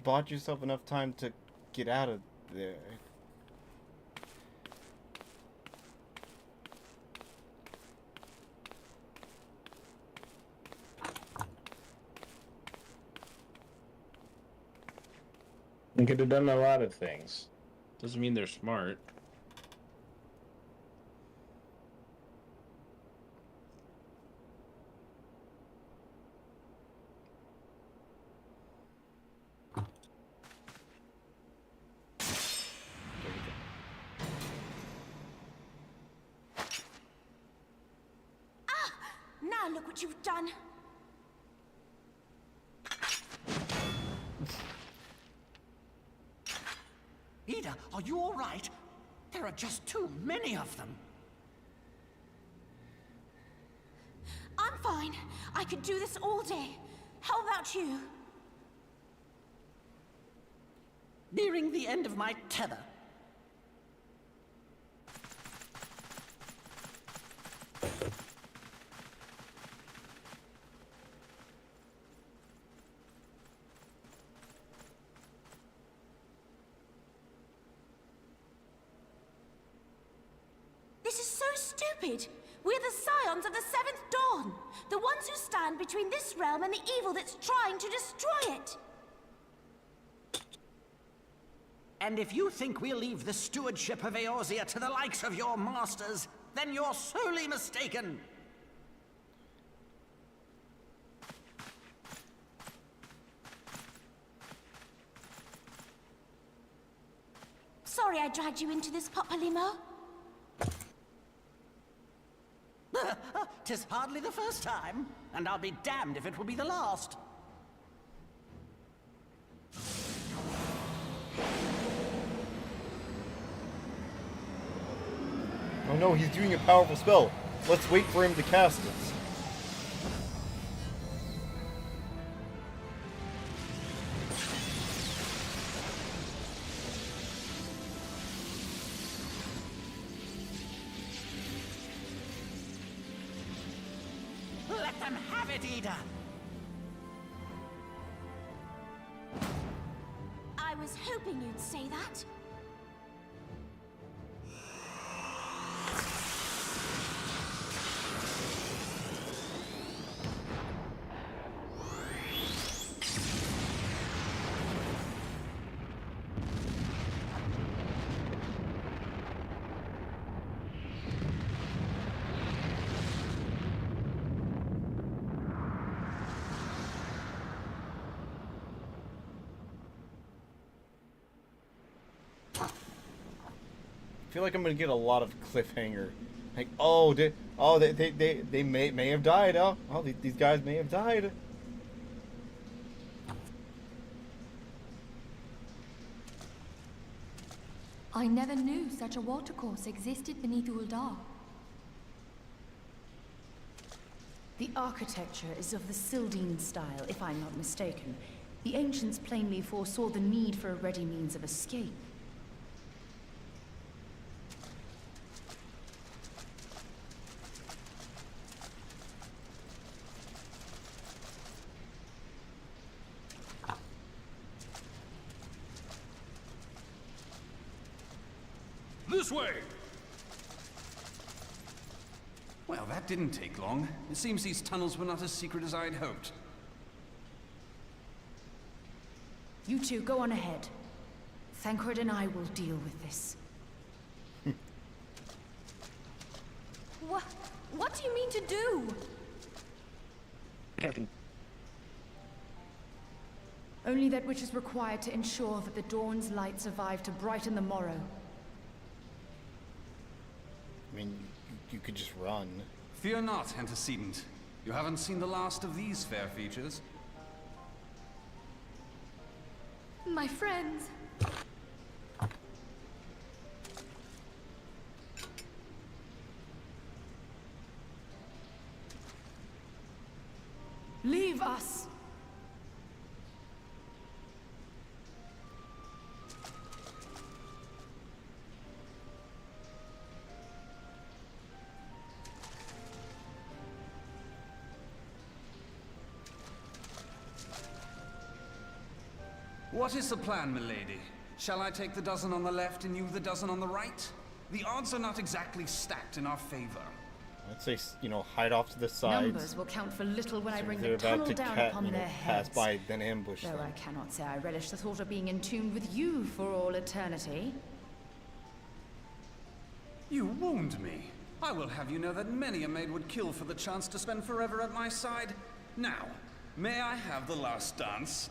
Bought yourself enough time to get out of there. They could have done a lot of things. Doesn't mean they're smart. Now look what you've done. Ida, are you all right? There are just too many of them. I'm fine. I could do this all day. How about you? Nearing the end of my tether. This is so stupid. We're the scions of the Seventh Dawn. The ones who stand between this realm and the evil that's trying to destroy it. And if you think we'll leave the stewardship of Eorzea to the likes of your masters, then you're sorely mistaken. Sorry I dragged you into this, Papalimo. 'Tis hardly the first time, and I'll be damned if it will be the last. Oh no, he's doing a powerful spell. Let's wait for him to cast it. Let them have it, Ida! I was hoping you'd say that. feel like I'm gonna get a lot of cliffhanger. Like, they may have died. These guys may have died. I never knew such a watercourse existed beneath Uldar. The architecture is of the Sildine style, if I'm not mistaken. The ancients plainly foresaw the need for a ready means of escape. This way! Well, that didn't take long. It seems these tunnels were not as secret as I had hoped. You two go on ahead. Thancred and I will deal with this. What do you mean to do? Only that which is required to ensure that the dawn's light survive to brighten the morrow. I mean, you could just run. Fear not, antecedent. You haven't seen the last of these fair features. My friends. Leave us! What is the plan, milady? Shall I take the dozen on the left and you the dozen on the right? The odds are not exactly stacked in our favor. I'd say, hide off to the sides. Numbers will count for little when I bring they're the about tunnel to down upon their pass heads. by, then ambush Though them. I cannot say I relish the thought of being entombed with you for all eternity. You wound me. I will have you know that many a maid would kill for the chance to spend forever at my side. Now, may I have the last dance?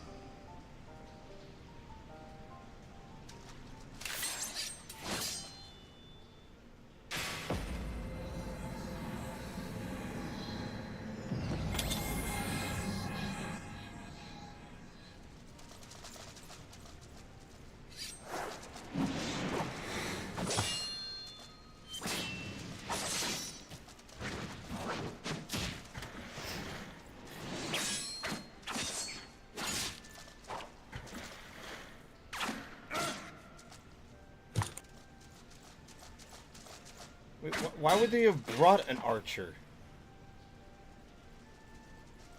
Wait, why would they have brought an archer?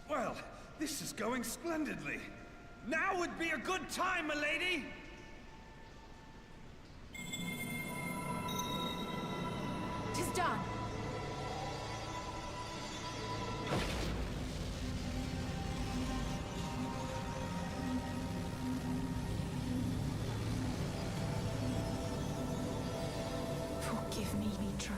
Well, this is going splendidly. Now would be a good time, milady! Tis done. Forgive me, Mitra.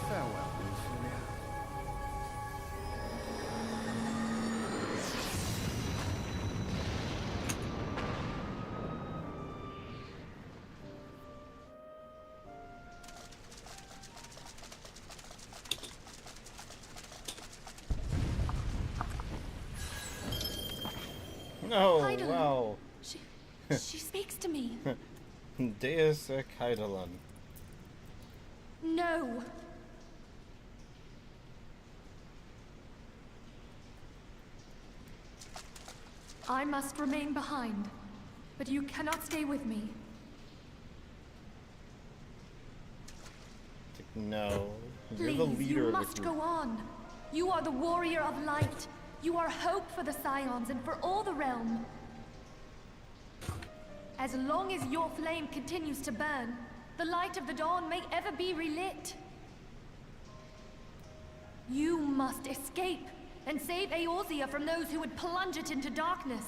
Farewell, Ophelia. No, Heidelin. wow. She speaks to me. Deus Heidelin. No. I must remain behind, but you cannot stay with me. No. You're Please, the leader you of the must group. go on. You are the warrior of light. You are hope for the Scions and for all the realm. As long as your flame continues to burn, the light of the dawn may ever be relit. You must escape and save Eorzea from those who would plunge it into darkness.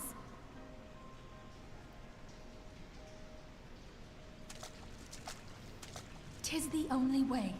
Tis the only way.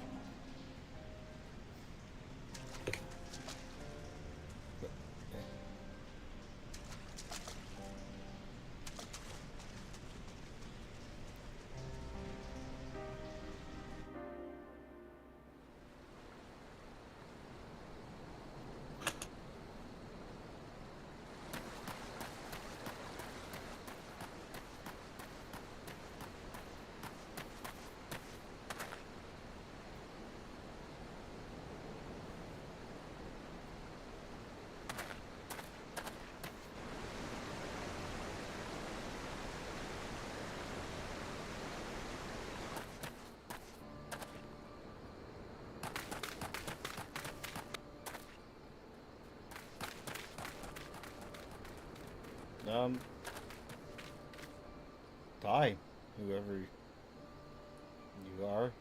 Die, whoever you are.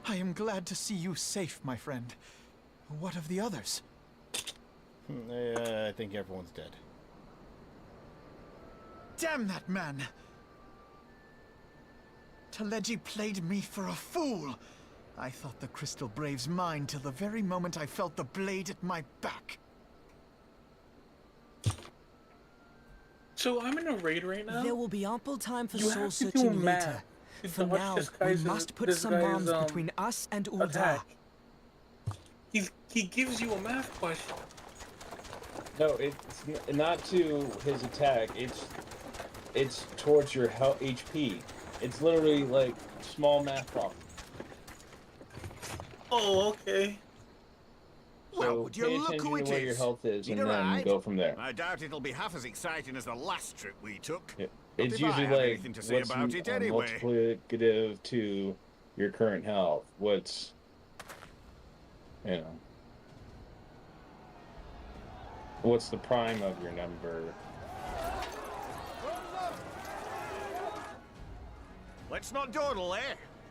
I am glad to see you safe, my friend. What of the others? I think everyone's dead. Damn that man! Taleji played me for a fool! I thought the Crystal Brave's mine till the very moment I felt the blade at my back. So I'm in a raid right now. There will be ample time for You soul have to do searching math later. to For dodge now, this we guy's- must put this some guy's, bombs between us and Ul'dah. attack. He gives you a math question. No, it's not to his attack. It's towards your health HP. It's literally like small math problem. Oh, okay. So would you pay look attention who to it where your is? health is, Need and a then ride? go from there. I doubt it'll be half as exciting as the last trip we took. Yeah. Not It's if I usually have like anything to say what's about it anyway. multiplicative to your current health. What's, what's the prime of your number? Let's not dawdle, eh?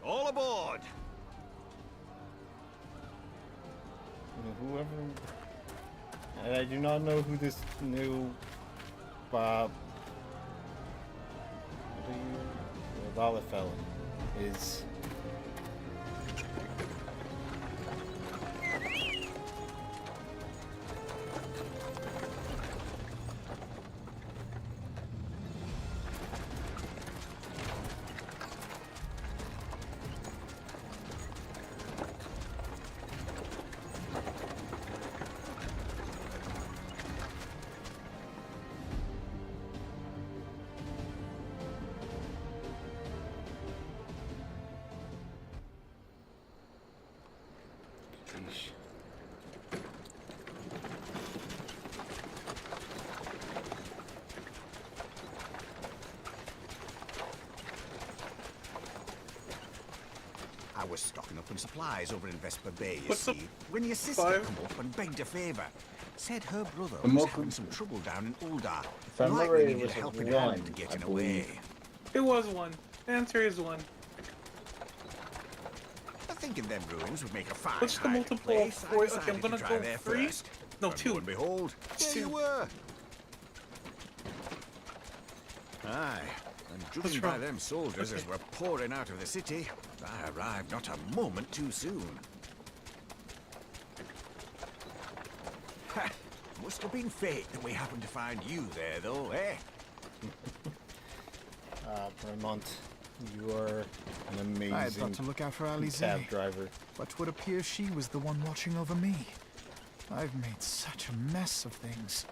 All aboard! Whoever... And I do not know who this new... Valid felon is. I was stocking up on supplies over in Vesper Bay, you What's see, up? when your sister Five? come up and begged a favour. Said her brother The was most- having some trouble down in Ul'dah. If I remember Likely it needed was a helping one, hand getting I away. believe. It was one. The answer is one. I think in them ruins would make a fine What's the hiding multiple place. of I 4? decided Okay, I'm to gonna try go there 3. first. No, And 2. lo and behold, there you were. Aye, and judging by wrong? them soldiers as were pouring out of the city, I arrived not a moment too soon. Ha! Must have been fate that we happened to find you there, though, eh? Vermont, you are an amazing I had thought to look out for Alize, cab driver. but would appear she was the one watching over me. I've made such a mess of things.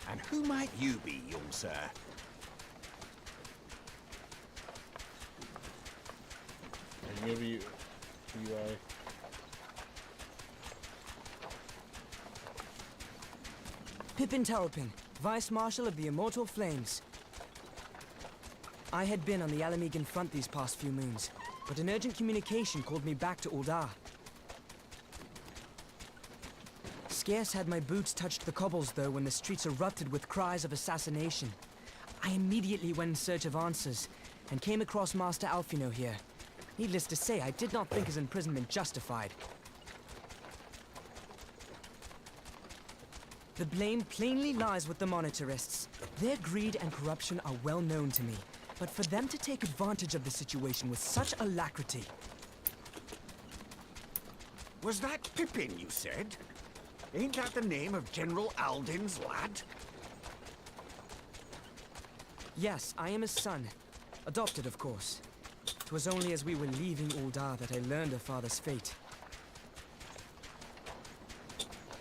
And who might you be, young sir? Maybe you are. Pippin Terrapin, Vice Marshal of the Immortal Flames. I had been on the Alamegan front these past few moons, but an urgent communication called me back to Ul'dah. Scarce had my boots touched the cobbles, though, when the streets erupted with cries of assassination. I immediately went in search of answers, and came across Master Alfino here. Needless to say, I did not think his imprisonment justified. The blame plainly lies with the Monitarists. Their greed and corruption are well known to me, but for them to take advantage of the situation with such alacrity... Was that Pippin, you said? Ain't that the name of General Alden's lad? Yes, I am his son. Adopted, of course. 'Twas only as we were leaving Ul'dah that I learned of father's fate.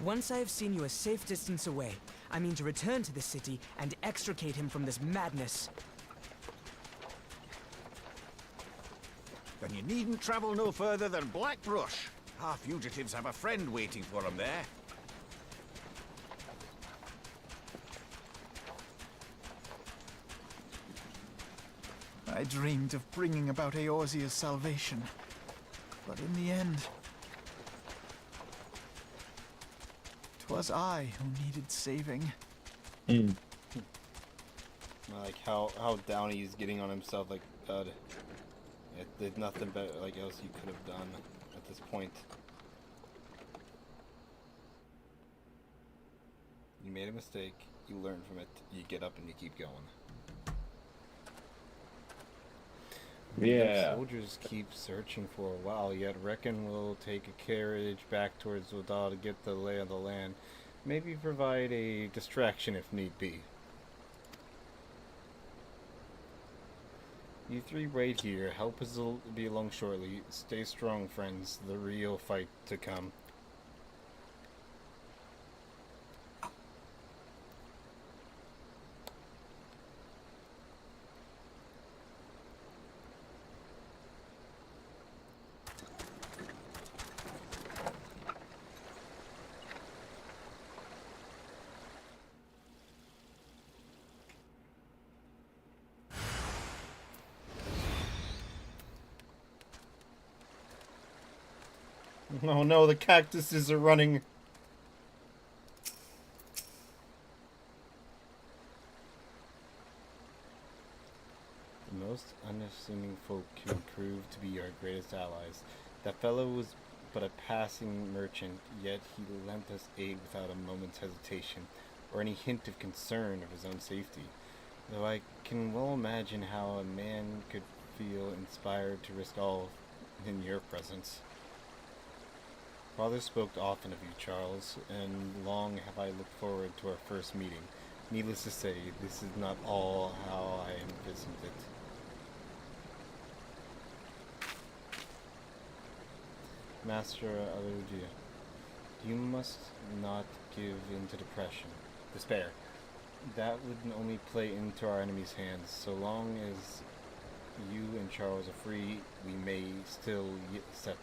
Once I have seen you a safe distance away, I mean to return to the city and extricate him from this madness. Then you needn't travel no further than Blackbrush. Our fugitives have a friend waiting for them there. I dreamed of bringing about Eorzea's salvation. But in the end, 'twas I who needed saving. I like how down he's getting on himself, like, God. There's nothing better, like, else you could have done at this point. You made a mistake, you learn from it, you get up and you keep going. Yeah. The soldiers keep searching for a while, yet reckon we'll take a carriage back towards Zodal to get the lay of the land. Maybe provide a distraction if need be. You three wait here. Help us will be along shortly. Stay strong, friends. The real fight to come. Oh no, the cactuses are running. The most unassuming folk can prove to be our greatest allies. That fellow was but a passing merchant, yet he lent us aid without a moment's hesitation, or any hint of concern of his own safety. Though I can well imagine how a man could feel inspired to risk all in your presence. Father spoke often of you, Charles, and long have I looked forward to our first meeting. Needless to say, this is not all how I envisioned it. Master Aludia, you must not give in to despair. That would only play into our enemy's hands. So long as you and Charles are free, we may still set.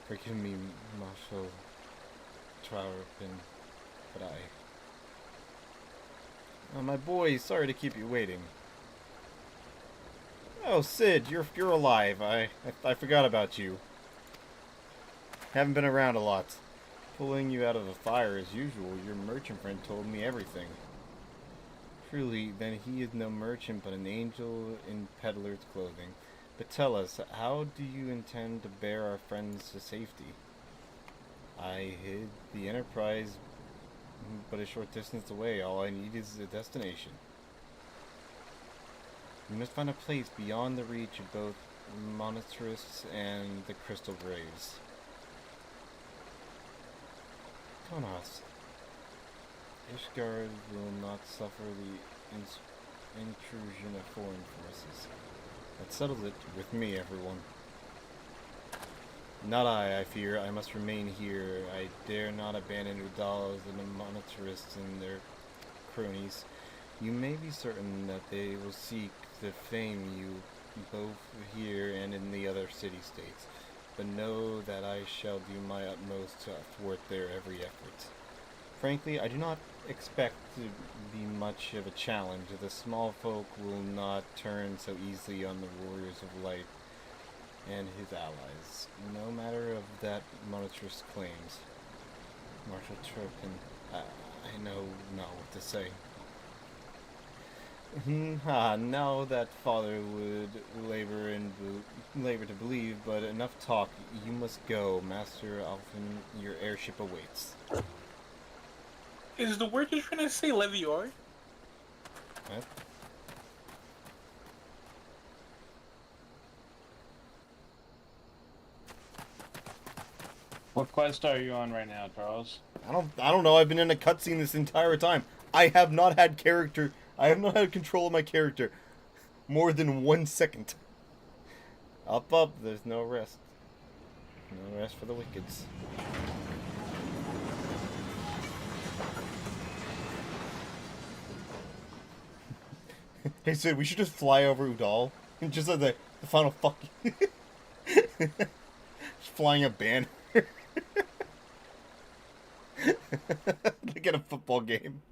Forgive me, Marshal Trauerpin, but my boy, sorry to keep you waiting. Oh, Sid, you're alive. I forgot about you. Haven't been around a lot. Pulling you out of the fire as usual, your merchant friend told me everything. Truly, then he is no merchant but an angel in peddler's clothing. But tell us, how do you intend to bear our friends to safety? I hid the Enterprise but a short distance away. All I need is a destination. We must find a place beyond the reach of both monasterists and the crystal graves. Tonas, Ishgard will not suffer the intrusion of foreign forces. That settles it with me, everyone. Not I fear. I must remain here. I dare not abandon Udals and the monasterists and their cronies. You may be certain that they will seek to fame you both here and in the other city-states, but know that I shall do my utmost to thwart their every effort. Frankly, I do not expect to be much of a challenge. The small folk will not turn so easily on the warriors of light and his allies, no matter of that monaster's claims. Marshal Turpin, I know not what to say. Now that father would labor to believe, but enough talk. You must go, Master Alphen. Your airship awaits. Is the word you're trying to say Levior? What? What quest are you on right now, Charles? I don't know. I've been in a cutscene this entire time. I have not had control of my character more than 1 second. Up, there's no rest. No rest for the wickeds. Hey Sid, we should just fly over Udal and just like the final fucking just flying a banner. Like at a football game.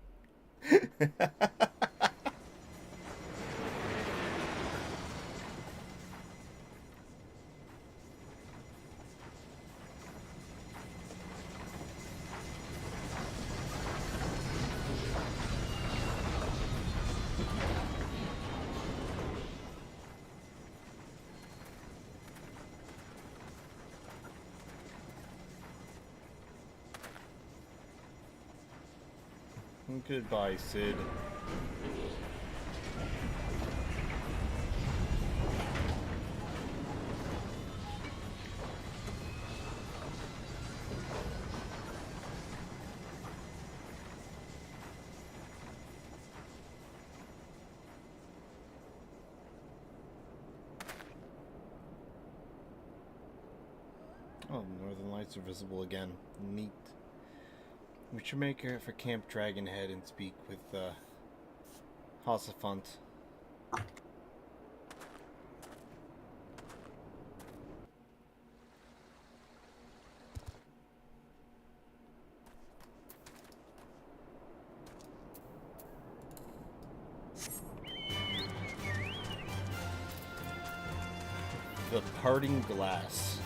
Goodbye, Sid. Oh, the northern lights are visible again. Neat. We should make her for Camp Dragonhead and speak with Hossafant. The Parting Glass.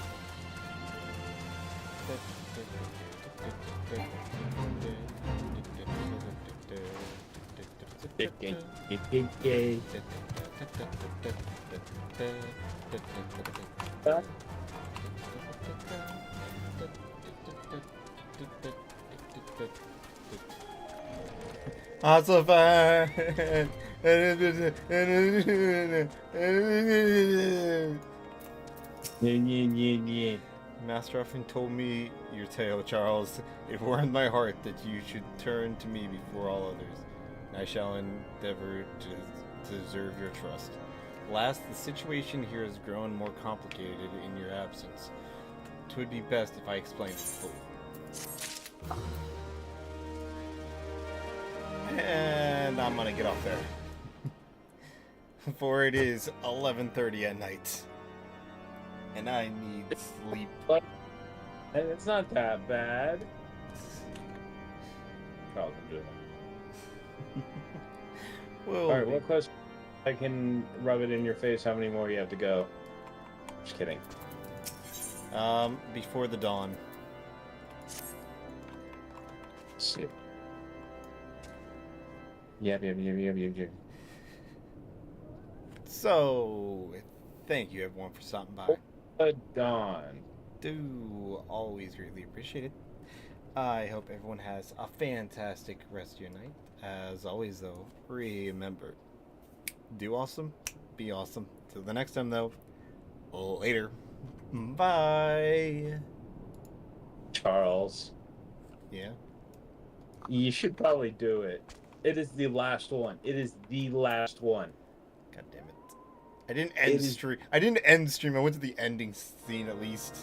Master often told me your tale, Charles. It warmed my heart that you should turn to me before all others. I shall endeavor to deserve your trust. Alas, the situation here has grown more complicated in your absence. It would be best if I explained it fully. And I'm gonna get off there. For it is 11:30 at night. And I need sleep. It's not that bad. Charles, I'm doing it. Alright, what question? I can rub it in your face. How many more you have to go? Just kidding. Before the dawn. Let's see. Yep. So, thank you everyone for stopping by. The dawn. Do always greatly appreciate it. I hope everyone has a fantastic rest of your night. As always, though, remember, do awesome, be awesome. Till the next time, though, later. Bye. Charles. Yeah? You should probably do it. It is the last one. It is the last one. God damn it. I didn't end stream. I didn't end stream. I went to the ending scene at least.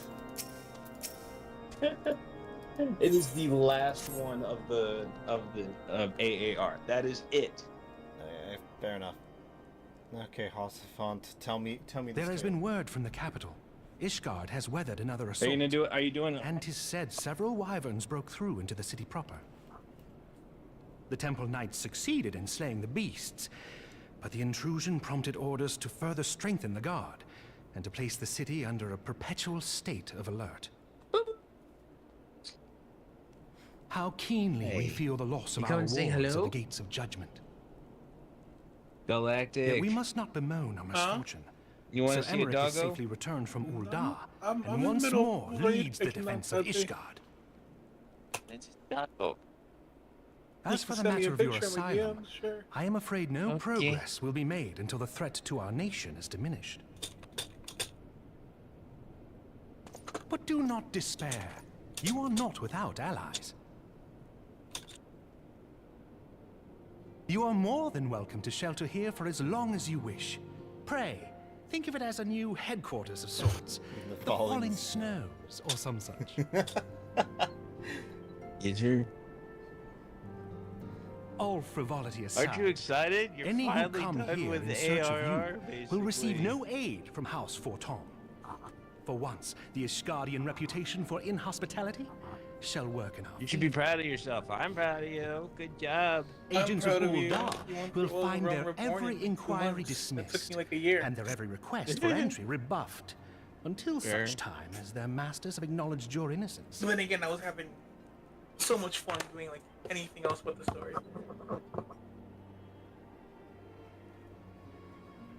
It is the last one of the AAR. That is it. Fair enough. Okay, Hossafant, tell me There has been word from the capital. Ishgard has weathered another Are assault. you gonna do it? Are you doing it? And 'tis said several wyverns broke through into the city proper. The temple knights succeeded in slaying the beasts, but the intrusion prompted orders to further strengthen the guard and to place the city under a perpetual state of alert. How keenly we feel the loss of our wards at the gates of judgment. Galactic. Yet we must not bemoan our misfortune. You want to Sir see a Emmerich is doggo? safely returned from Ul'dah, I'm and in the once middle more of leads the picking up defense of that thing. Ishgard. It's a doggo. As You for can the send me matter a of your picture, asylum, McGee, sure. I am afraid no Okay. progress will be made until the threat to our nation is diminished. But do not despair. You are not without allies. You are more than welcome to shelter here for as long as you wish. Pray, think of it as a new headquarters of sorts. The falling snows, or some such. Is there? All frivolity aside, Aren't you excited? You're any who finally come done here with in the search ARR, of you will receive basically. no aid from House Fortom. For once, the Ishgardian reputation for inhospitality shall work in our You should be proud of yourself. I'm proud of you. Good job. Agents of proud of you. Ul'dah You went will to Old find Rome their Reborn in every 2 inquiry months. dismissed, That took me like a year. and their every request for entry rebuffed, until Fair. such time as their masters have acknowledged your innocence. So then again, I was having so much fun doing like anything else but the story.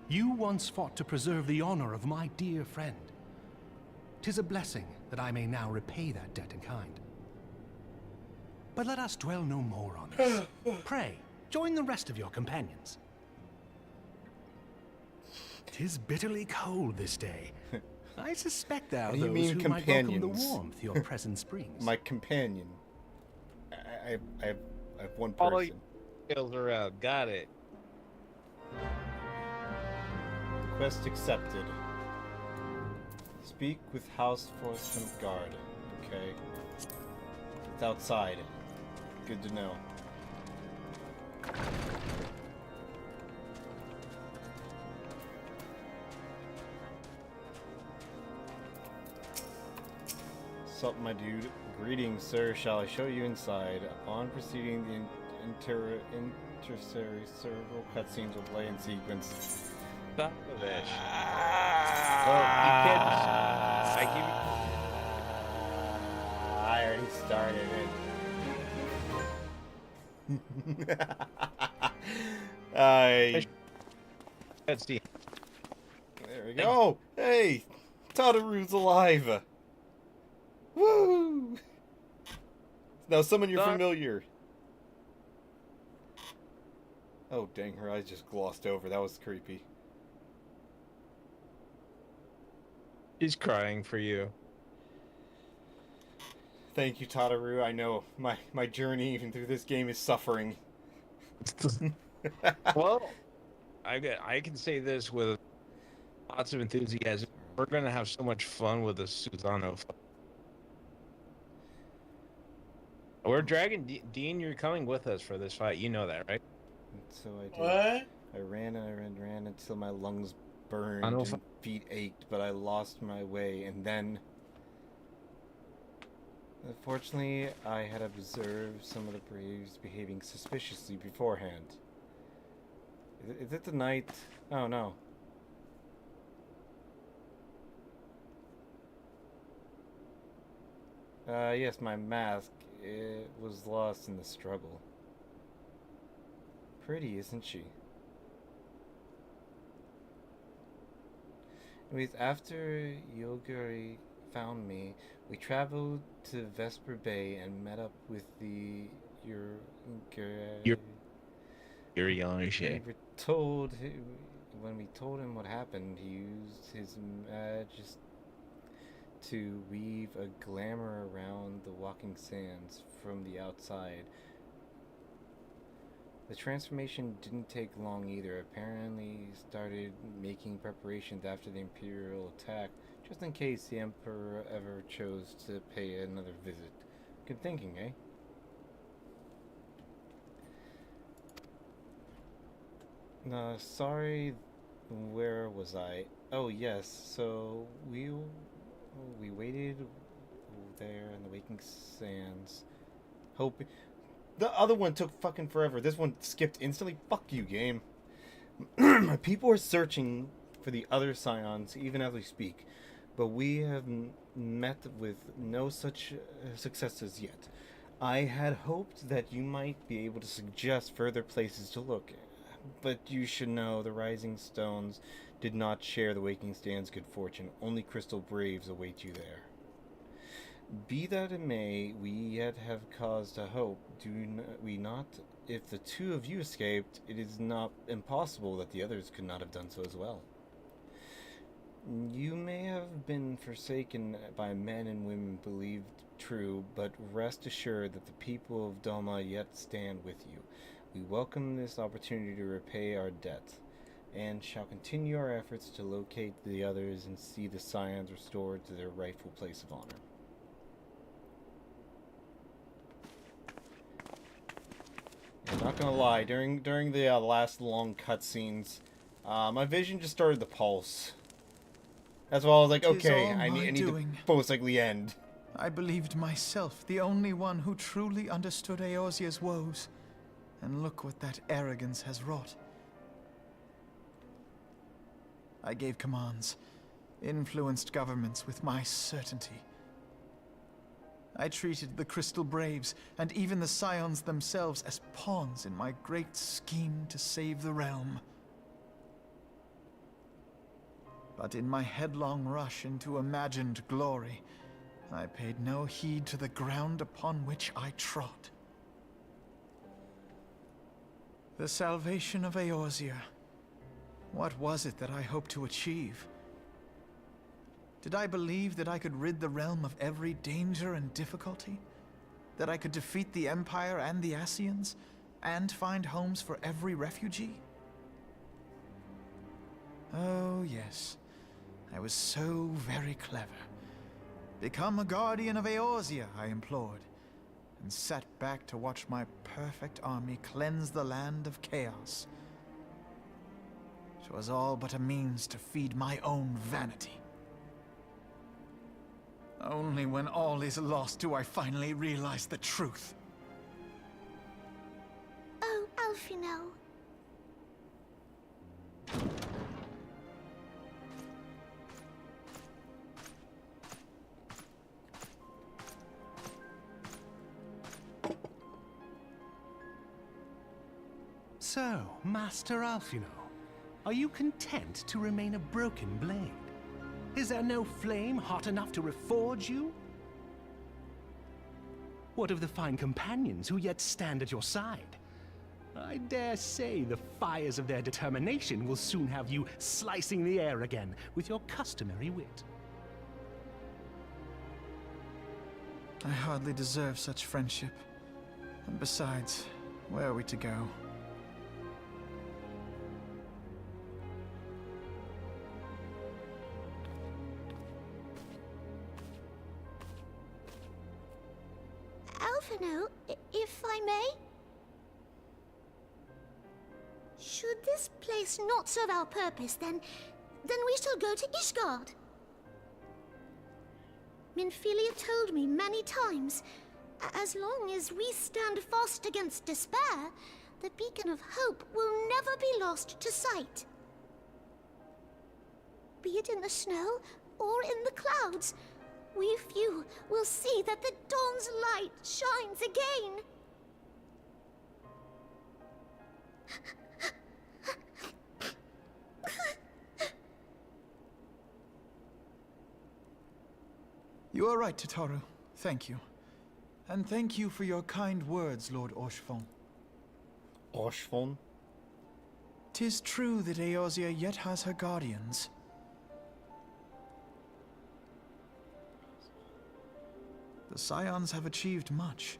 You once fought to preserve the honor of my dear friend. 'Tis a blessing that I may now repay that debt in kind. But let us dwell no more on this. Pray, join the rest of your companions. 'Tis bitterly cold this day. I suspect there are What do you those mean who might welcome the companions? warmth your presence brings. My companion. I have one Follow person. your tails around. Got it. Quest accepted. Speak with House Enforcement Guard. Okay. It's outside. Good to know. Sup, my dude. Greetings, sir. Shall I show you inside? Upon proceeding, the interstitial cutscenes will play in sequence. Stop with this. Well, you can't. I already started it. Let's see. There we go. Hey, Tadaru's alive. Woo! Now summon your familiar. Oh dang, her eyes just glossed over. That was creepy. She's crying for you. Thank you, Tadaru. I know my journey even through this game is suffering. Well, I can say this with lots of enthusiasm. We're gonna have so much fun with the Susano. We're dragging Dean. You're coming with us for this fight. You know that, right? So I did. What? I ran and ran until my lungs burned I know and feet ached, but I lost my way. And then, unfortunately, I had observed some of the Braves behaving suspiciously beforehand. Is it the night? Oh no. Yes, my mask. It was lost in the struggle. Pretty, isn't she? Anyways, after Yoguri found me, we traveled to Vesper Bay and met up with the Yurianishe. When we told him what happened, he used his magic to weave a glamour around the walking sands from the outside. The transformation didn't take long either. Apparently he started making preparations after the Imperial attack, just in case the Emperor ever chose to pay another visit. Good thinking, eh? Sorry, where was I? Oh yes, so we waited there in the waking sands, hoping. The other one took fucking forever. This one skipped instantly. Fuck you, game. My people are searching for the other scions even as we speak, but we have met with no such successes yet. I had hoped that you might be able to suggest further places to look, but you should know the Rising Stones did not share the Waking Stand's good fortune. Only Crystal Braves await you there. Be that it may, we yet have cause to hope, do we not? If the two of you escaped, it is not impossible that the others could not have done so as well. You may have been forsaken by men and women believed true, but rest assured that the people of Doma yet stand with you. We welcome this opportunity to repay our debt, and shall continue our efforts to locate the others and see the scions restored to their rightful place of honor. I'm not gonna lie, during the last long cutscenes, my vision just started to pulse. That's why I was like, okay, I need to most likely end. I believed myself the only one who truly understood Eorzea's woes. And look what that arrogance has wrought. I gave commands, influenced governments with my certainty. I treated the Crystal Braves, and even the Scions themselves, as pawns in my great scheme to save the realm. But in my headlong rush into imagined glory, I paid no heed to the ground upon which I trod. The salvation of Eorzea. What was it that I hoped to achieve? Did I believe that I could rid the realm of every danger and difficulty? That I could defeat the Empire and the Ascians, and find homes for every refugee? Oh, yes. I was so very clever. Become a guardian of Eorzea, I implored, and sat back to watch my perfect army cleanse the land of chaos. It was all but a means to feed my own vanity. Only when all is lost do I finally realize the truth. Oh, Alfino. So, Master Alfino, are you content to remain a broken blade? Is there no flame hot enough to reforge you? What of the fine companions who yet stand at your side? I dare say the fires of their determination will soon have you slicing the air again with your customary wit. I hardly deserve such friendship. And besides, where are we to go? Alfino, if I may? Should this place not serve our purpose, then we shall go to Ishgard. Minfilia told me many times, as long as we stand fast against despair, the beacon of hope will never be lost to sight. Be it in the snow or in the clouds, we few will see that the dawn's light shines again. You are right, Tataru. Thank you. And thank you for your kind words, Lord Orshfon. Orshfon? 'Tis true that Eorzea yet has her guardians. The Scions have achieved much,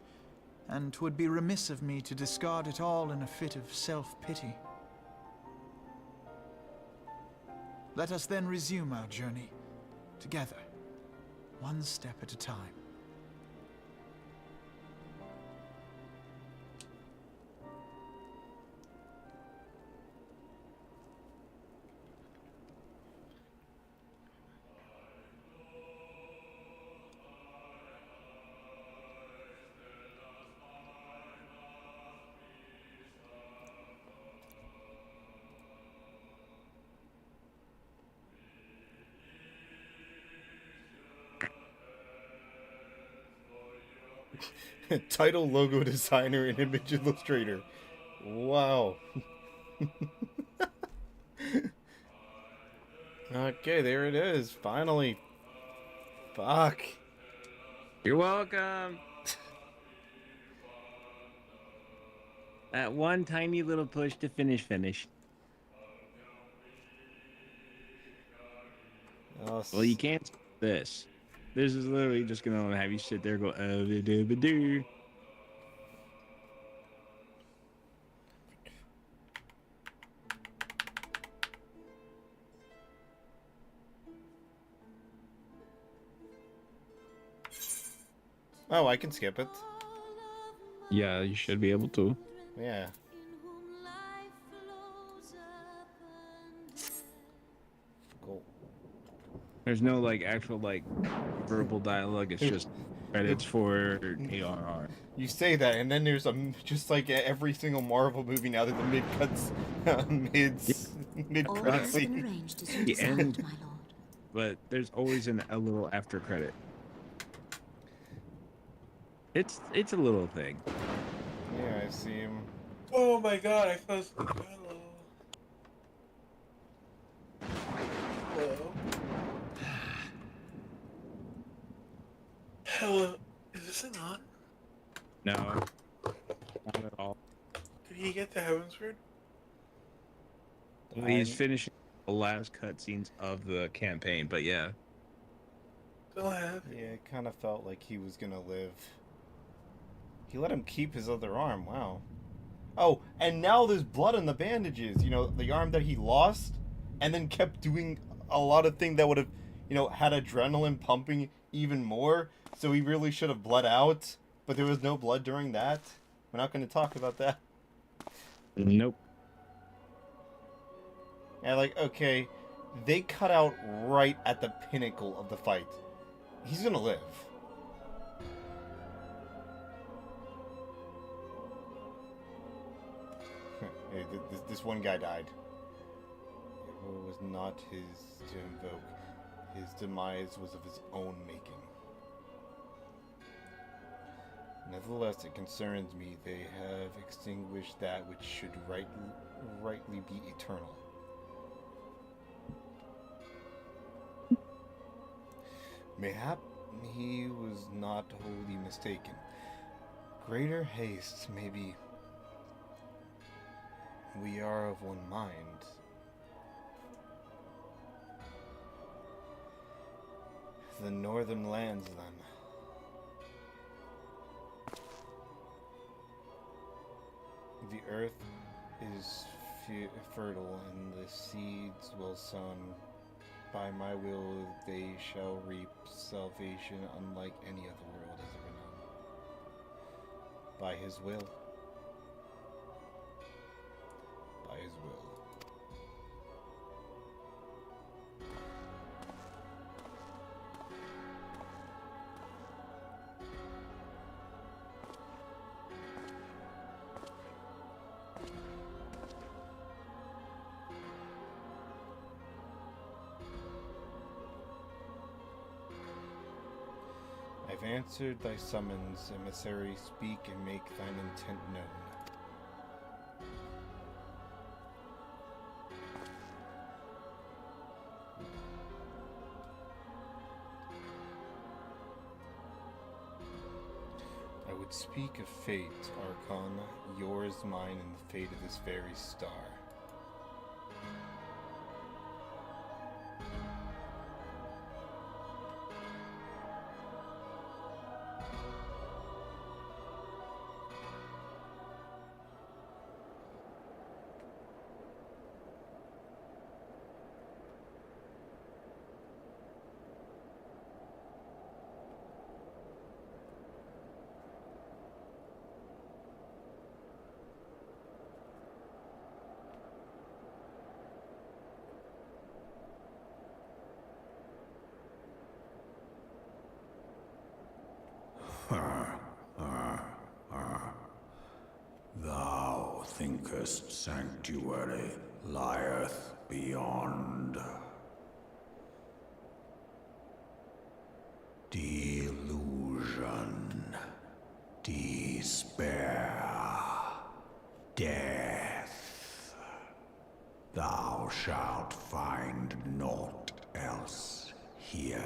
and 'twould be remiss of me to discard it all in a fit of self-pity. Let us then resume our journey, together, one step at a time. Title, logo designer, and image illustrator. Wow. Okay, there it is. Finally. Fuck. You're welcome. That one tiny little push to finish. Well, you can't skip this. This is literally just gonna have you sit there and go, oh, Oh, I can skip it. yeah, you should be able to. Yeah. Cool. There's no like actual like verbal dialogue. It's just credits for ARR. You say that, and then there's just like every single Marvel movie now that the mid cuts, mid credit scene. The end, but there's always a little after credit. It's a little thing. Yeah, I see him. Oh my god, I saw hello. Hello. Is this it on? No, not at all. Did he get to Heavensward? He's finishing the last cutscenes of the campaign, but yeah. Still have. Yeah, it kind of felt like he was gonna live. He let him keep his other arm, wow. Oh, and now there's blood on the bandages. You know, the arm that he lost, and then kept doing a lot of things that would have, you know, had adrenaline pumping even more. So he really should have bled out, but there was no blood during that. We're not going to talk about that. Nope. Yeah, like, okay, they cut out right at the pinnacle of the fight. He's gonna live. Hey, this one guy died. It was not his to invoke. His demise was of his own making. Nevertheless, it concerns me they have extinguished that which should rightly be eternal. Mayhap he was not wholly mistaken. Greater haste, maybe. We are of one mind. The northern lands, then. The earth is fertile, and the seeds well sown. By my will they shall reap salvation unlike any other world has ever known. By his will. By his will. I've answered thy summons, emissary, speak and make thine intent known. I would speak of fate, Archon, yours, mine, and the fate of this very star. Thou thinkest sanctuary lieth beyond. Delusion, despair, death. Thou shalt find naught else here.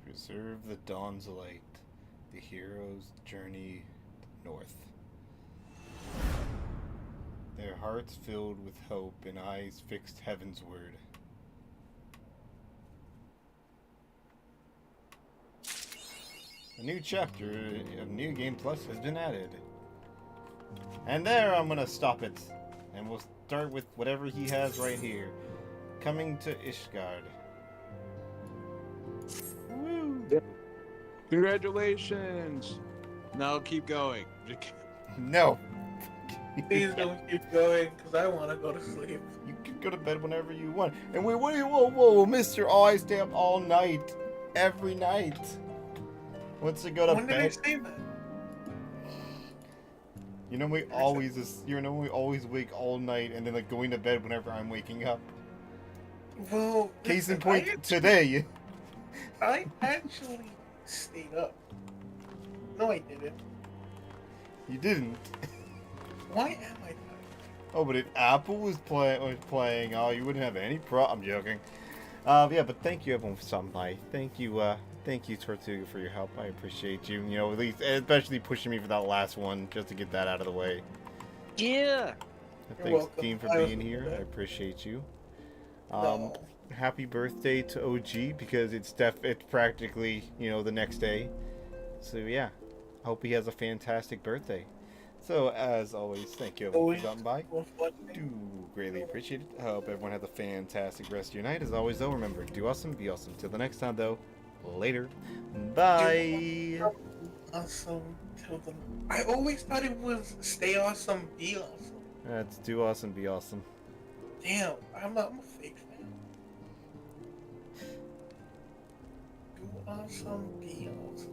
Preserve the dawn's light, the hero's journey north. Their hearts filled with hope and eyes fixed heavensward. A new chapter of New Game Plus has been added. And there I'm gonna stop it. And we'll start with whatever he has right here. Coming to Ishgard. Congratulations! Now keep going. No. Please don't keep going, because I want to go to sleep. You can go to bed whenever you want. And wait, whoa, mister, oh, I stay up all night. Every night. Once I go to When bed. did I say that? You know we always wake all night and then like going to bed whenever I'm waking up. Well, Case in listen, point, today. I actually stayed up. No, I didn't. You didn't. Why am I tired? Oh, but if Apple was playing, oh, you wouldn't have any I'm joking. Yeah, but thank you everyone for stopping by. Thank you Tortuga for your help. I appreciate you. You know, at least especially pushing me for that last one just to get that out of the way. Yeah. Thanks, Dean, for being here. I appreciate you. Happy birthday to OG because it's practically, you know, the next day. So yeah, I hope he has a fantastic birthday. So as always, thank you everyone for stopping by. Do greatly appreciate it. I hope everyone has a fantastic rest of your night. As always, though, remember, do awesome, be awesome. Till the next time, though, later. Bye. Awesome. I always thought it was stay awesome, be awesome. That's do awesome, be awesome. Damn, I'm a fake fan. Do awesome, be awesome.